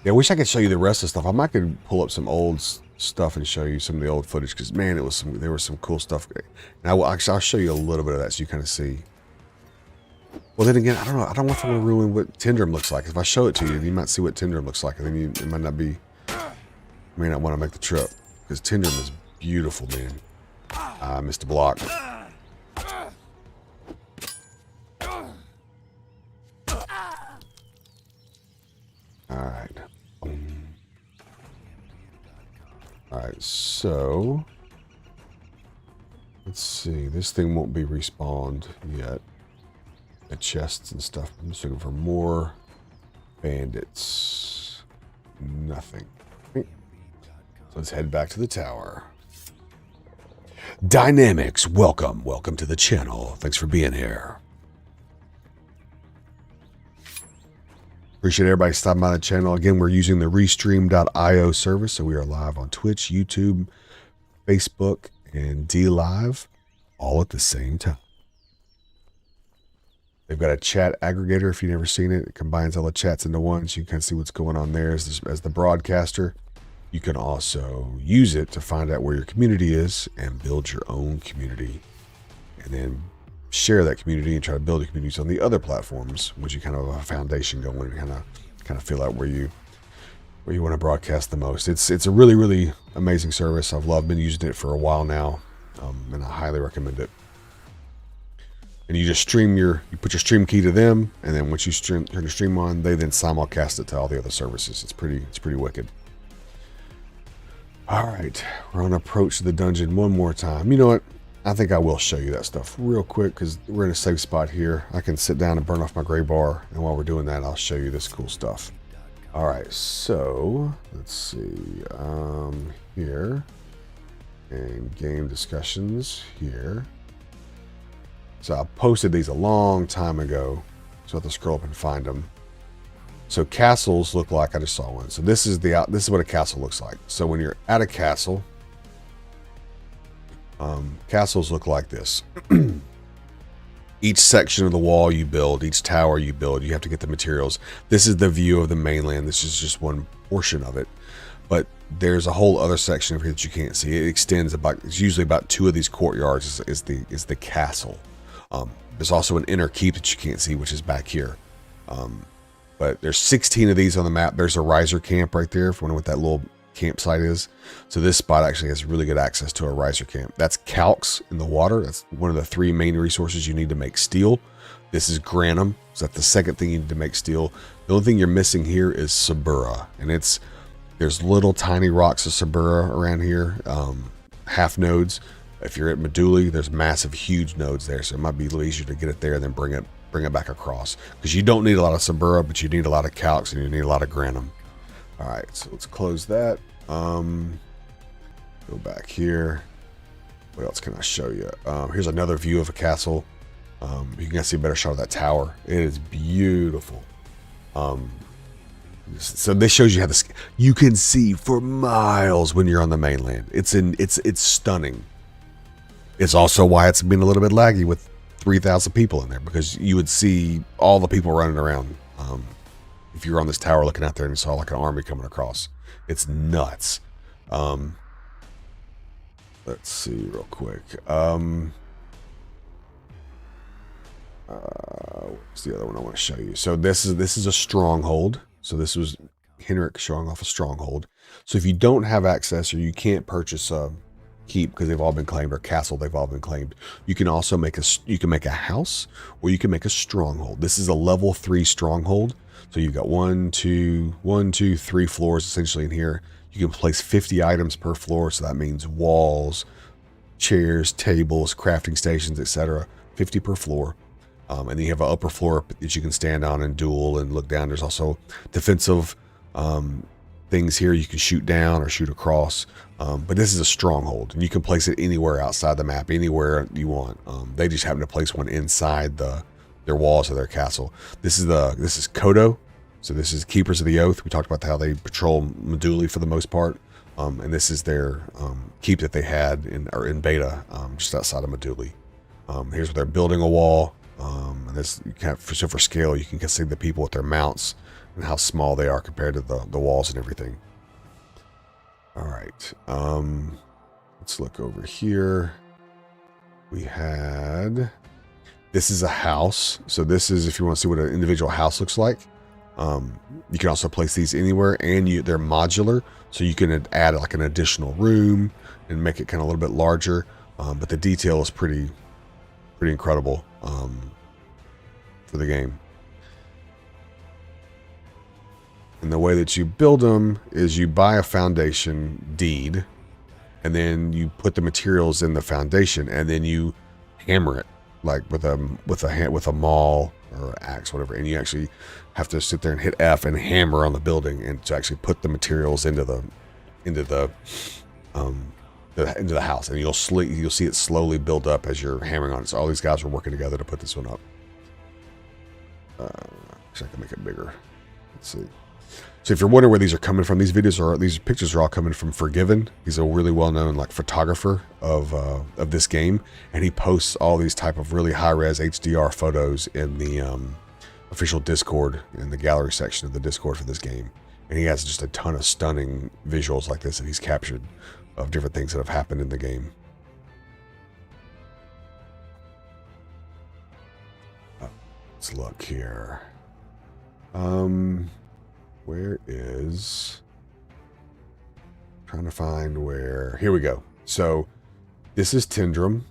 Yeah, I wish I could show you the rest of the stuff. I might could pull up some old stuff and show you some of the old footage, because man, there was some cool stuff. Now I'll show you a little bit of that so you kind of see. Well, then again, I don't know. I don't want to ruin what Tindrum looks like. If I show it to you, you might see what Tindrum looks like, and then it might not be. You may not want to make the trip, because Tindrum is beautiful, man. I missed a block. Alright. Alright, so let's see. This thing won't be respawned yet. The chests and stuff. I'm just looking for more bandits. Nothing. So let's head back to the tower. Dynamics, welcome to the channel. Thanks for being here. Appreciate everybody stopping by the channel. Again, we're using the Restream.io service, so we are live on Twitch, YouTube, Facebook, and DLive, all at the same time. They've got a chat aggregator. If you've never seen it, it combines all the chats into one, so you can kind of see what's going on there as the broadcaster. You can also use it to find out where your community is and build your own community, and then share that community and try to build a community on the other platforms, which you kind of have a foundation going and kind of feel out where you want to broadcast the most. It's a really, really amazing service. I've been using it for a while now, and I highly recommend it. And you just you put your stream key to them, and then once you turn the stream on, they then simulcast it to all the other services. It's pretty wicked. All right, we're on approach to the dungeon one more time. You know what? I think I will show you that stuff real quick, because we're in a safe spot here. I can sit down and burn off my gray bar, and while we're doing that, I'll show you this cool stuff. All right, so let's see, here, and game discussions here. So I posted these a long time ago, so I have to scroll up and find them. So castles look like, I just saw one. So this is what a castle looks like. So when you're at a castle, castles look like this. Each section of the wall you build, each tower you build, you have to get the materials. This is the view of the mainland. This is just one portion of it, but there's a whole other section of here that you can't see. It extends it's usually about 2 of these courtyards is the castle. There's also an inner keep that you can't see, which is back here. But there's 16 of these on the map. There's a riser camp right there, if you wonder what that little campsite is. So this spot actually has really good access to a riser camp. That's calx in the water. That's one of the 3 main resources you need to make steel. This is granum, so that's the second thing you need to make steel. The only thing you're missing here is sabura, and there's little tiny rocks of sabura around here, half nodes. If you're at Meduli, there's massive huge nodes there, so it might be a little easier to get it there and then bring it back across, because you don't need a lot of sabura, but you need a lot of calx and you need a lot of granum. All right, so let's close that. Go back here. What else can I show you? Here's another view of a castle. You can see a better shot of that tower. It is beautiful. So this shows you how you can see for miles when you're on the mainland. It's stunning. It's also why it's been a little bit laggy with 3,000 people in there, because you would see all the people running around. If you were on this tower looking out there and you saw like an army coming across, it's nuts. Let's see real quick. What's the other one I want to show you? So this is a stronghold. So this was Henrik showing off a stronghold. So if you don't have access, or you can't purchase a keep because they've all been claimed, or castle, they've all been claimed, you can also make a house, or you can make a stronghold. This is a level 3 stronghold. So you've got 1, 2, 3 floors essentially in here. You can place 50 items per floor. So that means walls, chairs, tables, crafting stations, etc. 50 per floor. And then you have an upper floor that you can stand on and duel and look down. There's also defensive things here you can shoot down or shoot across. But this is a stronghold, and you can place it anywhere outside the map, anywhere you want. They just happen to place one inside their walls of their castle. This is Kodo. So this is Keepers of the Oath. We talked about how they patrol Meduli for the most part. And this is their keep that they had in beta just outside of Meduli. Here's where they're building a wall. And this, so for scale, you can see the people with their mounts and how small they are compared to the walls and everything. All right. Let's look over here. This is a house. So this is, if you want to see what an individual house looks like. You can also place these anywhere, and they're modular, so you can add like an additional room and make it kind of a little bit larger. But the detail is pretty incredible for the game. And the way that you build them is you buy a foundation deed, and then you put the materials in the foundation, and then you hammer it like with a maul or axe, whatever. And you actually have to sit there and hit F and hammer on the building, and to actually put the materials into the house. And you'll see it slowly build up as you're hammering on it. So all these guys are working together to put this one up. Actually, I can make it bigger. Let's see. So if you're wondering where these are coming from, these pictures are all coming from Forgiven. He's a really well-known like photographer of this game, and he posts all these type of really high-res HDR photos in the official Discord, in the gallery section of the Discord for this game. And he has just a ton of stunning visuals like this that he's captured of different things that have happened in the game. Let's look here. Where is... trying to find where... Here we go. So this is Tindrum.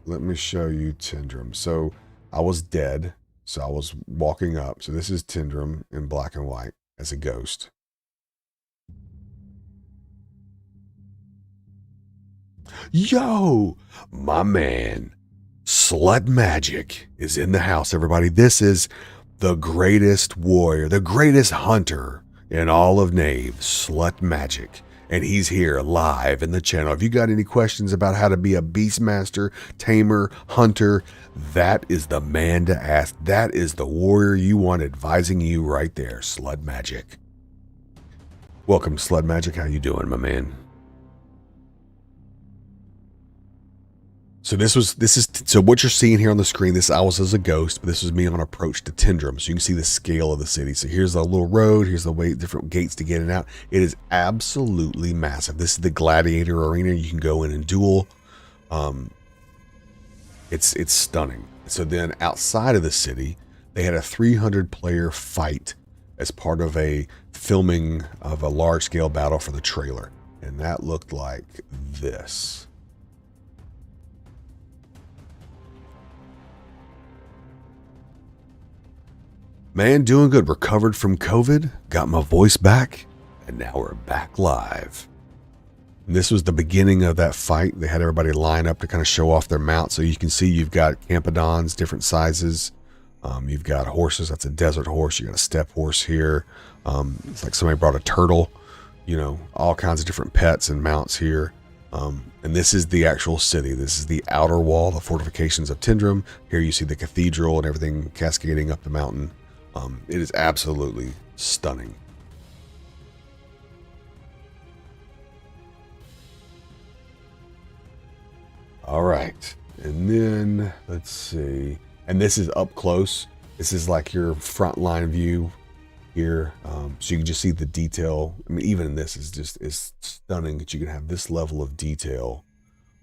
Let me show you Tindrum. So I was dead. So I was walking up. So this is Tindrum in black and white as a ghost. Yo, my man, Slut Magic is in the house, everybody. This is the greatest warrior, the greatest hunter in all of Knave, Slut Magic. And he's here live in the channel. If you got any questions about how to be a Beastmaster, Tamer, Hunter, that is the man to ask. That is the warrior you want advising you right there, Slut Magic. Welcome, Slut Magic. How you doing, my man? So so what you're seeing here on the screen, I was as a ghost, but this was me on approach to Tindrum. So you can see the scale of the city. So here's the little road. Here's the different gates to get in and out. It is absolutely massive. This is the gladiator arena. You can go in and duel. It's stunning. So then outside of the city, they had a 300 player fight as part of a filming of a large scale battle for the trailer. And that looked like this. Man, doing good. Recovered from COVID, got my voice back, and now we're back live. And this was the beginning of that fight. They had everybody line up to kind of show off their mounts. So you can see you've got Campodons, different sizes. You've got horses. That's a desert horse. You got a steppe horse here. It's like somebody brought a turtle. You know, all kinds of different pets and mounts here. And this is the actual city. This is the outer wall, the fortifications of Tindrum. Here you see the cathedral and everything cascading up the mountain. It is absolutely stunning. All right. And then let's see. And this is up close. This is like your front line view here. So you can just see the detail. I mean, even in this is stunning that you can have this level of detail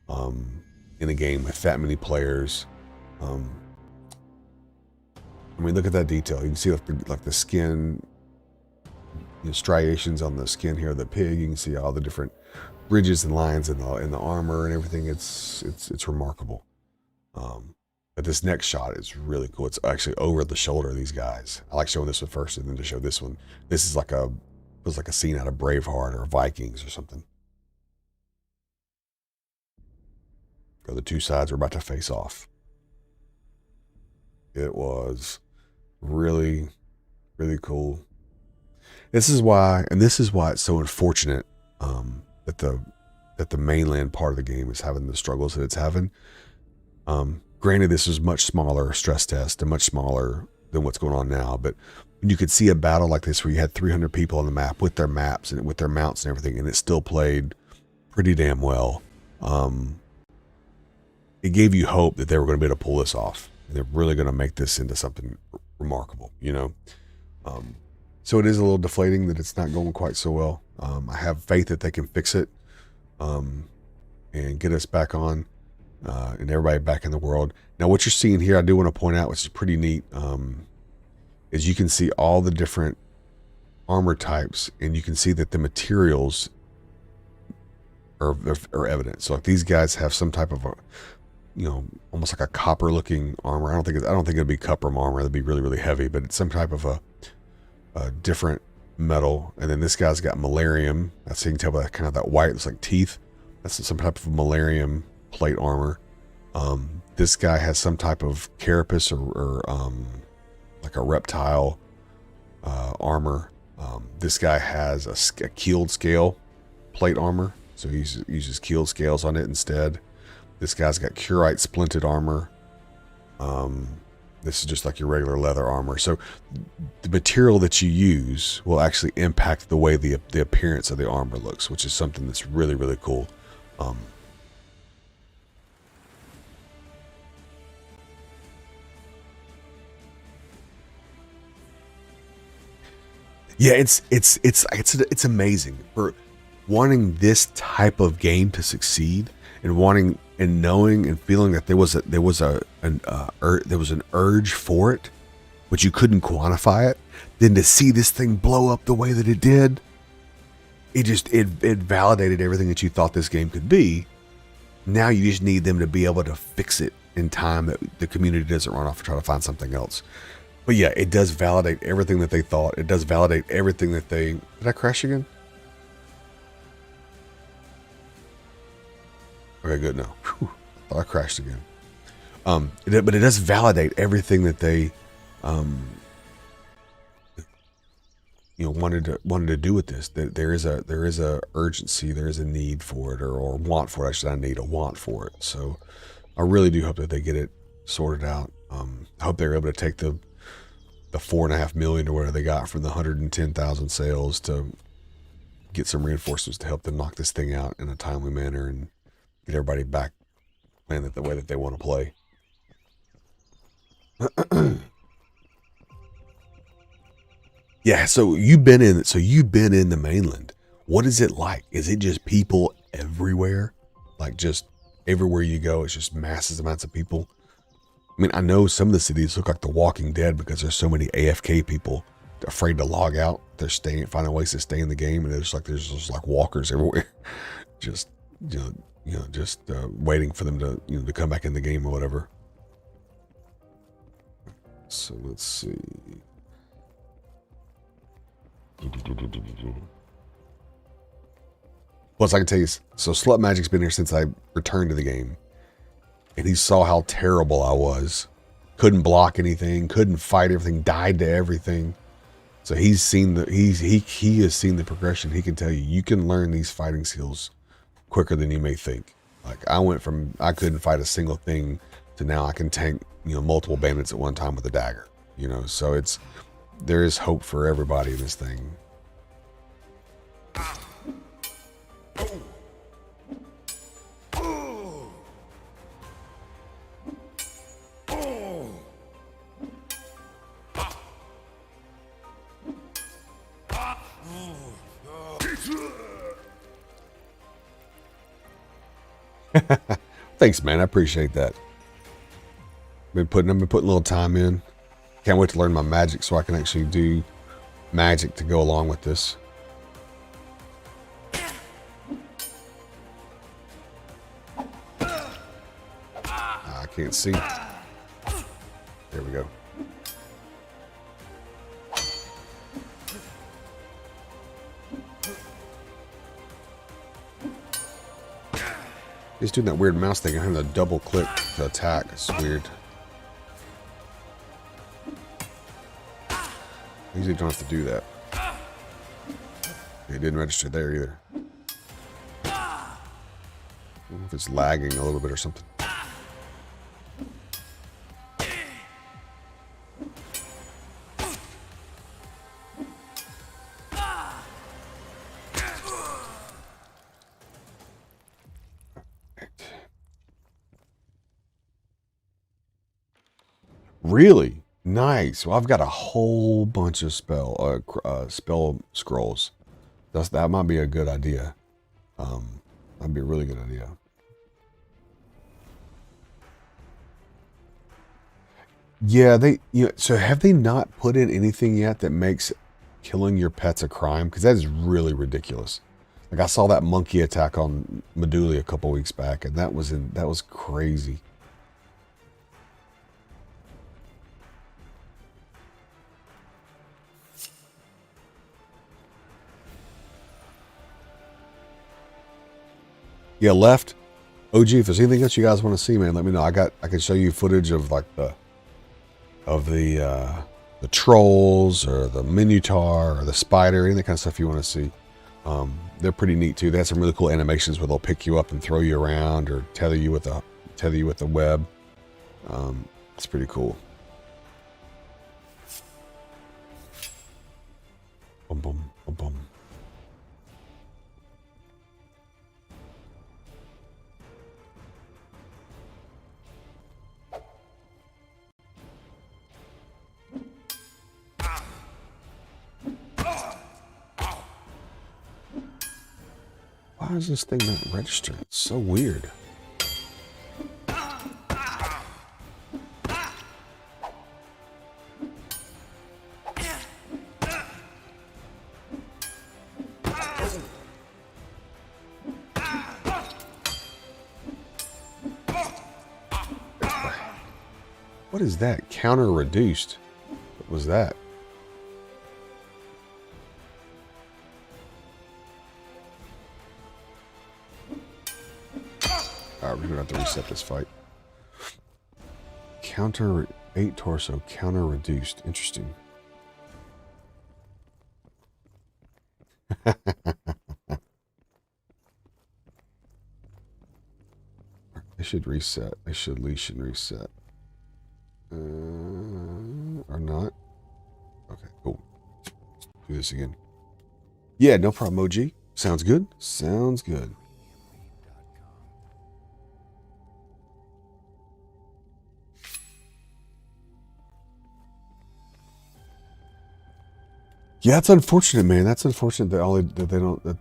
in a game with that many players. I mean, look at that detail. You can see like the skin, striations on the skin here of the pig. You can see all the different ridges and lines in the armor and everything. It's remarkable. But this next shot is really cool. It's actually over the shoulder of these guys. I like showing this one first and then to show this one. This is like a scene out of Braveheart or Vikings or something. The two sides are about to face off. It was really, really cool. This is why it's so unfortunate that the mainland part of the game is having the struggles that it's having. Granted, this is much smaller stress test and much smaller than what's going on now, but you could see a battle like this where you had 300 people on the map with their maps and with their mounts and everything, and it still played pretty damn well. It gave you hope that they were going to be able to pull this off. They're really going to make this into something remarkable, you know? So it is a little deflating that it's not going quite so well. I have faith that they can fix it and get us back on and everybody back in the world. Now, what you're seeing here, I do want to point out, which is pretty neat, is you can see all the different armor types, and you can see that the materials are evident. So like these guys have some type of a, you know, almost like a copper looking armor. I don't think it'd be copper armor. That'd be really, really heavy, but it's some type of a different metal. And then this guy's got malarium. That's, you can tell by that kind of that white, it's like teeth. That's some type of malarium plate armor. This guy has some type of carapace or like a reptile armor. This guy has a keeled scale plate armor, so he uses keeled scales on it instead. This guy's got curite splinted armor. This is just like your regular leather armor. So the material that you use will actually impact the way the appearance of the armor looks, which is something that's really, really cool. Yeah, it's amazing for wanting this type of game to succeed, and wanting and knowing and feeling that there was an urge for it, but you couldn't quantify it. Then to see this thing blow up the way that it did, it validated everything that you thought this game could be. Now you just need them to be able to fix it in time that the community doesn't run off and try to find something else. But yeah, it does validate everything that they thought. It does validate everything that they... Did I crash again? Okay, good. No. Whew. Thought I crashed again. But it does validate everything that they, wanted to do with this. That there is a urgency, there is a need for it, or want for it. Actually, I need a want for it. So I really do hope that they get it sorted out. I hope they're able to take the 4.5 million or whatever they got from the 110,000 sales to get some reinforcements to help them knock this thing out in a timely manner and get everybody back playing it the way that they want to play. Yeah, so you've been in the mainland. What is it like? Is it just people everywhere? Like just everywhere you go, it's just massive amounts of people? I mean, I know some of the cities look like The Walking Dead because there's so many AFK people afraid to log out. They're finding ways to stay in the game, and there's just like walkers everywhere, just waiting for them to come back in the game or whatever. So let's see. Plus, I can tell you, so Slut Magic's been here since I returned to the game. And he saw how terrible I was. Couldn't block anything, couldn't fight everything, died to everything. So he has seen the progression. He can tell you can learn these fighting skills quicker than you may think. Like I went from I couldn't fight a single thing to now I can tank, multiple bandits at one time with a dagger. So there is hope for everybody in this thing. Thanks, man. I appreciate that. I've been putting a little time in. Can't wait to learn my magic so I can actually do magic to go along with this. I can't see. There we go. He's doing that weird mouse thing. I'm having to double click to attack. It's weird. Usually don't have to do that. It didn't register there either. I don't know if it's lagging a little bit or something. Really? Nice. Well, I've got a whole bunch of spell scrolls. That might be a good idea. That'd be a really good idea. Yeah, so have they not put in anything yet that makes killing your pets a crime? Because that is really ridiculous. Like I saw that monkey attack on Meduli a couple weeks back, and that was crazy. Yeah, left. OG, if there's anything else you guys want to see, man, let me know. I can show you footage of like the trolls or the Minotaur or the spider, any of that kind of stuff you want to see. They're pretty neat too. They have some really cool animations where they'll pick you up and throw you around or tether you with the web. It's pretty cool. Boom, boom, boom, boom. Why is this thing not registering? It's so weird. What is that? Counter reduced. What was that? Alright, we're gonna have to reset this fight. Counter 8 torso, counter reduced. Interesting. They should reset. They should leash and reset. Or not. Okay, cool. Do this again. Yeah, no problem, OG. Sounds good. Sounds good. Yeah, that's unfortunate, man. That's unfortunate that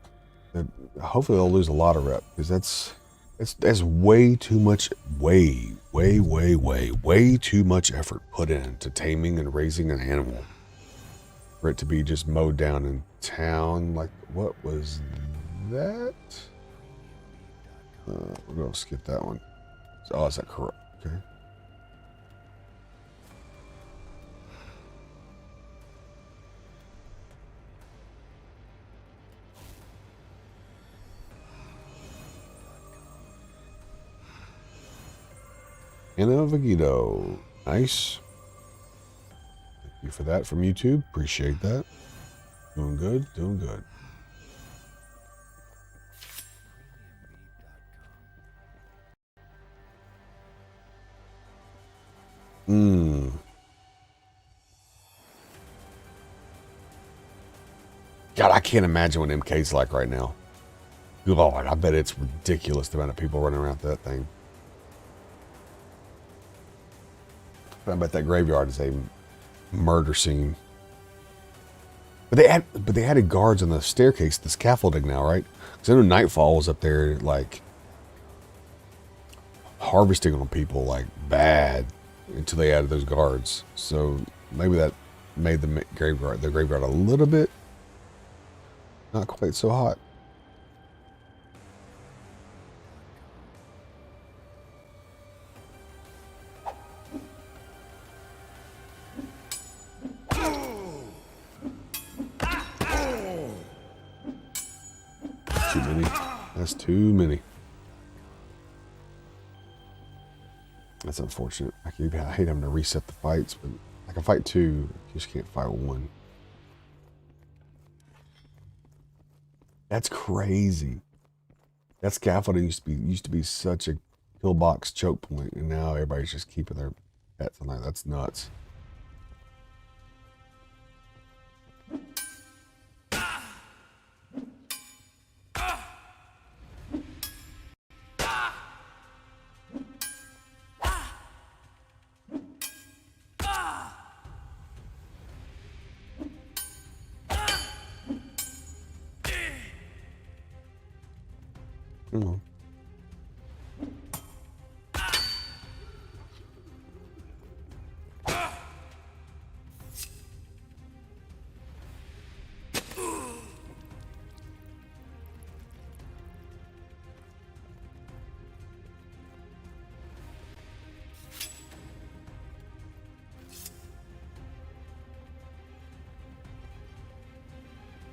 hopefully they'll lose a lot of rep because that's way too much, way too much effort put into taming and raising an animal for it to be just mowed down in town. Like, what was that? We're gonna skip that one. Oh, is that correct? Okay. Vagito. Nice. Thank you for that from YouTube. Appreciate that. Doing good, doing good. God, I can't imagine what MK's like right now. Lord, I bet it's ridiculous the amount of people running around that thing. I bet that graveyard is a murder scene. But they added guards on the staircase, the scaffolding now, right? Because I know Nightfall was up there like harvesting on people like bad until they added those guards. So maybe that made the graveyard a little bit not quite so hot. Too many. That's too many. That's unfortunate. I hate having to reset the fights, but I can fight two. You just can't fight one. That's crazy. That scaffolding used to be such a pillbox choke point, and now everybody's just keeping their pets on there. That's nuts.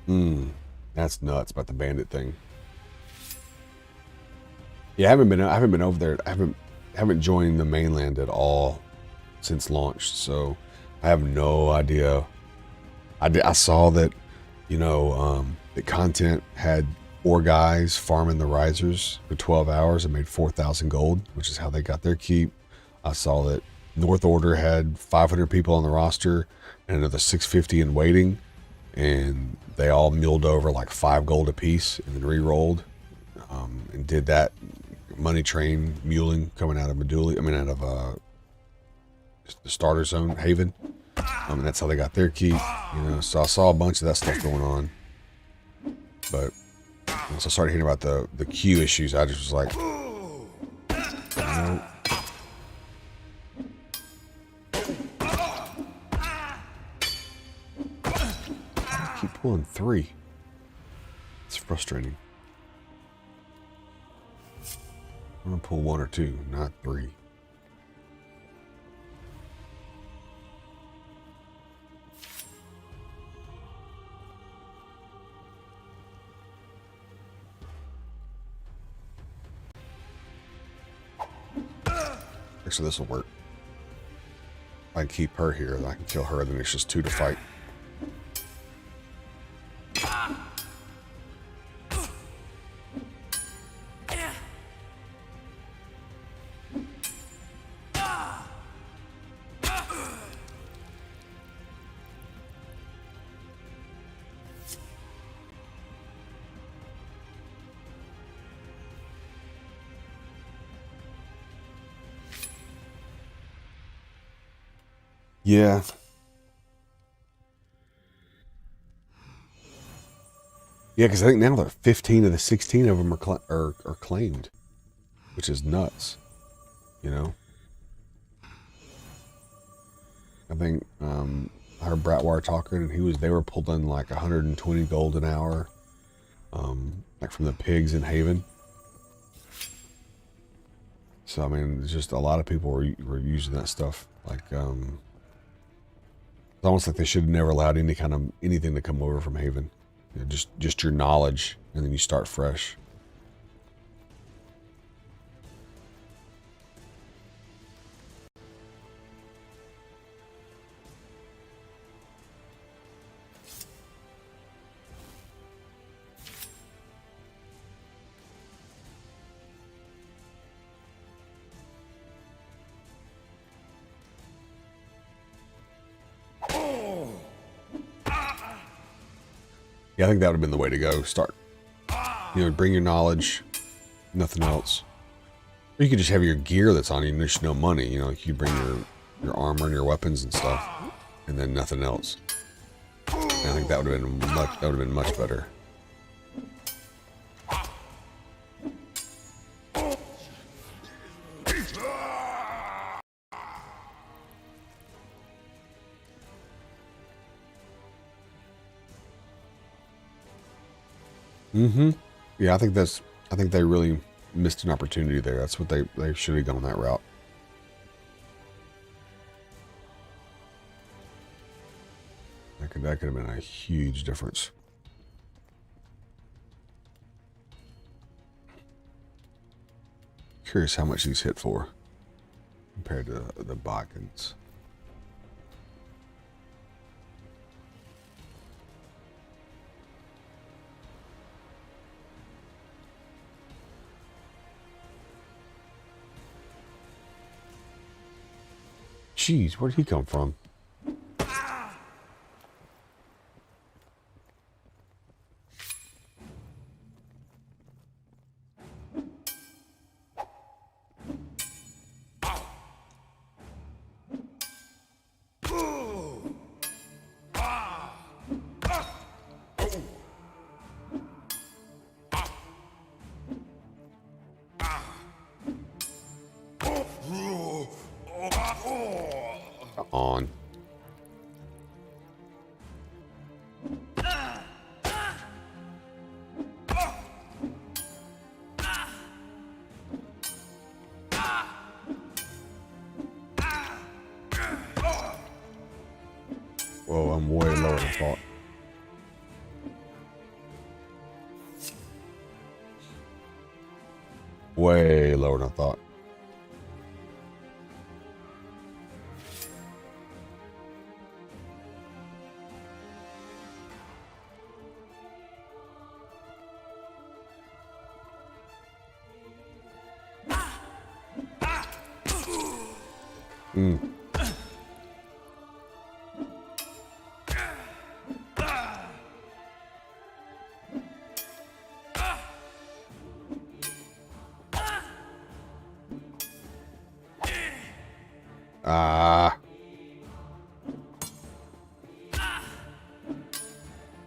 Mm. That's nuts about the bandit thing. Yeah, I haven't been over there. I haven't joined the mainland at all since launch, so I have no idea. I saw that, the content had 4 guys farming the risers for 12 hours and made 4,000 gold, which is how they got their keep. I saw that North Order had 500 people on the roster and another 650 in waiting, and they all milled over like 5 gold apiece and then re-rolled, and did that money train muling coming out of Meduli. I mean, out of the starter zone Haven. And that's how they got their keep. So I saw a bunch of that stuff going on, but once I started hearing about the queue issues, I just was like, no. I keep pulling 3. It's frustrating. I'm gonna pull 1 or 2, not 3. Actually, this will work. If I can keep her here, then I can kill her, then it's just 2 to fight. Yeah. Yeah, because I think now that 15 of the 16 of them are claimed, which is nuts. I think I heard Bratwire talking, and they were pulling like 120 gold an hour, like from the pigs in Haven. So I mean, it's just a lot of people were using that stuff. Like, it's almost like they should have never allowed anything to come over from Haven. Just your knowledge, and then you start fresh. Yeah, I think that would have been the way to go. Start, bring your knowledge, nothing else. Or you could just have your gear that's on you and there's no money. Like you bring your armor and your weapons and stuff, and then nothing else. And I think that would have been much better. Yeah, I think they really missed an opportunity there. That's what they should have gone that route. That could have been a huge difference. Curious how much these hit for compared to the Botkins. Jeez, where'd he come from? On. Whoa, I'm way lower than I thought. Way lower than I thought.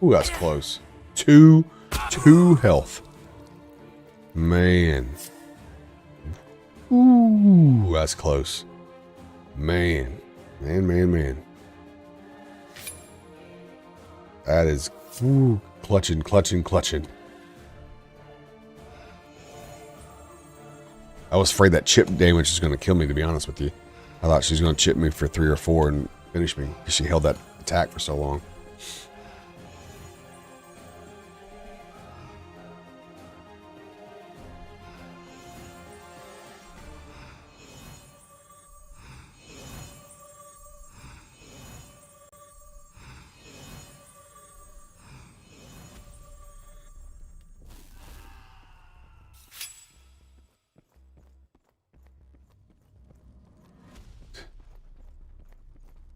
Ooh, that's close. Two health. Man. Ooh, that's close. Man. Man. That is clutching. I was afraid that chip damage was going to kill me, to be honest with you. I thought she was going to chip me for 3 or 4 and finish me because she held that attack for so long.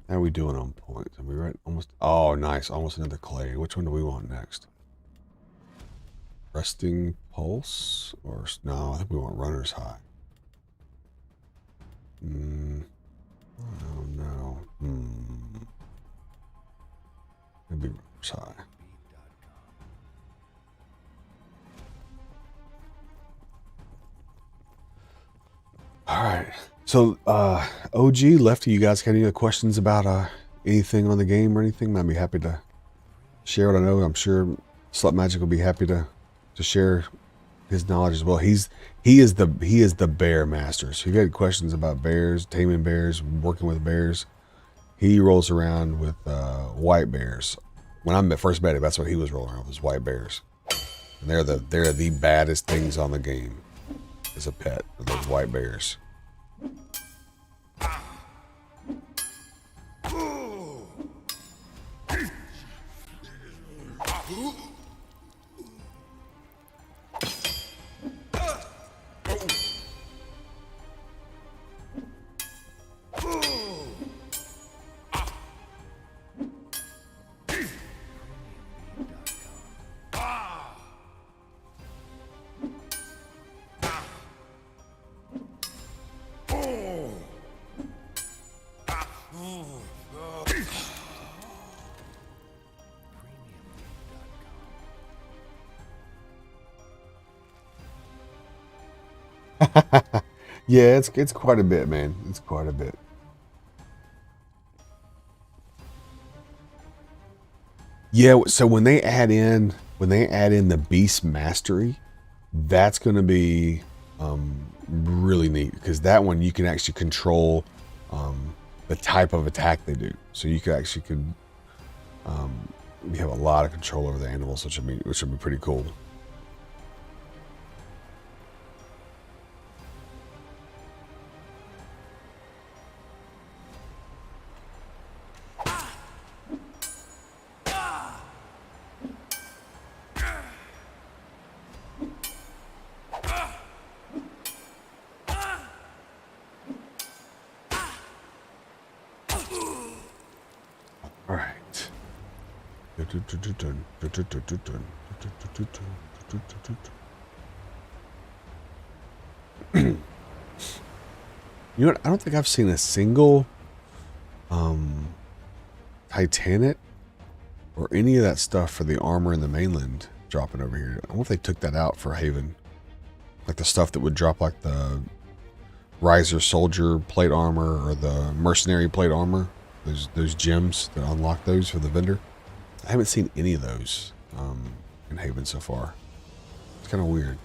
How are we doing on points? Are we right? Almost. Oh, nice. Almost another Clade. Which one do we want next? Resting Pulse? Or no, I think we want Runner's High. Oh, no. Maybe Runner's High. All right. So, OG, Lefty, you guys got any other questions about anything on the game or anything? I'd be happy to share what I know. I'm sure Slut Magic will be happy to share his knowledge as well. He is the bear master. So if you had questions about bears, taming bears, working with bears, he rolls around with white bears. When I first met him, that's what he was rolling around with, was white bears. And they're the baddest things on the game as a pet, those white bears. Yeah, it's quite a bit, man. It's quite a bit. Yeah, so when they add in the Beast Mastery, that's going to be really neat, because that one you can actually control the type of attack they do. So you could you have a lot of control over the animals, which would be pretty cool. You know what? I don't think I've seen a single Titanic or any of that stuff for the armor in the mainland dropping over here. I wonder if they took that out for Haven. Like the stuff that would drop, like the Riser Soldier plate armor or the Mercenary plate armor. Those gems that unlock those for the vendor. I haven't seen any of those in Haven so far. It's kind of weird.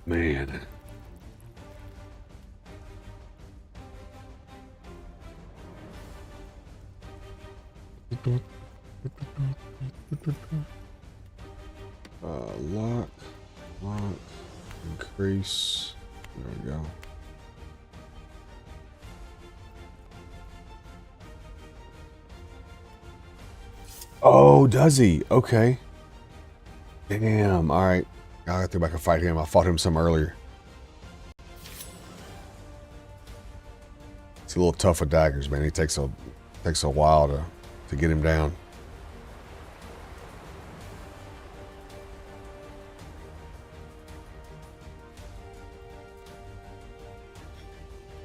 Man. Lock, increase. There we go. Oh, does he? Okay. Damn. All right. I have to go back and fight him. I fought him some earlier. He's a little tough with daggers, man. He takes a while to get him down.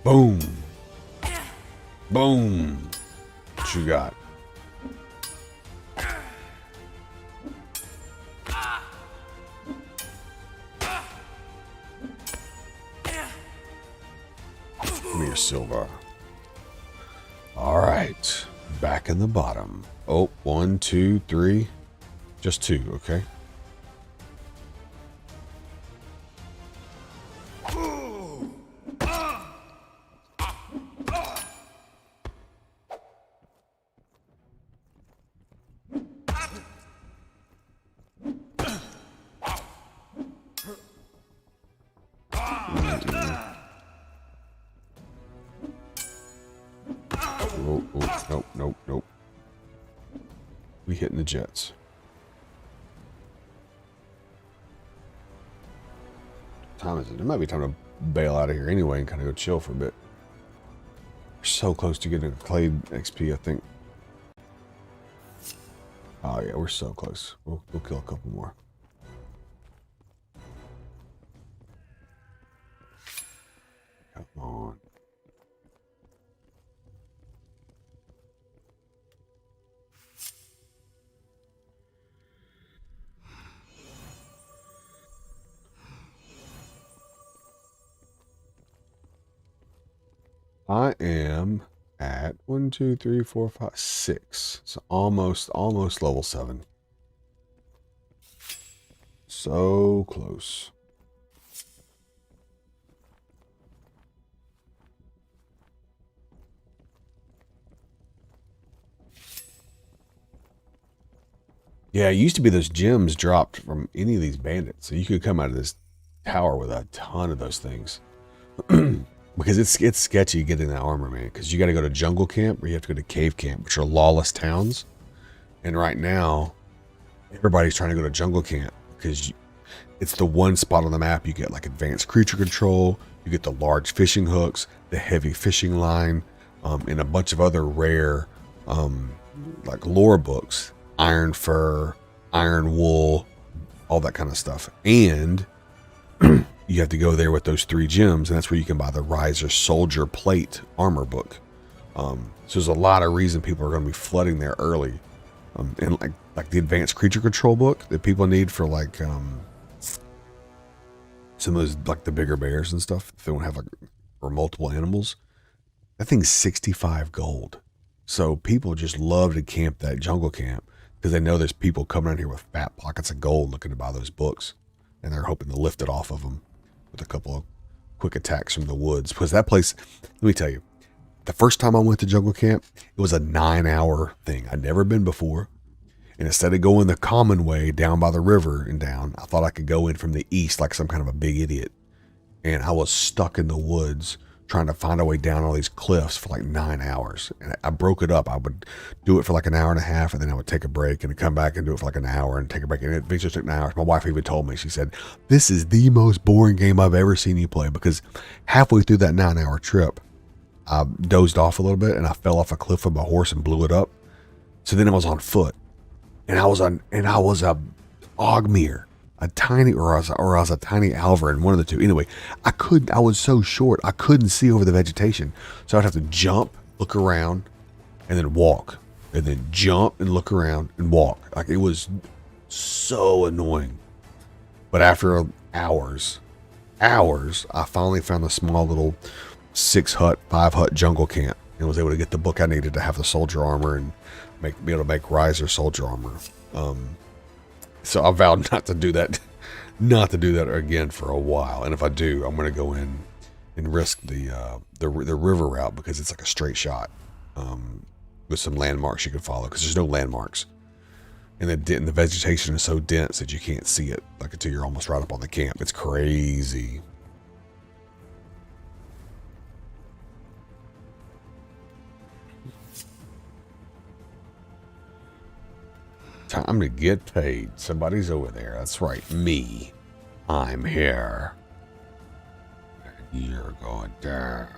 Boom. Boom. What you got? Give me your silver. All right. Back in the bottom. Oh, 1, 2, 3. Just 2, okay. Nope. We hitting the jets. Time is it? It might be time to bail out of here anyway and kind of go chill for a bit. We're so close to getting a Clade XP, I think. Oh yeah, we're so close. We'll kill a couple more. Come on. I am at 1, 2, 3, 4, 5, 6. So almost level 7. So close. Yeah, it used to be those gems dropped from any of these bandits. So you could come out of this tower with a ton of those things. Because it's sketchy getting that armor, man. Because you got to go to jungle camp or you have to go to cave camp, which are lawless towns. And right now, everybody's trying to go to jungle camp because it's the one spot on the map you get like advanced creature control. You get the large fishing hooks, the heavy fishing line, and a bunch of other rare like lore books, iron fur, iron wool, all that kind of stuff. And you have to go there with those 3 gems, and that's where you can buy the Riser Soldier plate armor book. So there's a lot of reason people are going to be flooding there early. And like the advanced creature control book that people need for like some of those, like the bigger bears and stuff, if they don't have like or multiple animals. That thing's 65 gold. So people just love to camp that jungle camp because they know there's people coming in here with fat pockets of gold looking to buy those books, and they're hoping to lift it off of them with a couple quick attacks from the woods. Because that place, let me tell you, the first time I went to jungle camp, it was a 9-hour thing. I'd never been before. And instead of going the common way down by the river and down, I thought I could go in from the east like some kind of a big idiot. And I was stuck in the woods trying to find a way down all these cliffs for like 9 hours. And I broke it up. I would do it for like an hour and a half, and then I would take a break and come back and do it for like an hour and take a break. And it eventually took 9 hours. My wife even told me, she said, this is the most boring game I've ever seen you play, because halfway through that 9-hour trip, I dozed off a little bit and I fell off a cliff with my horse and blew it up. So then I was on foot, and I was a Ogmere. A tiny, or I was a tiny Alvarin, one of the two. Anyway, I was so short, I couldn't see over the vegetation. So I'd have to jump, look around, and then walk. And then jump and look around and walk. Like, it was so annoying. But after hours, I finally found a small little 5 hut jungle camp. And was able to get the book I needed to have the soldier armor and be able to make Riser soldier armor. So I vowed not to do that again for a while. And if I do, I'm going to go in and risk the river route, because it's like a straight shot with some landmarks you can follow, because there's no landmarks. And the vegetation is so dense that you can't see it like until you're almost right up on the camp. It's crazy. Time to get paid. Somebody's over there. That's right, me. I'm here. And you're going down.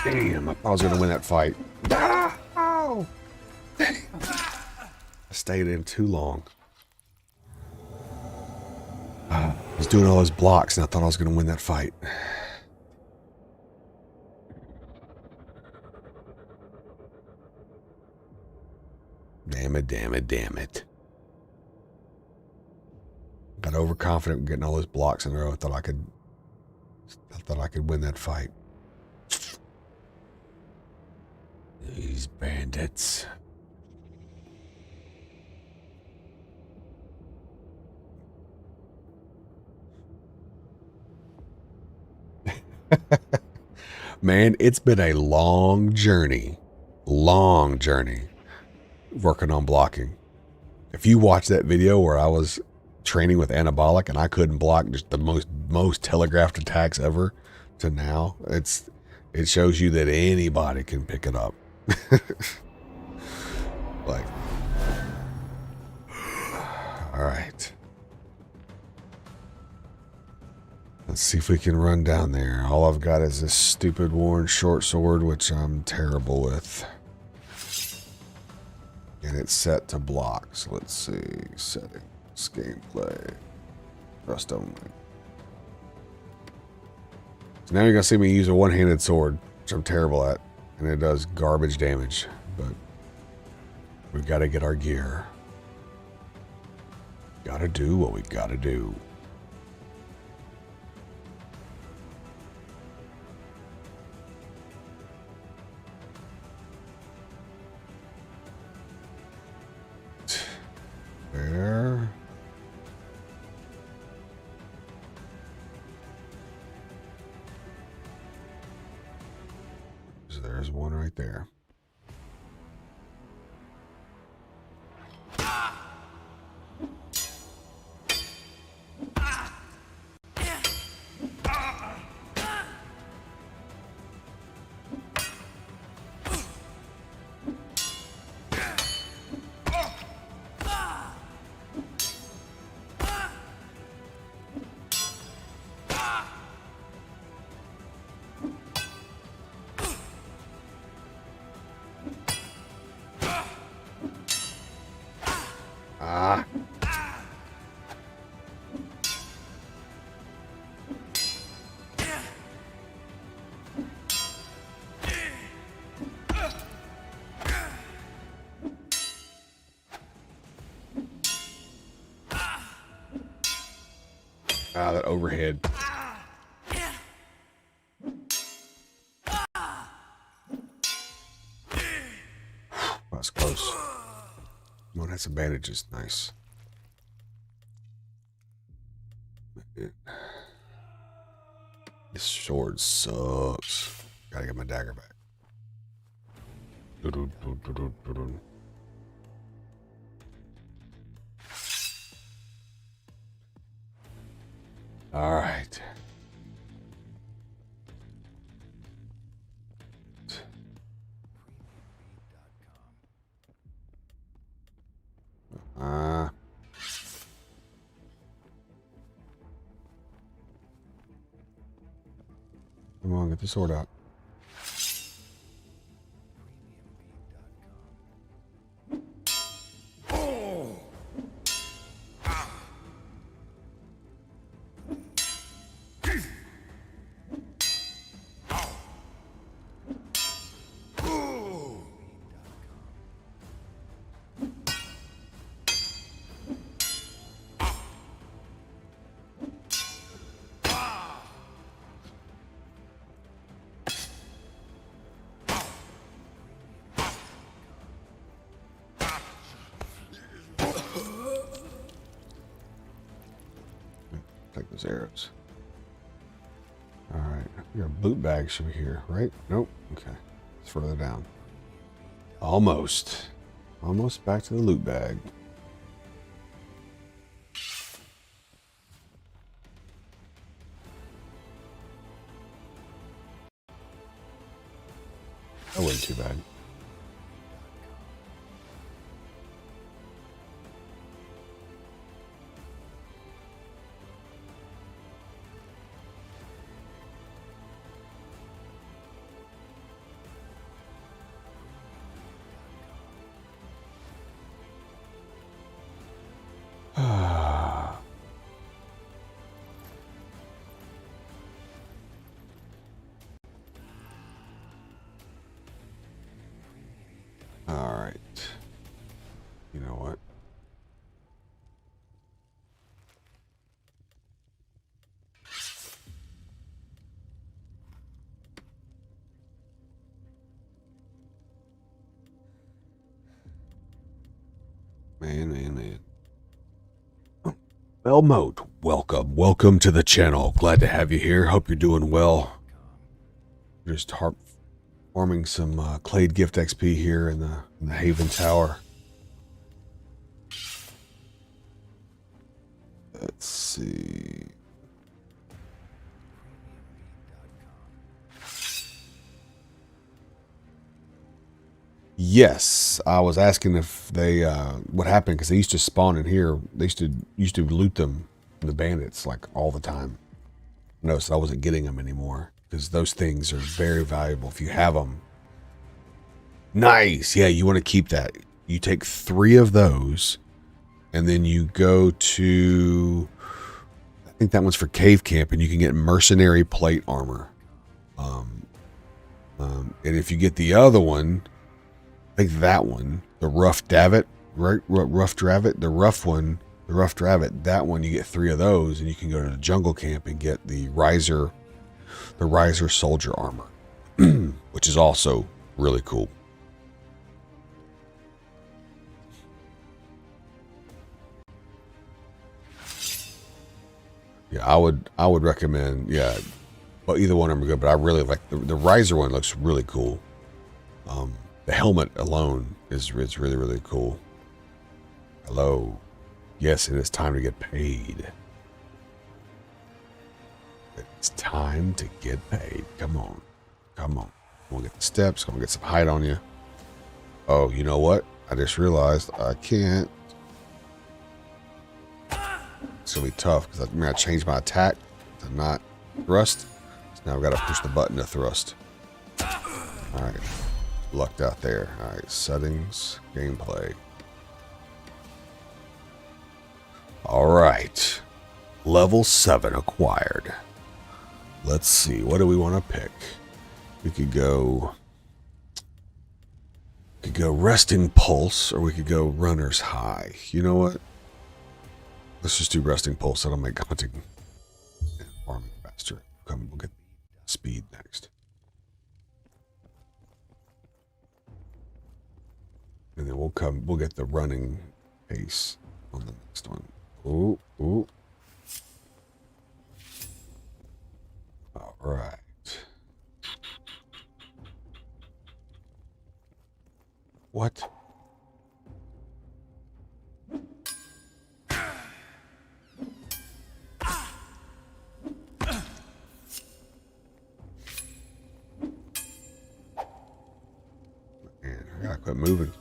Damn, I thought I was going to win that fight. Oh, damn. I stayed in too long. I was doing all those blocks, and I thought I was going to win that fight. Damn it. Got overconfident with getting all those blocks in a row. I thought I could win that fight. These bandits. Man, it's been a long journey working on blocking. If you watch that video where I was training with anabolic and I couldn't block just the most telegraphed attacks ever to now, it shows you that anybody can pick it up. Like, all right, let's see if we can run down there. All I've got is this stupid worn short sword, which I'm terrible with, and it's set to block. So let's see, settings, gameplay, thrust only. So now you're gonna see me use a one-handed sword, which I'm terrible at, and it does garbage damage, but we've got to get our gear. Gotta do what we gotta do. There. So there's one right there. Ah, that overhead. That's close. Come on, had some bandages. Nice. This sword sucks. Gotta get my dagger back. All right. Come on, get the sword out. Take those arrows. All right, we got boot bags over here, right? Nope. Okay, it's further down. Almost back to the loot bag. That wasn't too bad. All right. You know what? Man. Belmote, welcome to the channel. Glad to have you here. Hope you're doing well. Just farming some Clade gift XP here in the Haven Tower. Let's see. Yes, I was asking if they what happened because they used to spawn in here. They used to loot them, the bandits, like all the time. No, so I wasn't getting them anymore because those things are very valuable if you have them. Nice, yeah, you want to keep that. You take 3 of those, and then you go to, I think that one's for cave camp, and you can get mercenary plate armor. And if you get the other one. I think that one, the rough davit, right? Rough dravet, the rough dravet, that one you get 3 of those and you can go to the jungle camp and get the riser soldier armor, which is also really cool. Yeah, I would recommend, yeah, well, either one of them are good, but I really like the riser one. Looks really cool. The helmet alone is really, really cool. Hello. Yes, it is time to get paid. It's time to get paid. Come on. We'll get the steps. Gonna get some height on you. Oh, you know what? I just realized I can't. It's gonna be tough because I changed my attack to not thrust. So now I've got to push the button to thrust. All right. Lucked out there. All right, settings, gameplay. All right, level 7 acquired. Let's see, what do we want to pick? We could go resting pulse, or we could go runner's high. You know what? Let's just do resting pulse. That'll make hunting faster. Come, we'll get speed next. And then we'll get the running pace on the next one. Ooh, ooh. All right. What? Man, I gotta quit moving.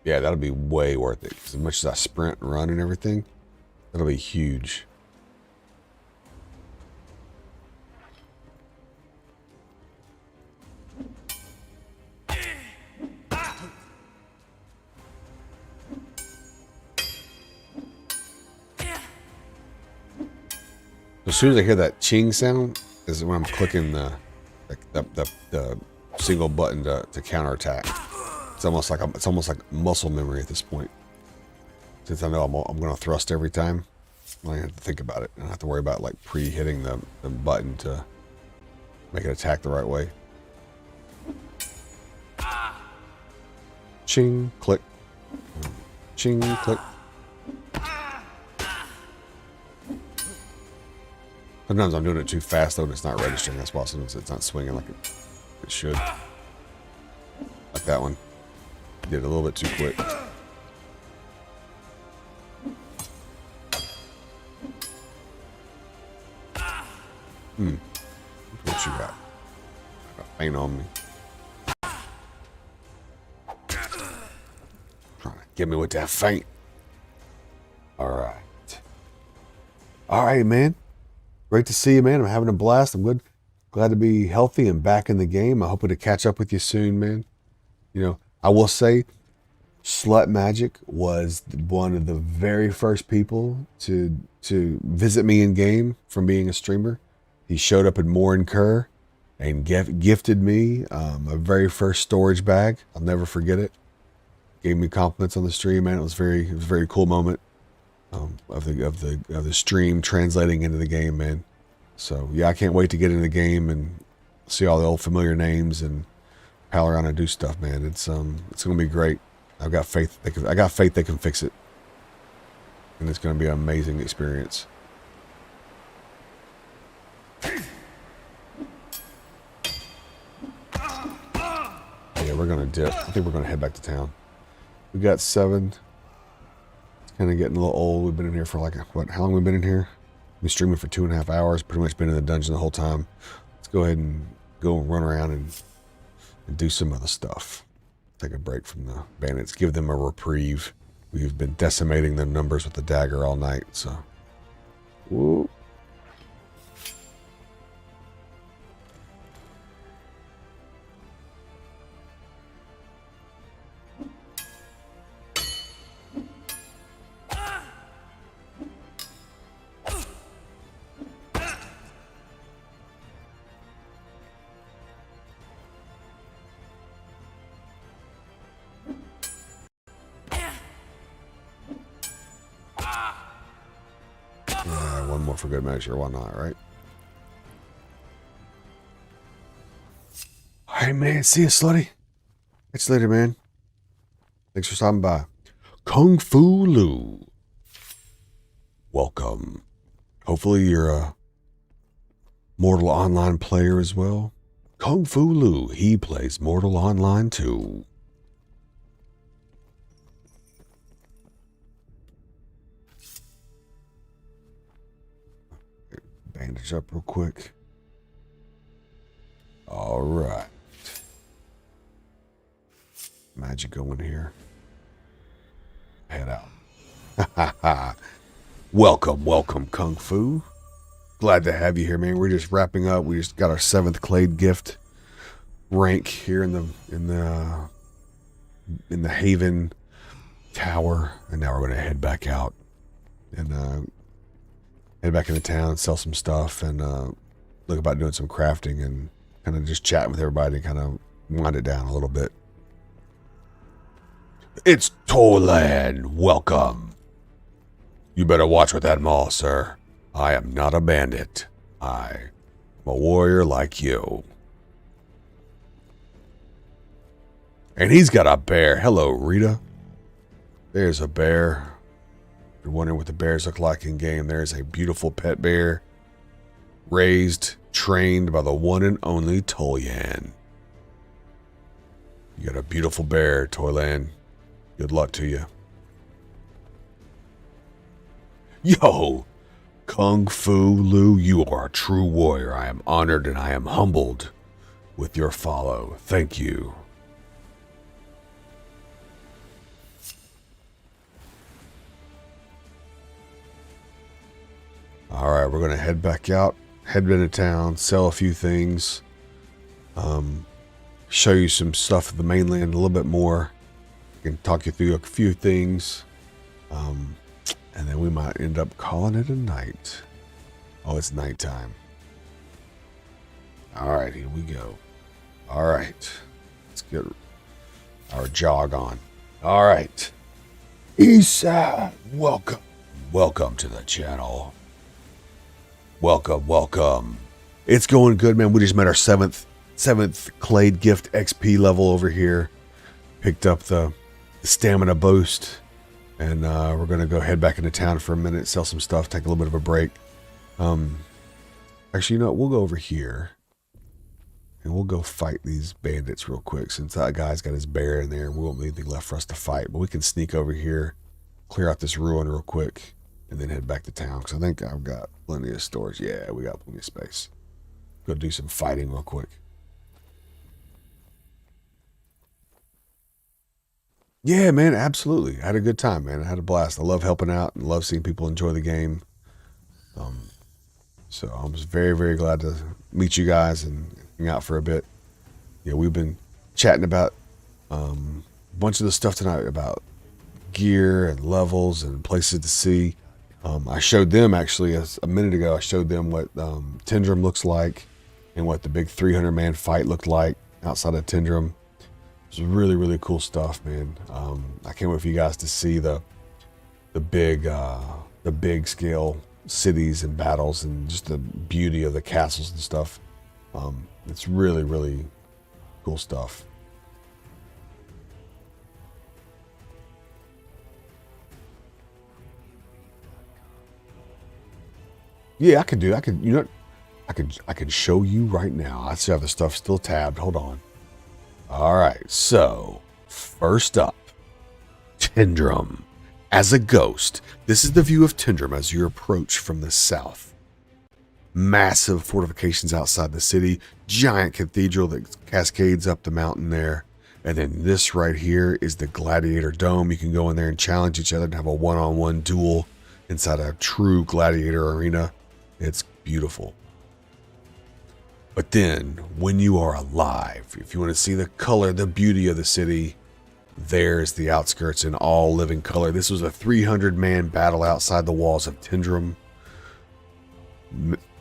Yeah, that'll be way worth it. As much as I sprint and run and everything, that'll be huge. As soon as I hear that ching sound, is when I'm clicking the single button to counterattack. It's almost like muscle memory at this point. Since I know I'm going to thrust every time, I don't have to think about it. I don't have to worry about like pre-hitting the button to make it attack the right way. Ching, click. Ching, click. Sometimes I'm doing it too fast though and it's not registering. That's why sometimes it's not swinging like it should. Like that one. Did it a little bit too quick. What you got? Got a feint on me. Trying to get me with that feint. Alright. Alright, man. Great to see you, man. I'm having a blast. I'm good. Glad to be healthy and back in the game. I hope to catch up with you soon, man. You know, I will say, Slut Magic was one of the very first people to visit me in game from being a streamer. He showed up in Morin Kerr and gifted me a very first storage bag. I'll never forget it. Gave me compliments on the stream, man. It was a very cool moment of the stream translating into the game, man. So yeah, I can't wait to get into the game and see all the old familiar names and pal around and do stuff, man. It's gonna be great. I've got faith they can fix it, and it's gonna be an amazing experience. Yeah, we're gonna dip. I think we're gonna head back to town. We got 7. It's kind of getting a little old. We've been in here for like what? How long have we been in here? Been streaming for 2.5 hours. Pretty much been in the dungeon the whole time. Let's go ahead and go and run around and do some other stuff. Take a break from the bandits. Give them a reprieve. We've been decimating their numbers with the dagger all night, so. Woo. One more for good measure, why not, right? Alright, man, see you, slutty. Catch you later, man. Thanks for stopping by. Kung Fu Lu. Welcome. Hopefully you're a Mortal Online player as well. Kung Fu Lu, he plays Mortal Online too. Bandage up real quick. All right. Magic going here. Head out. Welcome, Kung Fu. Glad to have you here, man. We're just wrapping up. We just got our 7th Clade gift. rank here in the Haven Tower, and now we're going to head back out and head back into town, sell some stuff, and look about doing some crafting and kind of just chatting with everybody, kind of wind it down a little bit. It's Toyland. Welcome. You better watch with that maul, sir. I am not a bandit. I'm a warrior like you. And he's got a bear. Hello, Rita. There's a bear. If you're wondering what the bears look like in game, there's a beautiful pet bear. Raised, trained by the one and only Toyland. You got a beautiful bear, Toyland. Good luck to you. Yo, Kung Fu Lu, you are a true warrior. I am honored and I am humbled with your follow. Thank you. All right, we're going to head back out, head into town, sell a few things, show you some stuff at the mainland a little bit more. I can talk you through a few things, and then we might end up calling it a night. Oh, it's nighttime. All right, here we go. All right, let's get our jog on. All right, Eastside, welcome. Welcome to the channel. Welcome. It's going good, man. We just met our seventh Clade gift XP level over here. Picked up the stamina boost, and we're gonna go head back into town for a minute, sell some stuff, take a little bit of a break. Actually, you know what? We'll go over here, and we'll go fight these bandits real quick, since that guy's got his bear in there, and we won't be anything left for us to fight. But we can sneak over here, clear out this ruin real quick, and then head back to town, because I think I've got plenty of storage. Yeah, we got plenty of space. Go do some fighting real quick. Yeah, man, absolutely. I had a good time, man. I had a blast. I love helping out and love seeing people enjoy the game. So I was very, very glad to meet you guys and hang out for a bit. Yeah, we've been chatting about a bunch of the stuff tonight, about gear and levels and places to see. I showed them, actually, a minute ago, I showed them what Tindrum looks like and what the big 300-man fight looked like outside of Tindrum. It was really, really cool stuff, man. I can't wait for you guys to see the big scale cities and battles and just the beauty of the castles and stuff. It's really, really cool stuff. Yeah, I can, you know, I can show you right now. I still have the stuff still tabbed. Hold on. All right. So first up, Tindrum. As a ghost, this is the view of Tindrum as you approach from the south. Massive fortifications outside the city, giant cathedral that cascades up the mountain there. And then this right here is the Gladiator Dome. You can go in there and challenge each other and have a one-on-one duel inside a true gladiator arena. It's beautiful. But then, when you are alive, if you want to see the color, the beauty of the city, there's the outskirts in all living color. This was a 300-man battle outside the walls of Tindrum.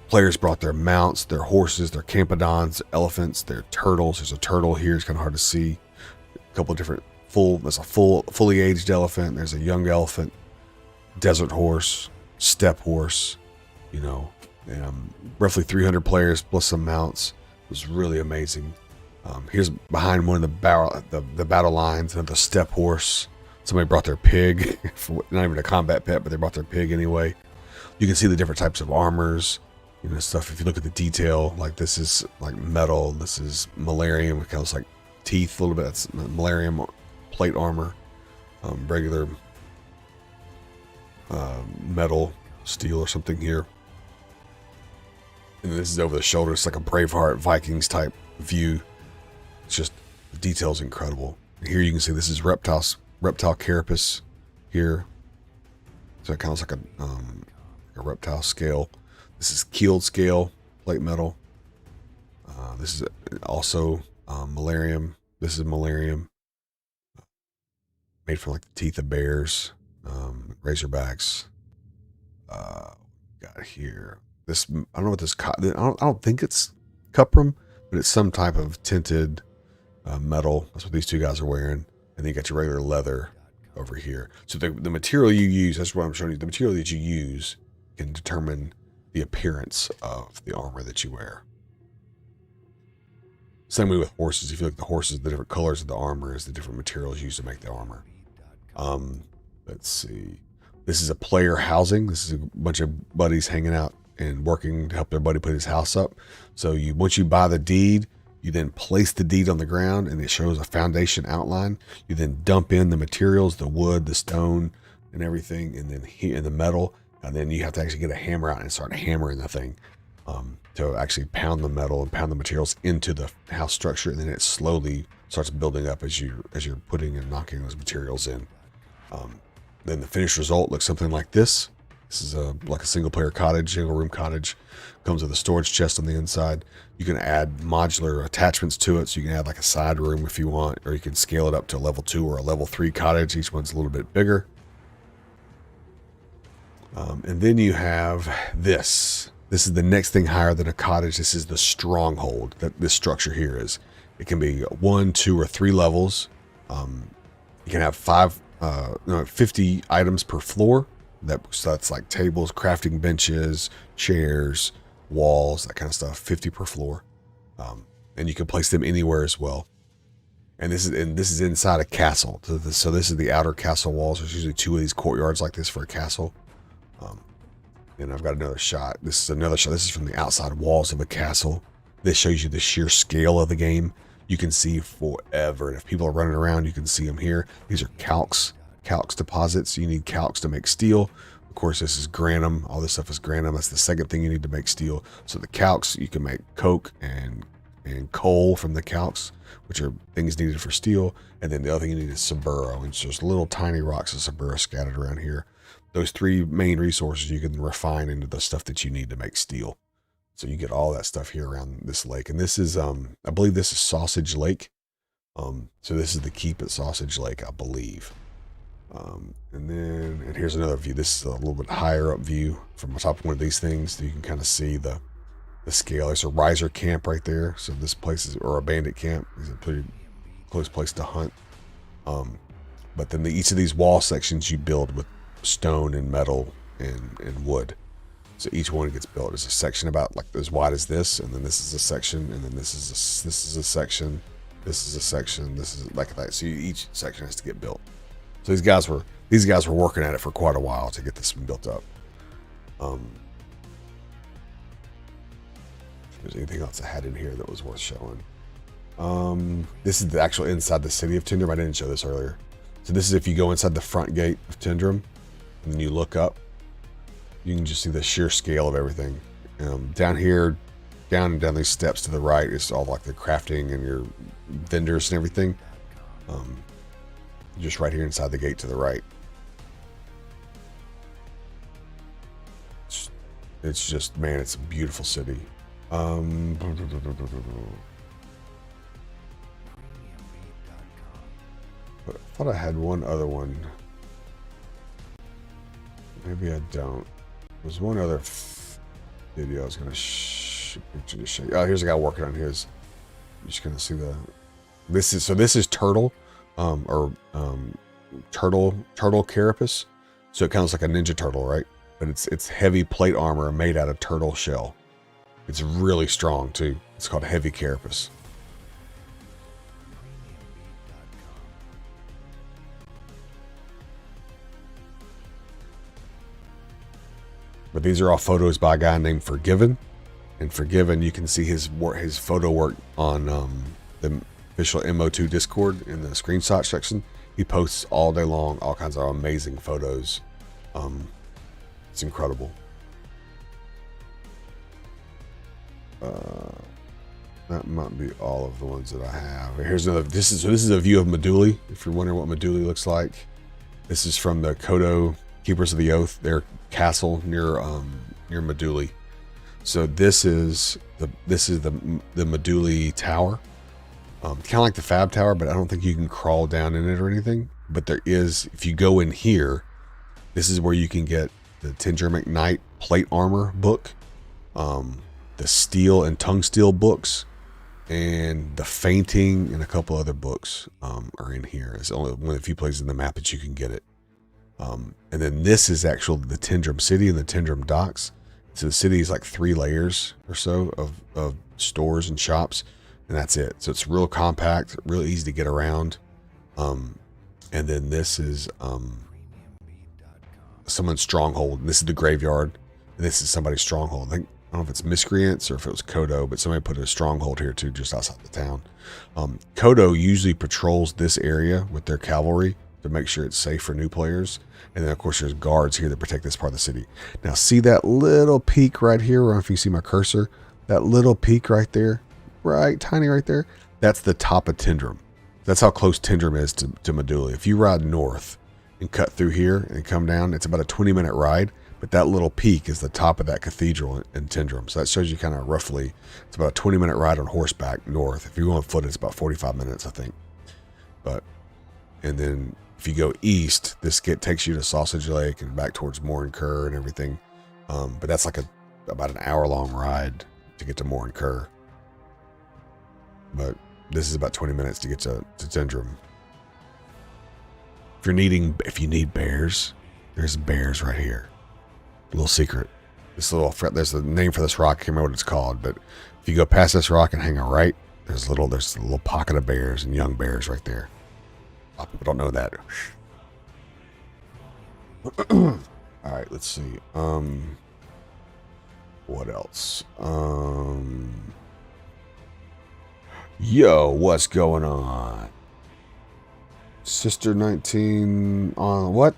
Players brought their mounts, their horses, their campodons, elephants, their turtles. There's a turtle here. It's kind of hard to see. A couple of different there's a fully aged elephant. There's a young elephant, desert horse, steppe horse, you know, roughly 300 players plus some mounts. It was really amazing. Here's behind one of the battle lines, the steppe horse. Somebody brought their pig, not even a combat pet, but they brought their pig anyway. You can see the different types of armors, you know, stuff. If you look at the detail, like this is like metal, this is malarium, it kind of like teeth a little bit. That's malarium plate armor, regular metal, steel or something here. And this is over the shoulder. It's like a Braveheart Vikings type view. It's just, the detail's incredible. Here you can see this is reptile carapace here. So it kind of looks like a reptile scale. This is keeled scale, plate metal. This is also Malarium. This is malarium. Made from like the teeth of bears. Razorbacks. Got here. This, I don't know what this, I don't think it's cuprum, but it's some type of tinted metal. That's what these two guys are wearing. And then you got your regular leather over here. So the material you use, that's what I'm showing you. The material that you use can determine the appearance of the armor that you wear. Same way with horses. If you look at the horses, the different colors of the armor is the different materials used to make the armor. Let's see. This is a player housing. This is a bunch of buddies hanging out and working to help their buddy put his house up. So once you buy the deed, you then place the deed on the ground and it shows a foundation outline. You then dump in the materials, the wood, the stone, and everything, and then in the metal. And then you have to actually get a hammer out and start hammering the thing to actually pound the metal and pound the materials into the house structure. And then it slowly starts building up as you're putting and knocking those materials in. Then the finished result looks something like this. This is like a single player cottage, single room cottage. Comes with a storage chest on the inside. You can add modular attachments to it, so you can add like a side room if you want, or you can scale it up to a level 2 or a level 3 cottage. Each one's a little bit bigger. And then you have this. This is the next thing higher than a cottage. This is the stronghold that this structure here is. It can be 1, 2, or 3 levels. You can have 50 items per floor. So that's like tables, crafting benches, chairs, walls, that kind of stuff. 50 per floor, and you can place them anywhere as well. And this is inside a castle. So this is the outer castle walls. There's usually 2 of these courtyards like this for a castle. And I've got another shot. This is another shot. This is from the outside walls of a castle. This shows you the sheer scale of the game. You can see forever. And if people are running around, you can see them here. These are calx deposits. You need calx to make steel. Of course, this is granum. All this stuff is granum. That's the second thing you need to make steel. So the calx, you can make coke and coal from the calx, which are things needed for steel. And then the other thing you need is saburo, and so there's little tiny rocks of saburo scattered around here. Those 3 main resources you can refine into the stuff that you need to make steel. So you get all that stuff here around this lake. And this is, I believe this is Sausage Lake. So this is the keep at Sausage Lake, I believe. And here's another view. This is a little bit higher up view from the top of one of these things. You can kind of see the scale. There's a riser camp right there. So this place is, or a bandit camp, is a pretty close place to hunt. But then each of these wall sections you build with stone and metal and wood. So each one gets built. There's a section about like as wide as this, and then this is a section, and then this is a section, this is a section, this is like that. So each section has to get built. So these guys were working at it for quite a while to get this one built up. If there's anything else I had in here that was worth showing. This is the actual inside the city of Tindrum. I didn't show this earlier. So this is if you go inside the front gate of Tindrum, and then you look up, you can just see the sheer scale of everything. Down here, down these steps to the right is all like the crafting and your vendors and everything. Just right here inside the gate to the right. It's just, man, it's a beautiful city. I thought I had one other one. Maybe I don't. There's one other video I was going to show you. Oh, here's a guy working on his. You're just going to see this is turtle, turtle carapace. So it kind of looks like a ninja turtle, right? But it's heavy plate armor made out of turtle shell. It's really strong too. It's called heavy carapace. But these are all photos by a guy named Forgiven. And Forgiven, you can see his photo work on the official MO2 Discord in the screenshot section. He posts all day long all kinds of amazing photos. It's incredible. That might be all of the ones that I have. Here's another. This is a view of Meduli. If you're wondering what Meduli looks like, this is from the Kodo Keepers of the Oath, their castle near Meduli. So this is the Meduli Tower. Kind of like the Fab Tower, but I don't think you can crawl down in it or anything. But there is, if you go in here, this is where you can get the Tindra McKnight plate armor book, the steel and tongue steel books, and the fainting and a couple other books are in here. It's only one of the few places in the map that you can get it. And then this is actually the Tindrum City and the Tindrum Docks. So the city is like 3 layers or so of stores and shops, and that's it. So it's real compact, real easy to get around. And then this is someone's stronghold, and this is the graveyard, and this is somebody's stronghold. I don't know if it's Miscreants or if it was Kodo, but somebody put a stronghold here too, just outside the town. Kodo usually patrols this area with their cavalry to make sure it's safe for new players. And then of course there's guards here that protect this part of the city. Now see that little peak right here? I don't know if you see my cursor. That little peak right there, right, tiny right there. That's the top of Tindrum. That's how close Tindrum is to Meduli. If you ride north and cut through here and come down, it's about a 20-minute ride. But that little peak is the top of that cathedral in Tindrum. So that shows you kind of roughly, it's about a 20-minute ride on horseback north. If you go on foot, it's about 45 minutes, I think. And then if you go east, this takes you to Sausage Lake and back towards Morin Kerr and everything. But that's like about an hour-long ride to get to Morin Kerr. But this is about 20 minutes to get to Tindrum. If you need bears, there's bears right here. A little secret. There's a name for this rock. I can't remember what it's called, but if you go past this rock and hang a right, there's a little pocket of bears and young bears right there. A lot of people don't know that. All right, let's see. What else? Yo, what's going on? Sister 19 on what?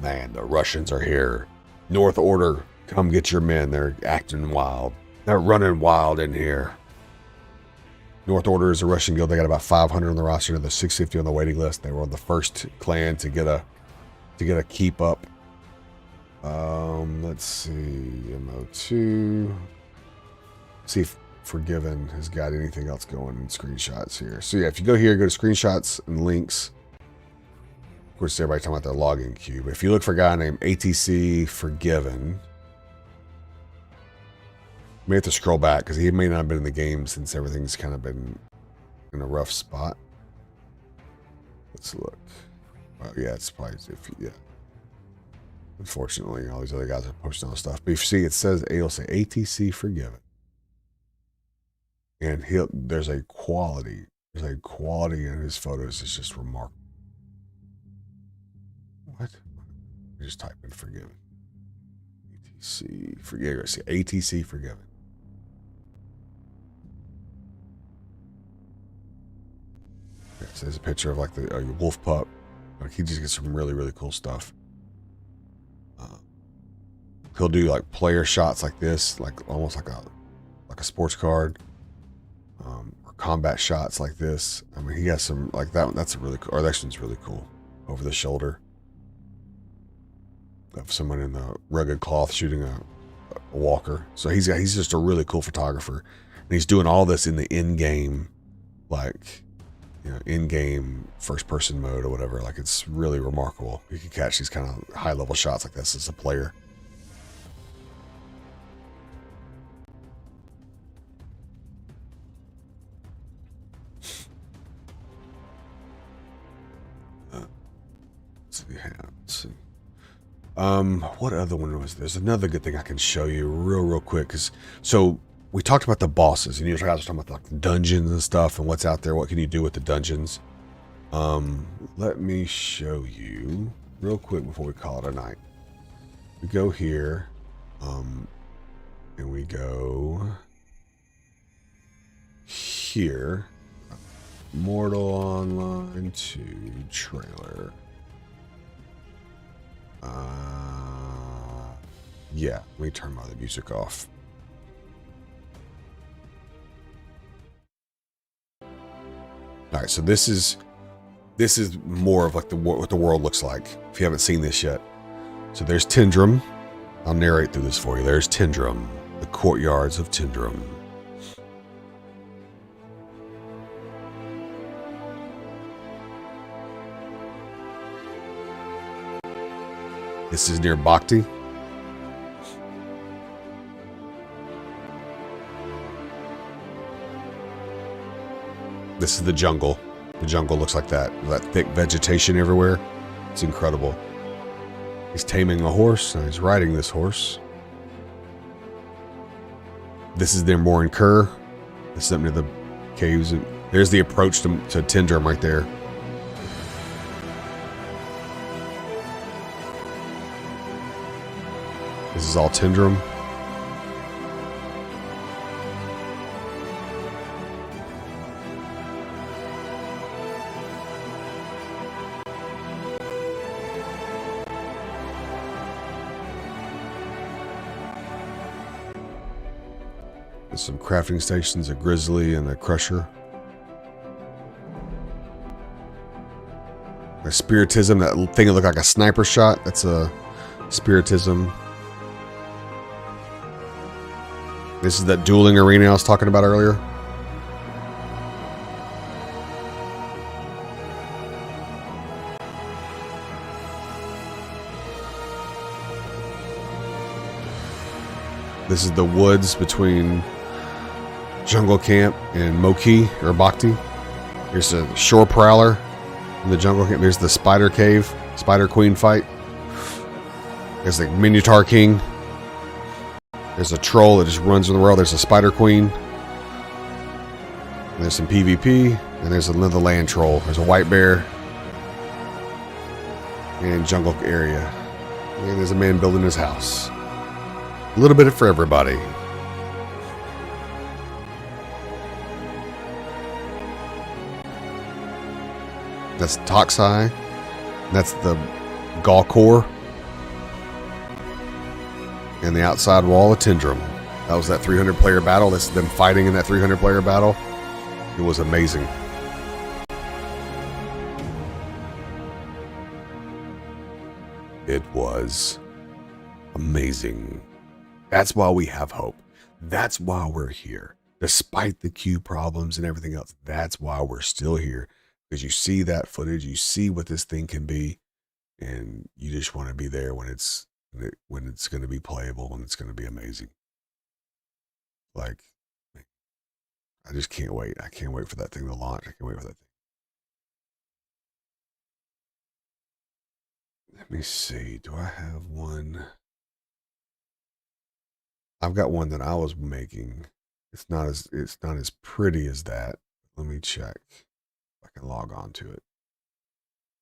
Man, the Russians are here. North Order, come get your men. They're acting wild. They're running wild in here. North Order is a Russian guild. They got about 500 on the roster. There's 650 on the waiting list. They were on the first clan to get a keep up. Let's see, MO2. See if Forgiven has got anything else going in screenshots here. So yeah, if you go here, go to screenshots and links. Of course, everybody's talking about their login queue. But if you look for a guy named ATC Forgiven, you may have to scroll back because he may not have been in the game since everything's kind of been in a rough spot. Let's look. Oh, yeah, it's probably, yeah. Unfortunately, all these other guys are posting all this stuff. But if you see, it'll say ATC Forgiven. And there's a quality in his photos. It's just remarkable. What? I just type in Forgiven. ATC Forgiven. See, ATC Forgiven. Okay, so there's a picture of like the wolf pup. Like he just gets some really, really cool stuff. He'll do like player shots like this, like almost like a sports card, or combat shots like this. I mean, he has some like that. That's a really cool. Or that one's really cool. Over the shoulder of someone in the rugged cloth shooting a walker. So he's just a really cool photographer, and he's doing all this in the in-game, like, you know, in-game first-person mode or whatever. Like, it's really remarkable. You can catch these kind of high-level shots like this as a player. Let's see. What other one was there? There's another good thing I can show you real quick. So we talked about the bosses, and you guys were talking about like the dungeons and stuff and what's out there. What can you do with the dungeons? Let me show you real quick before we call it a night. We go here, and we go here. Mortal Online 2 trailer. Yeah, let me turn my other music off. All right, so this is more of like what the world looks like if you haven't seen this yet. So there's Tindrum. I'll narrate through this for you. There's Tindrum, the courtyards of Tindrum. This is near Bhakti. This is the jungle. The jungle looks like that. That thick vegetation everywhere. It's incredible. He's taming a horse, and he's riding this horse. This is near Morin Kerr. This is up near the caves. There's the approach to Tendrum right there. This is all Tendrum. There's some crafting stations, a grizzly and a crusher. A spiritism, that thing that looked like a sniper shot. That's a spiritism. This is that dueling arena I was talking about earlier. This is the woods between Jungle Camp and Moki or Bhakti. Here's a shore prowler in the Jungle Camp. There's the spider cave, spider queen fight. There's the Minotaur King. There's a troll that just runs in the world. There's a spider queen. And there's some PvP. And there's another land troll. There's a white bear. And jungle area. And there's a man building his house. A little bit for everybody. That's Toxai. That's the Galkor. And the outside wall of Tendrum. That was that 300 player battle. That's them fighting in that 300 player battle. It was amazing. It was amazing. That's why we have hope. That's why we're here. Despite the queue problems and everything else, that's why we're still here. Because you see that footage, you see what this thing can be, and you just want to be there when it's going to be playable and it's going to be amazing. Like, I just can't wait. I can't wait for that thing to launch. I can't wait for that thing. Let me see. Do I have one? I've got one that I was making. It's not as pretty as that. Let me check if I can log on to it.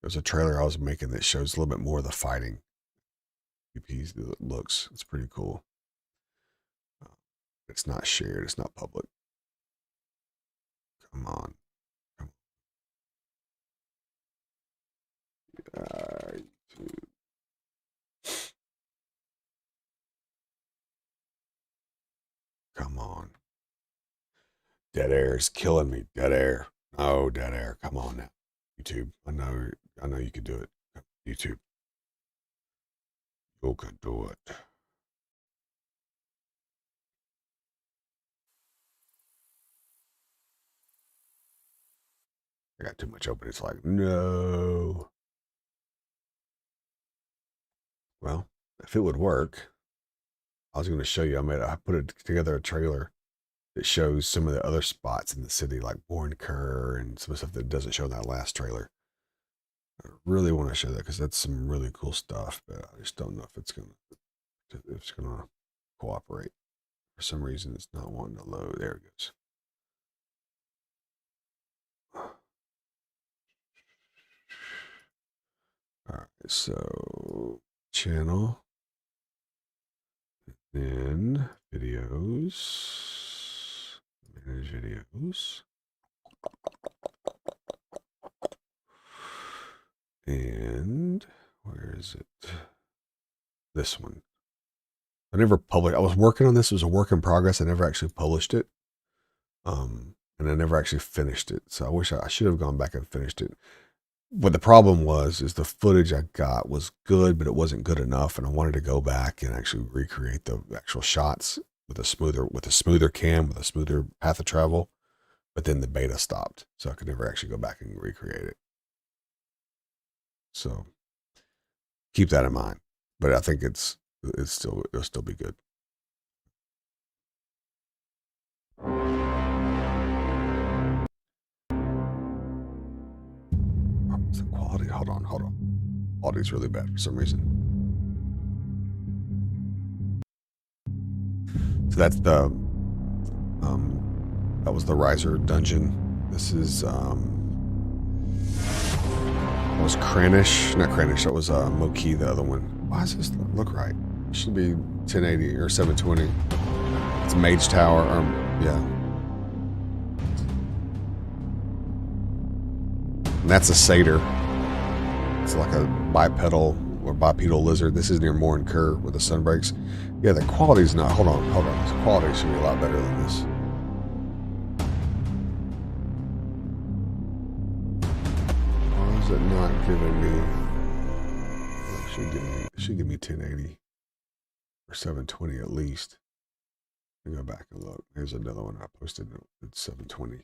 There's a trailer I was making that shows a little bit more of the fighting. It looks. It's pretty cool. It's not shared. It's not public. Come on. Come on. Dead air is killing me. Dead air. Oh, dead air. Come on now. YouTube. I know you can do it. YouTube. You can do it. I got too much open. It's like, no. Well, if it would work, I was going to show you. I put together a trailer that shows some of the other spots in the city, like Morin Kerr and some stuff that doesn't show in that last trailer. I really want to show that because that's some really cool stuff, but I just don't know if it's gonna cooperate. For some reason, it's not wanting to load. There it goes. All right, so channel, then videos, manage videos, and where is it? This one. I never published. I was working on this. It was a work in progress. I never actually published it, and I never actually finished it. So I wish I should have gone back and finished it. What the problem is the footage I got was good, but it wasn't good enough, and I wanted to go back and actually recreate the actual shots with a smoother cam, with a smoother path of travel. But then the beta stopped, so I could never actually go back and recreate it. So keep that in mind. but I think it'll still be good. What's the quality? Hold on. Quality's really bad for some reason. So that's the that was the Riser dungeon. This is that was Cranish, not Cranish. That was Moki, the other one. Why does this look right? It should be 1080 or 720. It's Mage Tower. Yeah. And that's a satyr. It's like a bipedal or bipedal lizard. This is near Morin Kerr where the sun breaks. Yeah, the quality's not. Hold on. The quality should be a lot better than this. Why is it not giving me? It should give me 1080 or 720 at least. Let me go back and look. Here's another one I posted. It's 720.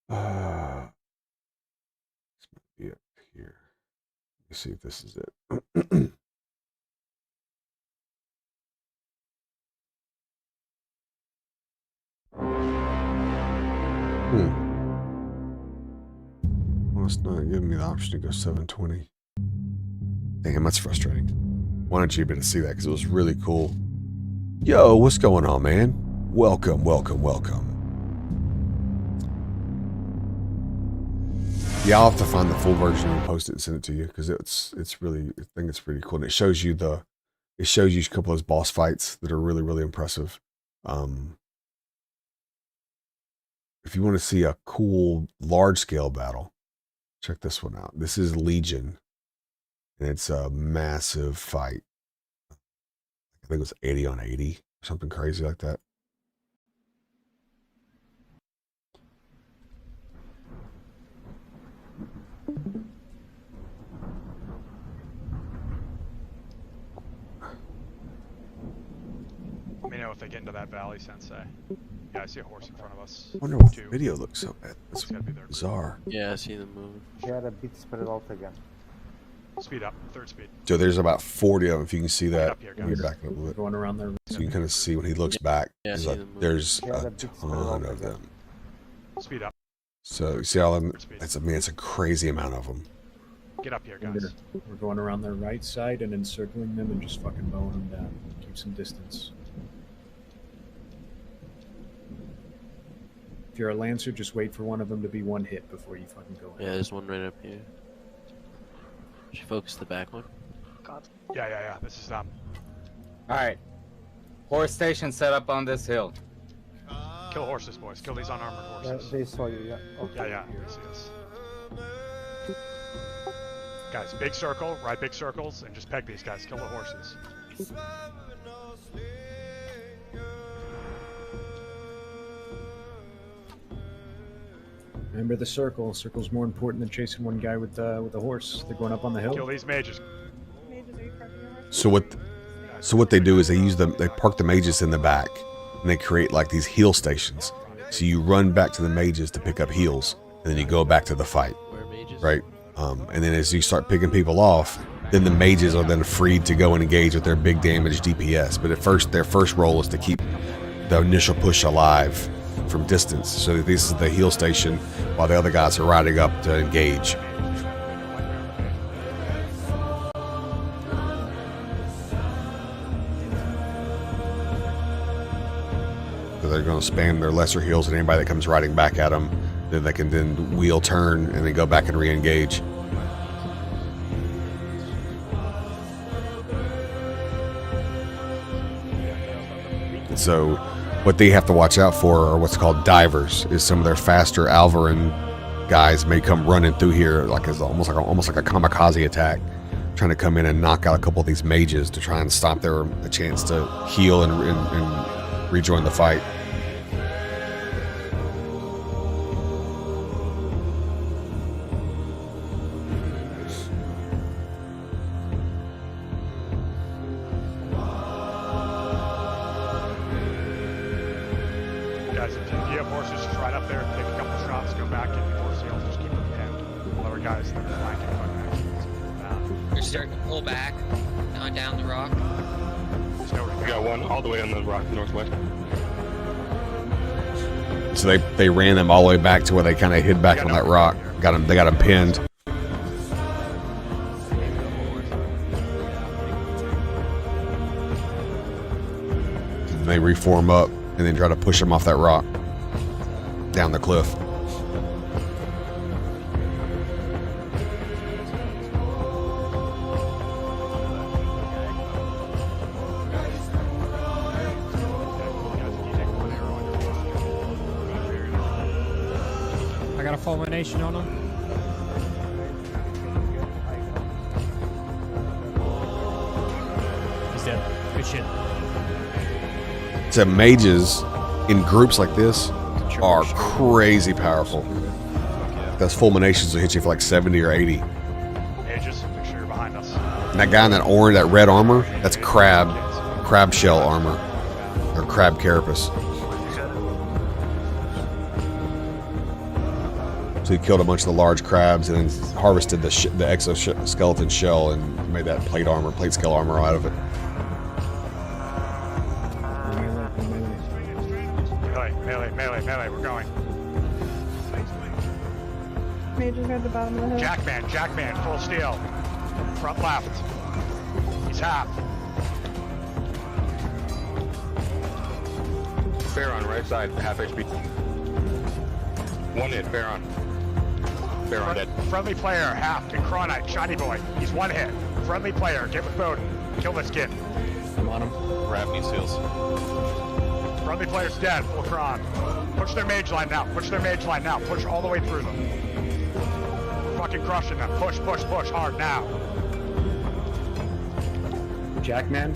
This might be up here. Let me see if this is it. Well, it's not giving me the option to go 720. Damn, that's frustrating. Wanted you to be able to see that because it was really cool. Yo, what's going on, man? Welcome. Yeah, I'll have to find the full version and post it and send it to you because it's really, I think it's pretty cool. And it shows you a couple of those boss fights that are really, really impressive. If you want to see a cool large scale battle, check this one out. This is Legion, and it's a massive fight. I think it was 80 on 80 or something crazy like that. Let me know if they get into that valley, Sensei. Yeah, I see a horse in front of us. I wonder why the video looks so bad. That's bizarre. Yeah, I see them moving. Yeah, a bit spread out again. Speed up, third speed. So there's about 40 of them. If you can see that, Up here, let me guys. back it up a little bit. Going around there. So you can kind of see when he looks back. Yeah, I see them moving. There's Yeah, a that big spread ton out of them. Speed up. So you see all of them? Third speed. It's a crazy amount of them. Get up here, And guys. we're going around their right side and encircling them and just fucking mowing them down. Keep some distance. If you're a Lancer, just wait for one of them to be one hit before you fucking go in. Yeah, there's one right up here. Should you focus the back one? Yeah. This is Alright. Horse station set up on this hill. kill horses, boys. Kill these unarmored Yeah, horses. they saw you, yeah. Okay. Yeah. They see us. Guys, big circle, ride big circles, and just peg these guys. Kill the horses. Remember the circle. Circle's more important than chasing one guy with a horse. They're going up on the Kill hill. these mages. So what they do is they park the mages in the back, and they create like these heal stations. So you run back to the mages to pick up heals, and then you go back to the fight, Where mages? right? And then as you start picking people off, then the mages are then freed to go and engage with their big damage DPS. But at first, their first role is to keep the initial push alive from distance. So this is the heal station while the other guys are riding up to engage. So they're going to spam their lesser heals, and anybody that comes riding back at them, then they can then wheel turn and then go back and re-engage. So what they have to watch out for are what's called divers. Is some of their faster Alvaran guys may come running through here like as almost like a kamikaze attack, trying to come in and knock out a couple of these mages to try and stop their chance to heal and rejoin the fight. Guys, if you have horses, just ride up there, take a couple shots, go back, get your horse heals, just keep them pinned. While our guys that are flanking fucking actions. There's start to pull back down the rock. There's nowhere to We go. got one all the way on the rock northwest. So they ran them all the way back to where they kind of hid back on that rock. They got him pinned. And they reform up and then try to push him off that rock down the cliff. I got a fulmination on him. He's dead. Good shit. So mages in groups like this are crazy powerful. Those fulminations will hit you for like 70 or 80. Mages, make sure you're behind us. And that guy in that orange, that red armor, that's crab shell armor, or crab carapace. So he killed a bunch of the large crabs and then harvested the exoskeleton shell and made that plate scale armor out of it. Melee, we're going. Majors are at the bottom of the hill. Jackman, full steel. Front left. He's half. Fair on right side, half HP. One hit, fair on. Fair on dead. Friendly player, half. And Cronite, shiny boy. He's one hit. Friendly player, get with Bowden. Kill this kid. I'm on him. Grab me seals. Friendly player's dead, full Kron. Push their mage line now. Push all the way through them. Fucking crushing them. Push hard now. Jackman.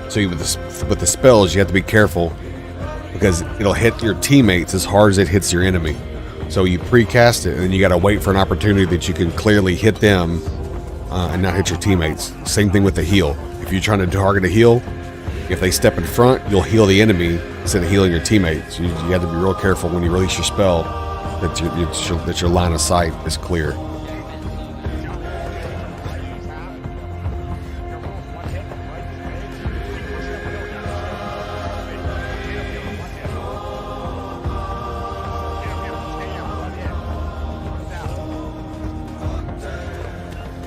So with the spells, you have to be careful because it'll hit your teammates as hard as it hits your enemy. So you precast it, and then you got to wait for an opportunity that you can clearly hit them and not hit your teammates. Same thing with the heal. If you're trying to target a heal, if they step in front, you'll heal the enemy instead of healing your teammates. You have to be real careful when you release your spell that your line of sight is clear.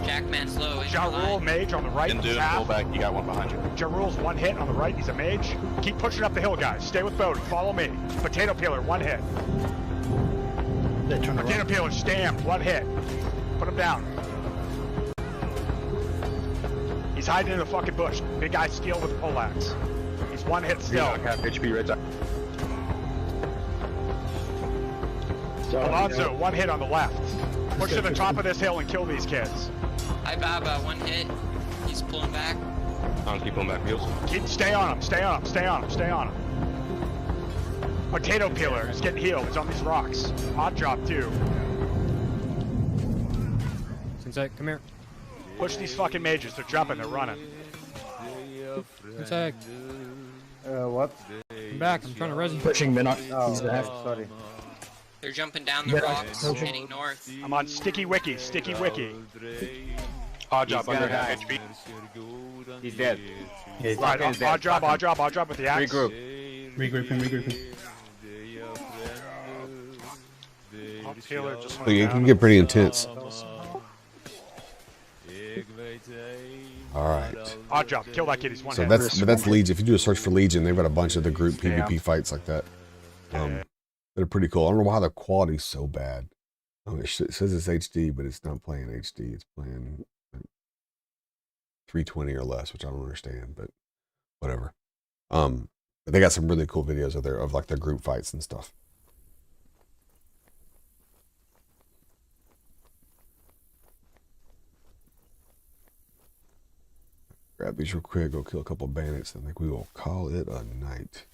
Jackman's low. Jarul, mage on the right. And do half. pull back, you got one behind you. Jarul's one hit on the right. He's a mage. Keep pushing up the hill, guys. Stay with Bowden. Follow me. Potato peeler, one hit. Potato peeler, stamped, one hit. Put him down. He's hiding in the fucking bush. Big guy steal with a poleaxe. He's one hit still. Half HP right side. Alonzo, one hit on the left. Push to the top of this hill and kill these kids. Hi, Baba, one hit. He's pulling back. I'll keep pulling back wheels. Stay on him. Potato peeler is getting healed. He's on these rocks. Odd job too. Sensei, come here. Push these fucking mages. They're jumping. They're running. Sensei, What? come back. I'm trying to res you. Pushing Minnock. Oh, sorry. They're jumping down the rocks, heading north. I'm on Sticky Wiki. Odd job, He's under gonna half die. HP. He's dead. Right, odd job with the axe. Regroup. Regrouping. So it can get pretty intense. All right. Odd job. Kill that kid. He's one So hit. that's Legion. If you do a search for Legion, they've got a bunch of the group PvP fights like that. They're pretty cool. I don't know why the quality's so bad. It says it's HD, but it's not playing HD. It's playing 320 or less, which I don't understand, but whatever. But they got some really cool videos of like their group fights and stuff. Grab these real quick, go kill a couple bandits, and I think we will call it a night.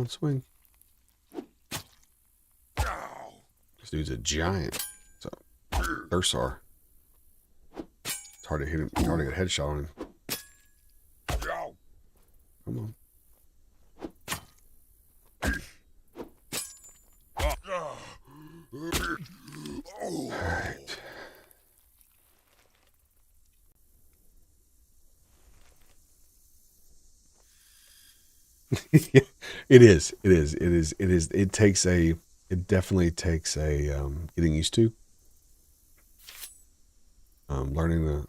on, swing. This dude's a giant. So, Thursar. It's hard to hit him. It's hard to get a headshot on him. Come on. All right. It is. It is. It is. It is. It takes a. It definitely takes a getting used to. Learning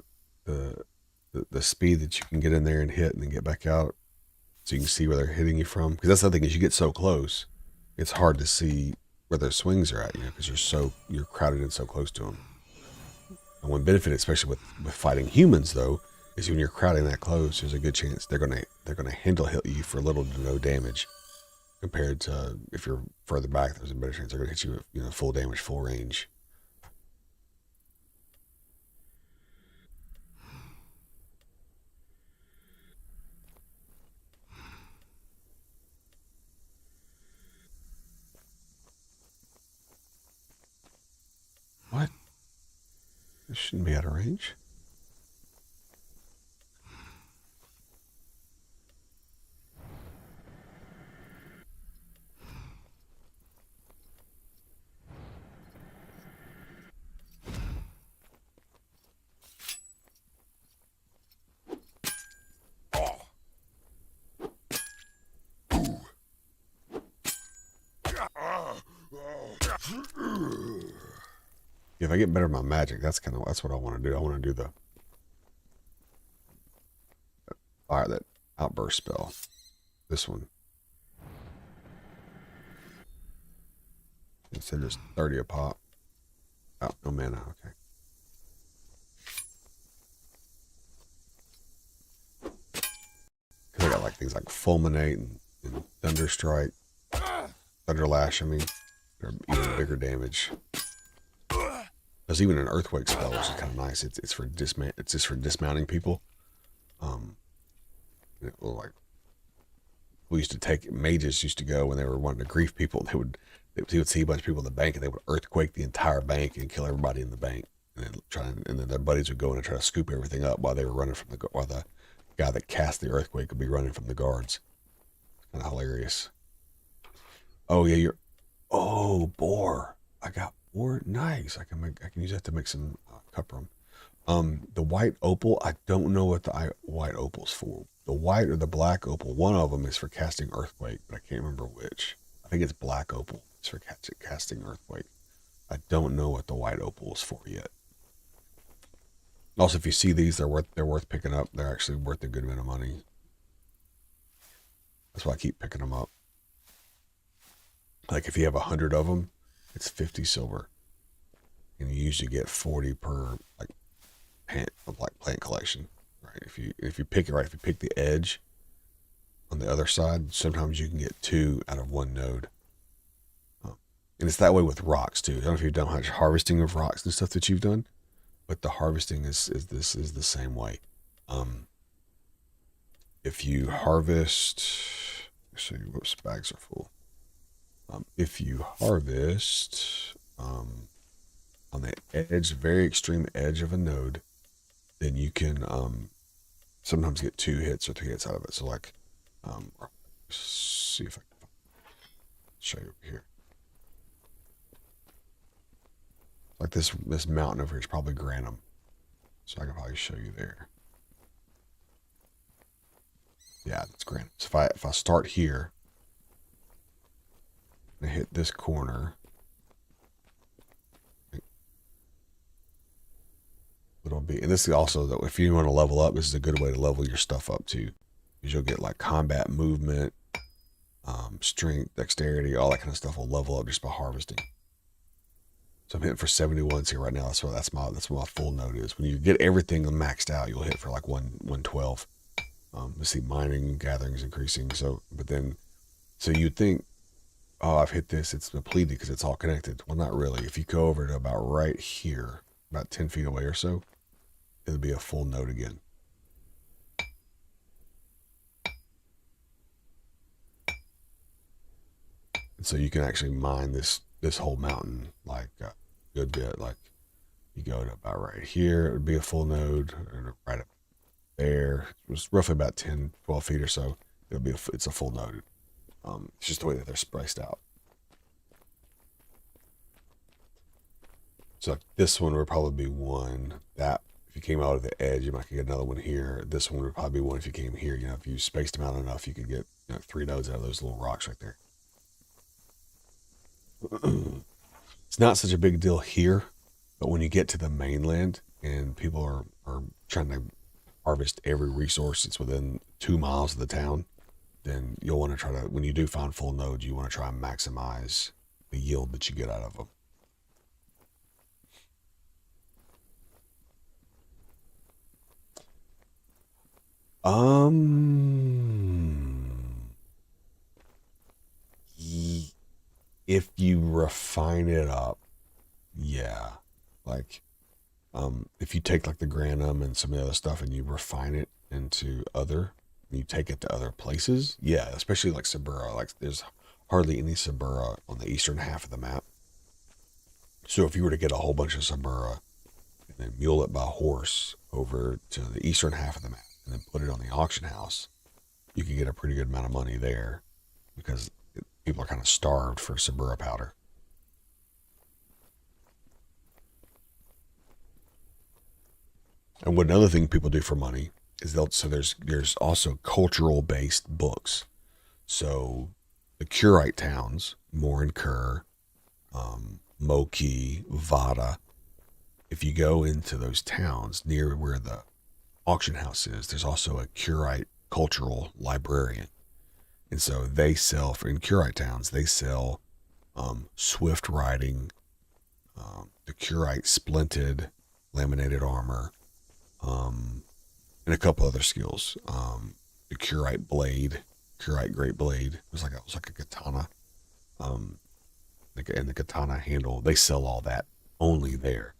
the speed that you can get in there and hit and then get back out, so you can see where they're hitting you from. Because that's the thing is, you get so close, it's hard to see where their swings are at. You know, because you're crowded in so close to them. And one benefit, especially with fighting humans, though, is when you're crowding that close, there's a good chance they're gonna handle hit you for little to no damage, compared to if you're further back. There's a better chance they're gonna hit you with full damage, full range. What? This shouldn't be out of range. If I get better at my magic, that's what I want to do. I want to do the fire, that outburst spell. This one. Instead it's 30 a pop. Oh, no mana, okay. Cause I got like things like Fulminate and Thunder Strike. Thunder Lash, I mean. They're even bigger damage. There's even an Earthquake spell, which is kind of nice. It's just for dismounting people. It will, like, mages used to go when they were wanting to grief people. He would see a bunch of people in the bank, and they would earthquake the entire bank and kill everybody in the bank, and then their buddies would go in and try to scoop everything up while they were running while the guy that cast the earthquake would be running from the guards. Kind of hilarious. Oh yeah, boar. I got boar. Nice. I can use that to make some cuprum. The white opal. I don't know what the white opal's for. The white or the black opal. One of them is for casting earthquake, but I can't remember which. I think it's black opal. It's for casting earthquake. I don't know what the white opal is for yet. Also, if you see these, they're worth picking up. They're actually worth a good amount of money. That's why I keep picking them up. Like if you have 100 of them, it's 50 silver, and you usually get 40 per plant collection. Right? If you pick it right, if you pick the edge on the other side, sometimes you can get 2 out of 1 node. And it's that way with rocks too. I don't know if you've done much harvesting of rocks and stuff that you've done, but the harvesting is the same way. If you harvest, let's see, whoops, bags are full. If you harvest on the edge, very extreme edge of a node, then you can sometimes get 2 hits or 3 hits out of it. So like, let's see if I can show you over here. Like this mountain over here is probably Granum, so I can probably show you there. Yeah, that's Granum. So if I start here. I hit this corner. It'll be, and this is also, though, if you want to level up, this is a good way to level your stuff up too, because you'll get like combat movement, strength, dexterity, all that kind of stuff will level up just by harvesting. So I'm hitting for 71s here right now. That's what my full node is. When you get everything maxed out, you'll hit for like 112. Let's see, mining and gathering is increasing. So you'd think, oh, I've hit this, it's depleted because it's all connected. Well, not really. If you go over to about right here, about 10 feet away or so, it'll be a full node again. And so you can actually mine this whole mountain like a good bit. Like you go to about right here, it would be a full node, and right up there, it was roughly about 10, 12 feet or so. It's a full node. It's just the way that they're spaced out. So like this one would probably be one. That if you came out of the edge, you might get another one here. This one would probably be one if you came here. You know, if you spaced them out enough, you could get 3 nodes out of those little rocks right there. It's not such a big deal here, but when you get to the mainland and people are trying to harvest every resource that's within 2 miles of the town, then you'll want to try to, when you do find full nodes, you want to try and maximize the yield that you get out of them. If you refine it up, yeah. Like, if you take like the granum and some of the other stuff and you refine it into you take it to other places, yeah, especially like Sabura. Like, there's hardly any Sabura on the eastern half of the map. So if you were to get a whole bunch of Sabura and then mule it by horse over to the eastern half of the map and then put it on the auction house, you could get a pretty good amount of money there because people are kind of starved for Sabura powder. And one other thing people do for money is there's also cultural based books. So the Curite towns, Morin Kur, Moki, Vada, if you go into those towns near where the auction house is, there's also a Curite cultural librarian. And so they sell, in Curite towns, they sell swift riding, the Curite splinted laminated armor, and a couple other skills. The Curite blade, Curite great blade, it was like a katana, and the katana handle. They sell all that only there,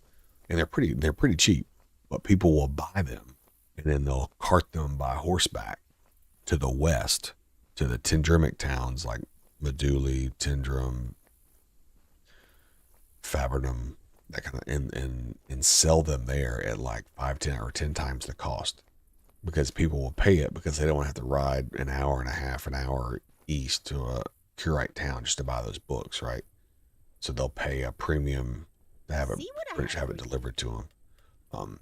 and they're pretty cheap. But people will buy them, and then they'll cart them by horseback to the west, to the Tendrimic towns like Meduli, Tendrum, Fabernum, that kind of, and sell them there at like 5, 10, or 10 times the cost, because people will pay it because they don't want to have to ride an hour and a half, an hour east to a Curite town just to buy those books, right? So they'll pay a premium to have it delivered to them.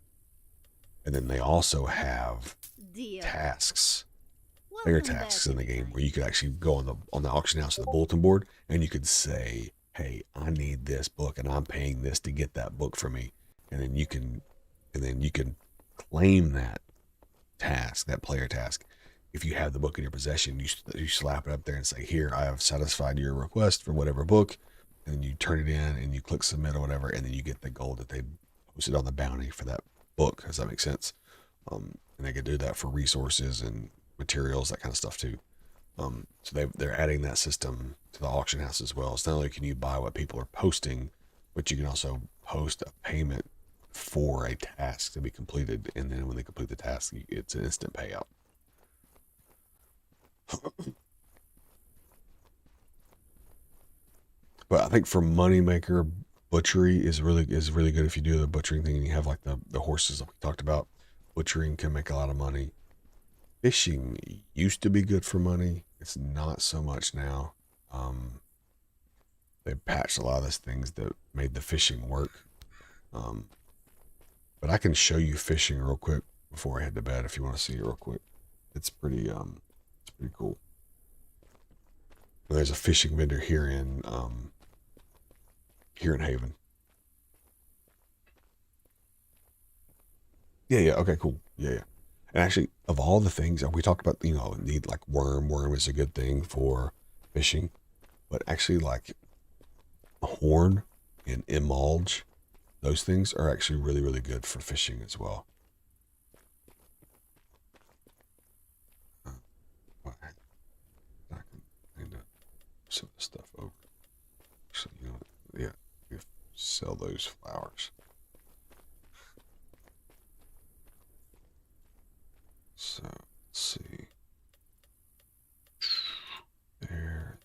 And then they also have tasks, player tasks in the game where you could actually go on the auction house of the bulletin board and you could say, hey, I need this book and I'm paying this to get that book for me. And then you can claim that task, that player task. If you have the book in your possession, you slap it up there and say, here, I have satisfied your request for whatever book. And then you turn it in and you click submit or whatever, and then you get the gold that they posted on the bounty for that book. Does that make sense? And they could do that for resources and materials, that kind of stuff too. So they're adding that system to the auction house as well. So not only can you buy what people are posting, but you can also post a payment for a task to be completed, and then when they complete the task, it's an instant payout. But I think for moneymaker, butchery is really good. If you do the butchering thing and you have like the horses that we talked about, butchering can make a lot of money. Fishing used to be good for money. It's not so much now. They patched a lot of those things that made the fishing work. But I can show you fishing real quick before I head to bed if you want to see it real quick. It's pretty cool. There's a fishing vendor here in Haven. Yeah, okay, cool. Yeah. And actually, of all the things we talked about, need like worm is a good thing for fishing, but actually like horn and emulge, those things are actually really, really good for fishing as well. I need to send this stuff over. So, yeah, you sell those flowers. So, let's see. There.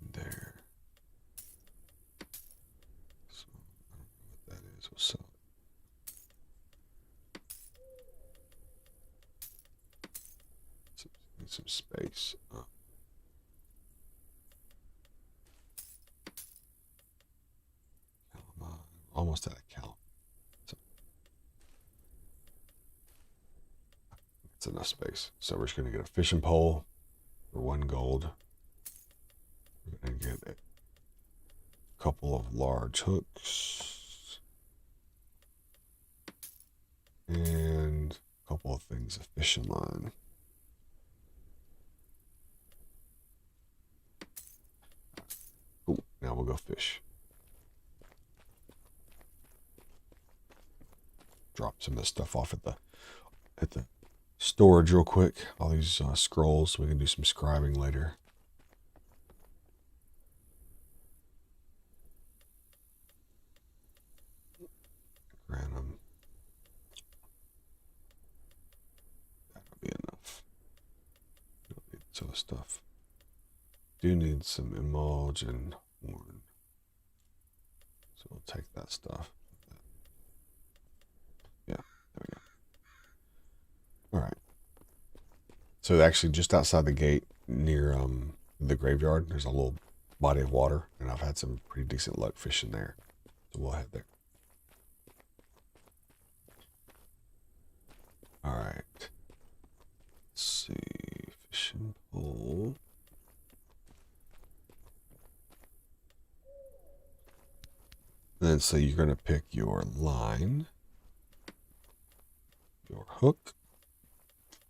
some space. Almost out of count. So that's enough space. So we're just going to get a fishing pole for 1 gold. We're going to get a couple of large hooks and a couple of things of fishing line. Cool. Now we'll go fish. Drop some of this stuff off at the storage real quick. All these scrolls, so we can do some scribing later. Random. That'll be enough. Don't need some other stuff. Do need some emulge and horn. So we'll take that stuff. Yeah, there we go. All right. So actually just outside the gate near the graveyard, there's a little body of water, and I've had some pretty decent luck fishing there. So we'll head there. All right. Let's see. Fishing pole. And then so you're going to pick your line, your hook,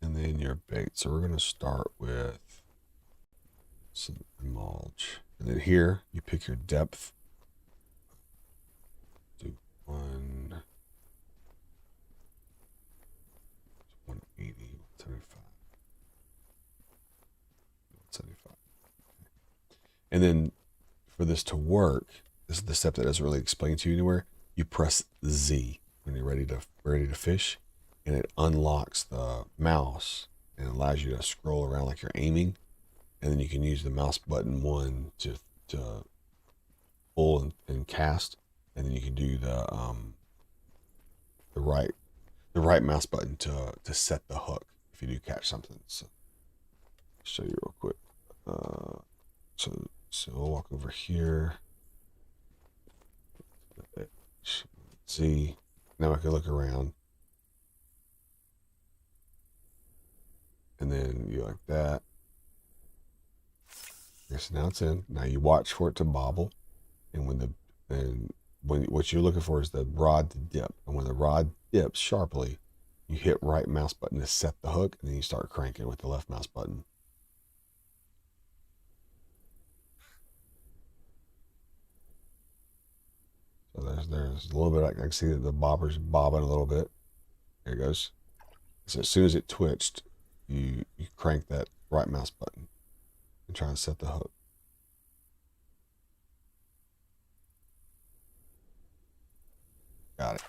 and then your bait. So we're going to start with some emulge. And then here you pick your depth. Do 180, 175. 175. And then for this to work, this is the step that doesn't really explain to you anywhere. You press Z when you're ready to fish, and it unlocks the mouse and allows you to scroll around like you're aiming. And then you can use the mouse button 1 to pull and cast, and then you can do the right mouse button to set the hook if you do catch something. So I'll show you real quick. So we'll walk over here. See, now I can look around, and then you like that. Yes, now it's in. Now you watch for it to bobble, and when what you're looking for is the rod to dip, and when the rod dips sharply, you hit right mouse button to set the hook, and then you start cranking with the left mouse button. So there's a little bit. I can see that the bobber's bobbing a little bit. There it goes. So as soon as it twitched, you crank that right mouse button and try and set the hook. Got it.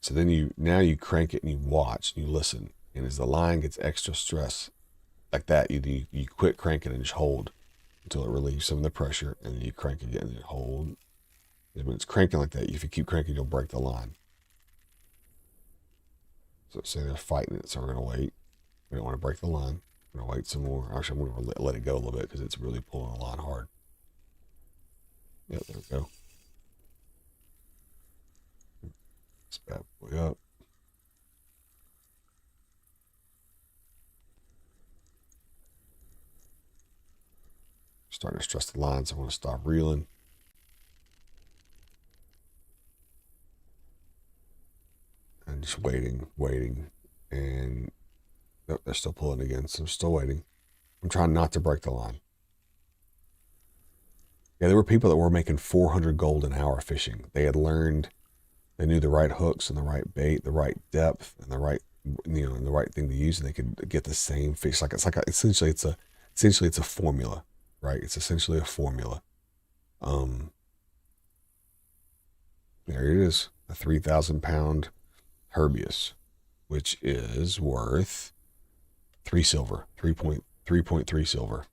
So then now you crank it and you watch and you listen. And as the line gets extra stress like that, you quit cranking and just hold until it relieves some of the pressure, and then you crank again and hold. And when it's cranking like that, if you keep cranking, you'll break the line. So say they're fighting it, so we're gonna wait. We don't want to break the line. We're gonna wait some more. Actually, I'm gonna let it go a little bit because it's really pulling the line hard. Yep, there we go. This bad boy up. Starting to stress the line, so I want to stop reeling. And just waiting, and nope, they're still pulling again, so I'm still waiting. I'm trying not to break the line. Yeah, there were people that were making 400 gold an hour fishing. They knew the right hooks and the right bait, the right depth, and the right thing to use, and they could get the same fish. Essentially it's a formula, right? It's essentially a formula. There it is, a 3,000 pound Herbius, which is worth 3 silver, 3.3 silver.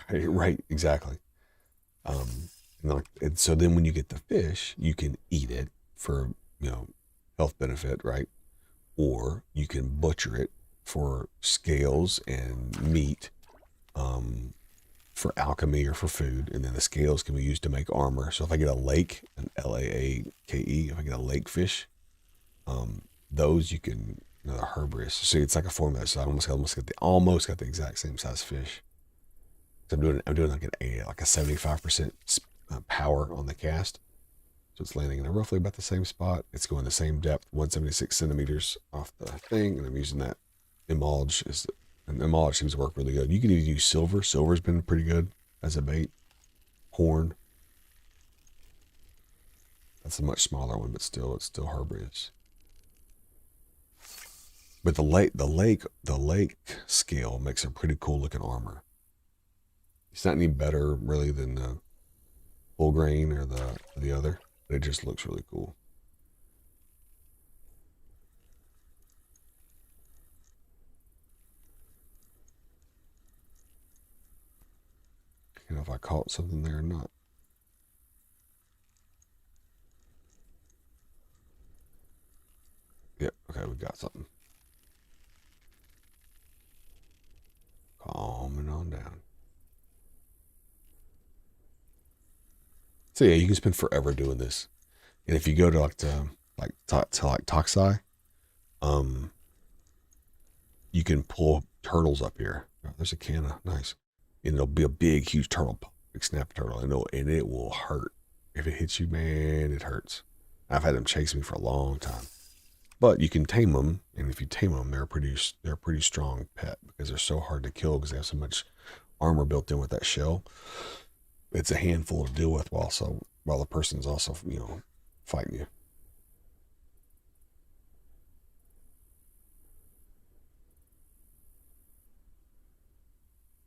Right, exactly. And so then when you get the fish, you can eat it for, health benefit, right? Or you can butcher it for scales and meat, for alchemy or for food, and then the scales can be used to make armor. So if I get a lake, an Laake, if I get a lake fish, those you can, the herbivorous. See, it's like a formula. So I almost got the exact same size fish. So I'm doing like a 75% power on the cast. So it's landing in roughly about the same spot. It's going the same depth, 176 centimeters off the thing, and I'm using that emulge. And emulge seems to work really good. You can even use silver. Silver's been pretty good as a bait. Horn. That's a much smaller one, but it's still herbivorous. But the lake scale makes a pretty cool looking armor. It's not any better really than the full grain or the other, but it just looks really cool. You know if I caught something there or not. Yep, okay, we got something. Calming on down. So yeah, you can spend forever doing this. And if you go to Toxai, you can pull turtles up here. Oh, there's a canna, nice. And it'll be a big, huge turtle, big snap turtle, and it will hurt. If it hits you, man, it hurts. I've had them chase me for a long time. But you can tame them, and if you tame them, they're a pretty strong pet because they're so hard to kill because they have so much armor built in with that shell. It's a handful to deal with while the person's also, fighting you.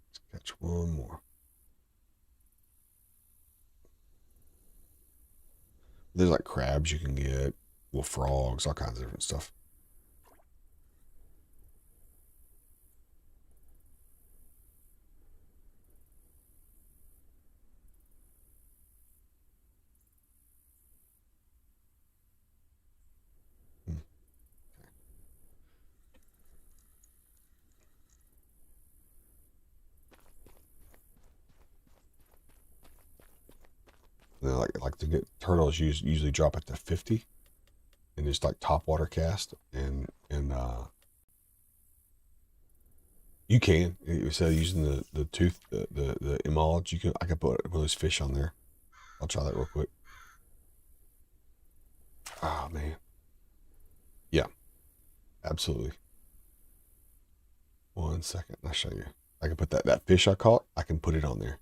Let's catch one more. There's like crabs you can get, little frogs, all kinds of different stuff. Like to get turtles usually drop it to 50 and just like top water cast and you can instead of using the tooth the emulge I can put one of those fish on there. I'll try that real quick. Oh man. Yeah, absolutely. 1 second, I'll show you. I can put that fish I caught, I can put it on there.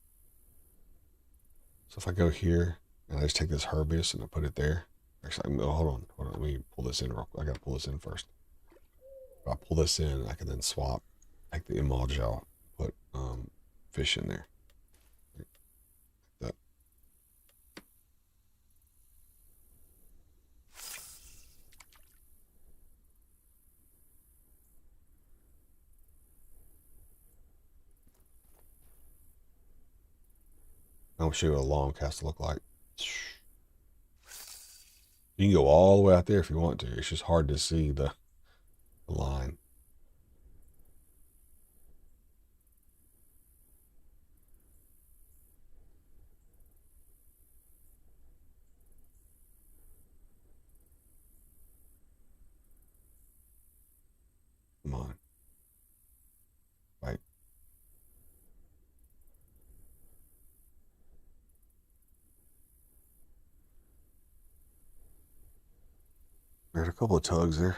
So if I go here and I just take this herbivorous and I put it there. Actually, hold on. Let me pull this in real quick. I gotta pull this in first. If I pull this in, I can then swap, take the emulge out, put fish in there. Like that. I'll show you what a long cast look like. You can go all the way out there if you want to. It's just hard to see the line. Come on. Right. There's a couple of tugs there.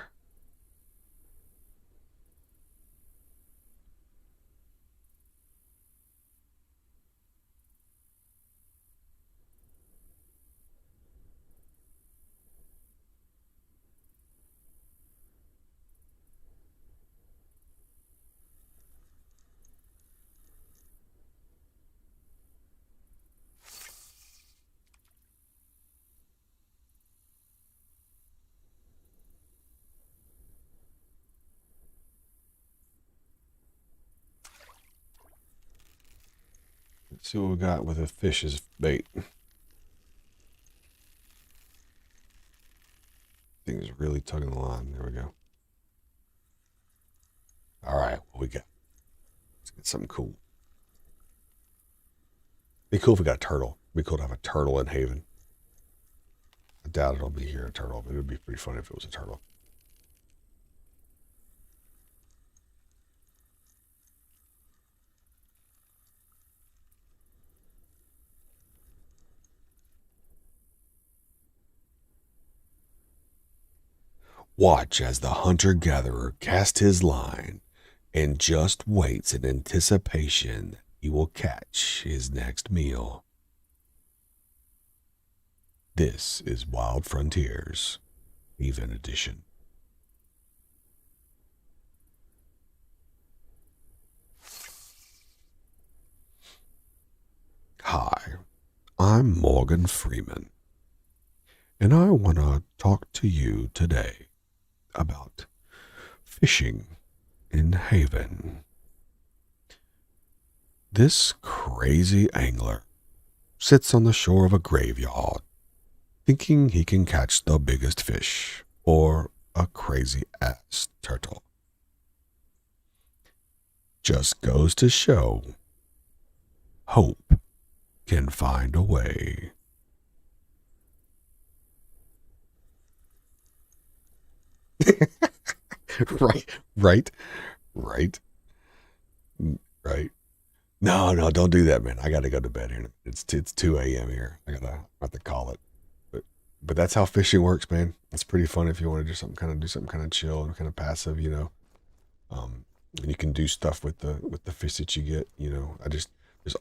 Let's see what we got with a fish as bait. Things really tugging the line. There we go. All right, what we got? Let's get something cool. Be cool if we got a turtle. Be cool to have a turtle in Haven. I doubt it'll be here, a turtle, but it would be pretty funny if it was a turtle. Watch as the hunter-gatherer casts his line and just waits in anticipation he will catch his next meal. This is Wild Frontiers, Haven Edition. Hi, I'm Morgan Freeman, and I want to talk to you today about fishing in Haven. This crazy angler sits on the shore of a graveyard, thinking he can catch the biggest fish or a crazy ass turtle. Just goes to show, hope can find a way. Right. No, don't do that, man. I got to go to bed here. It's 2 a.m. here. I have to call it. But that's how fishing works, man. It's pretty fun if you want to do something kind of chill and kind of passive, you know. And you can do stuff with the fish that you get, you know. There's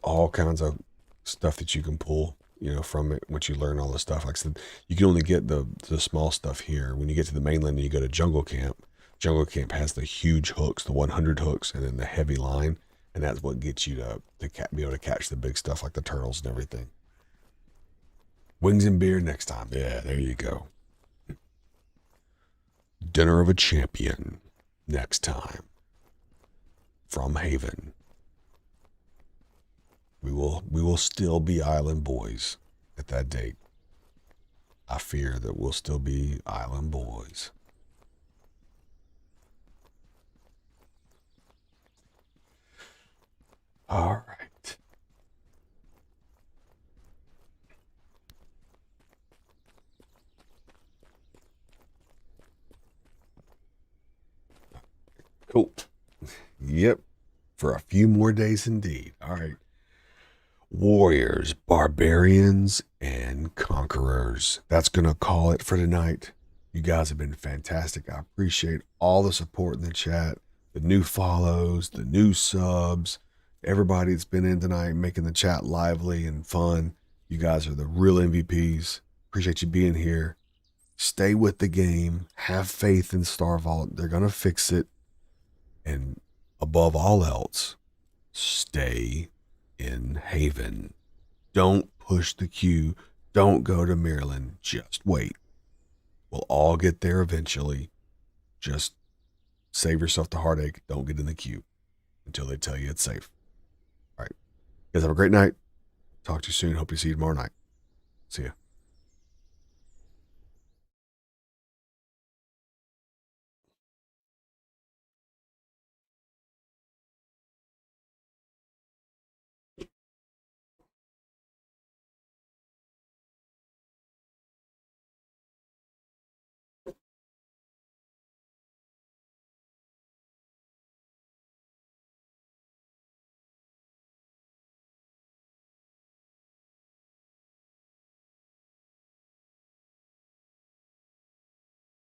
all kinds of stuff that you can pull, you know, from it once you learn all the stuff. Like I said, you can only get the small stuff here. When you get to the mainland and you go to Jungle Camp has the huge hooks, the 100 hooks, and then the heavy line, and that's what gets you to be able to catch the big stuff like the turtles and everything. Wings and beer next time. Yeah, there you go. Dinner of a Champion next time. From Haven. We will still be island boys at that date. I fear that we'll still be island boys. All right. Cool. Yep. For a few more days indeed. All right. Warriors, barbarians, and conquerors. That's going to call it for tonight. You guys have been fantastic. I appreciate all the support in the chat, the new follows, the new subs, everybody that's been in tonight, making the chat lively and fun. You guys are the real MVPs. Appreciate you being here. Stay with the game. Have faith in Star Vault. They're going to fix it. And above all else, stay in Haven. Don't push the queue. Don't go to Maryland. Just wait. We'll all get there eventually. Just save yourself the heartache. Don't get in the queue until they tell you it's safe. All right. You guys have a great night. Talk to you soon. Hope to see you tomorrow night. See ya.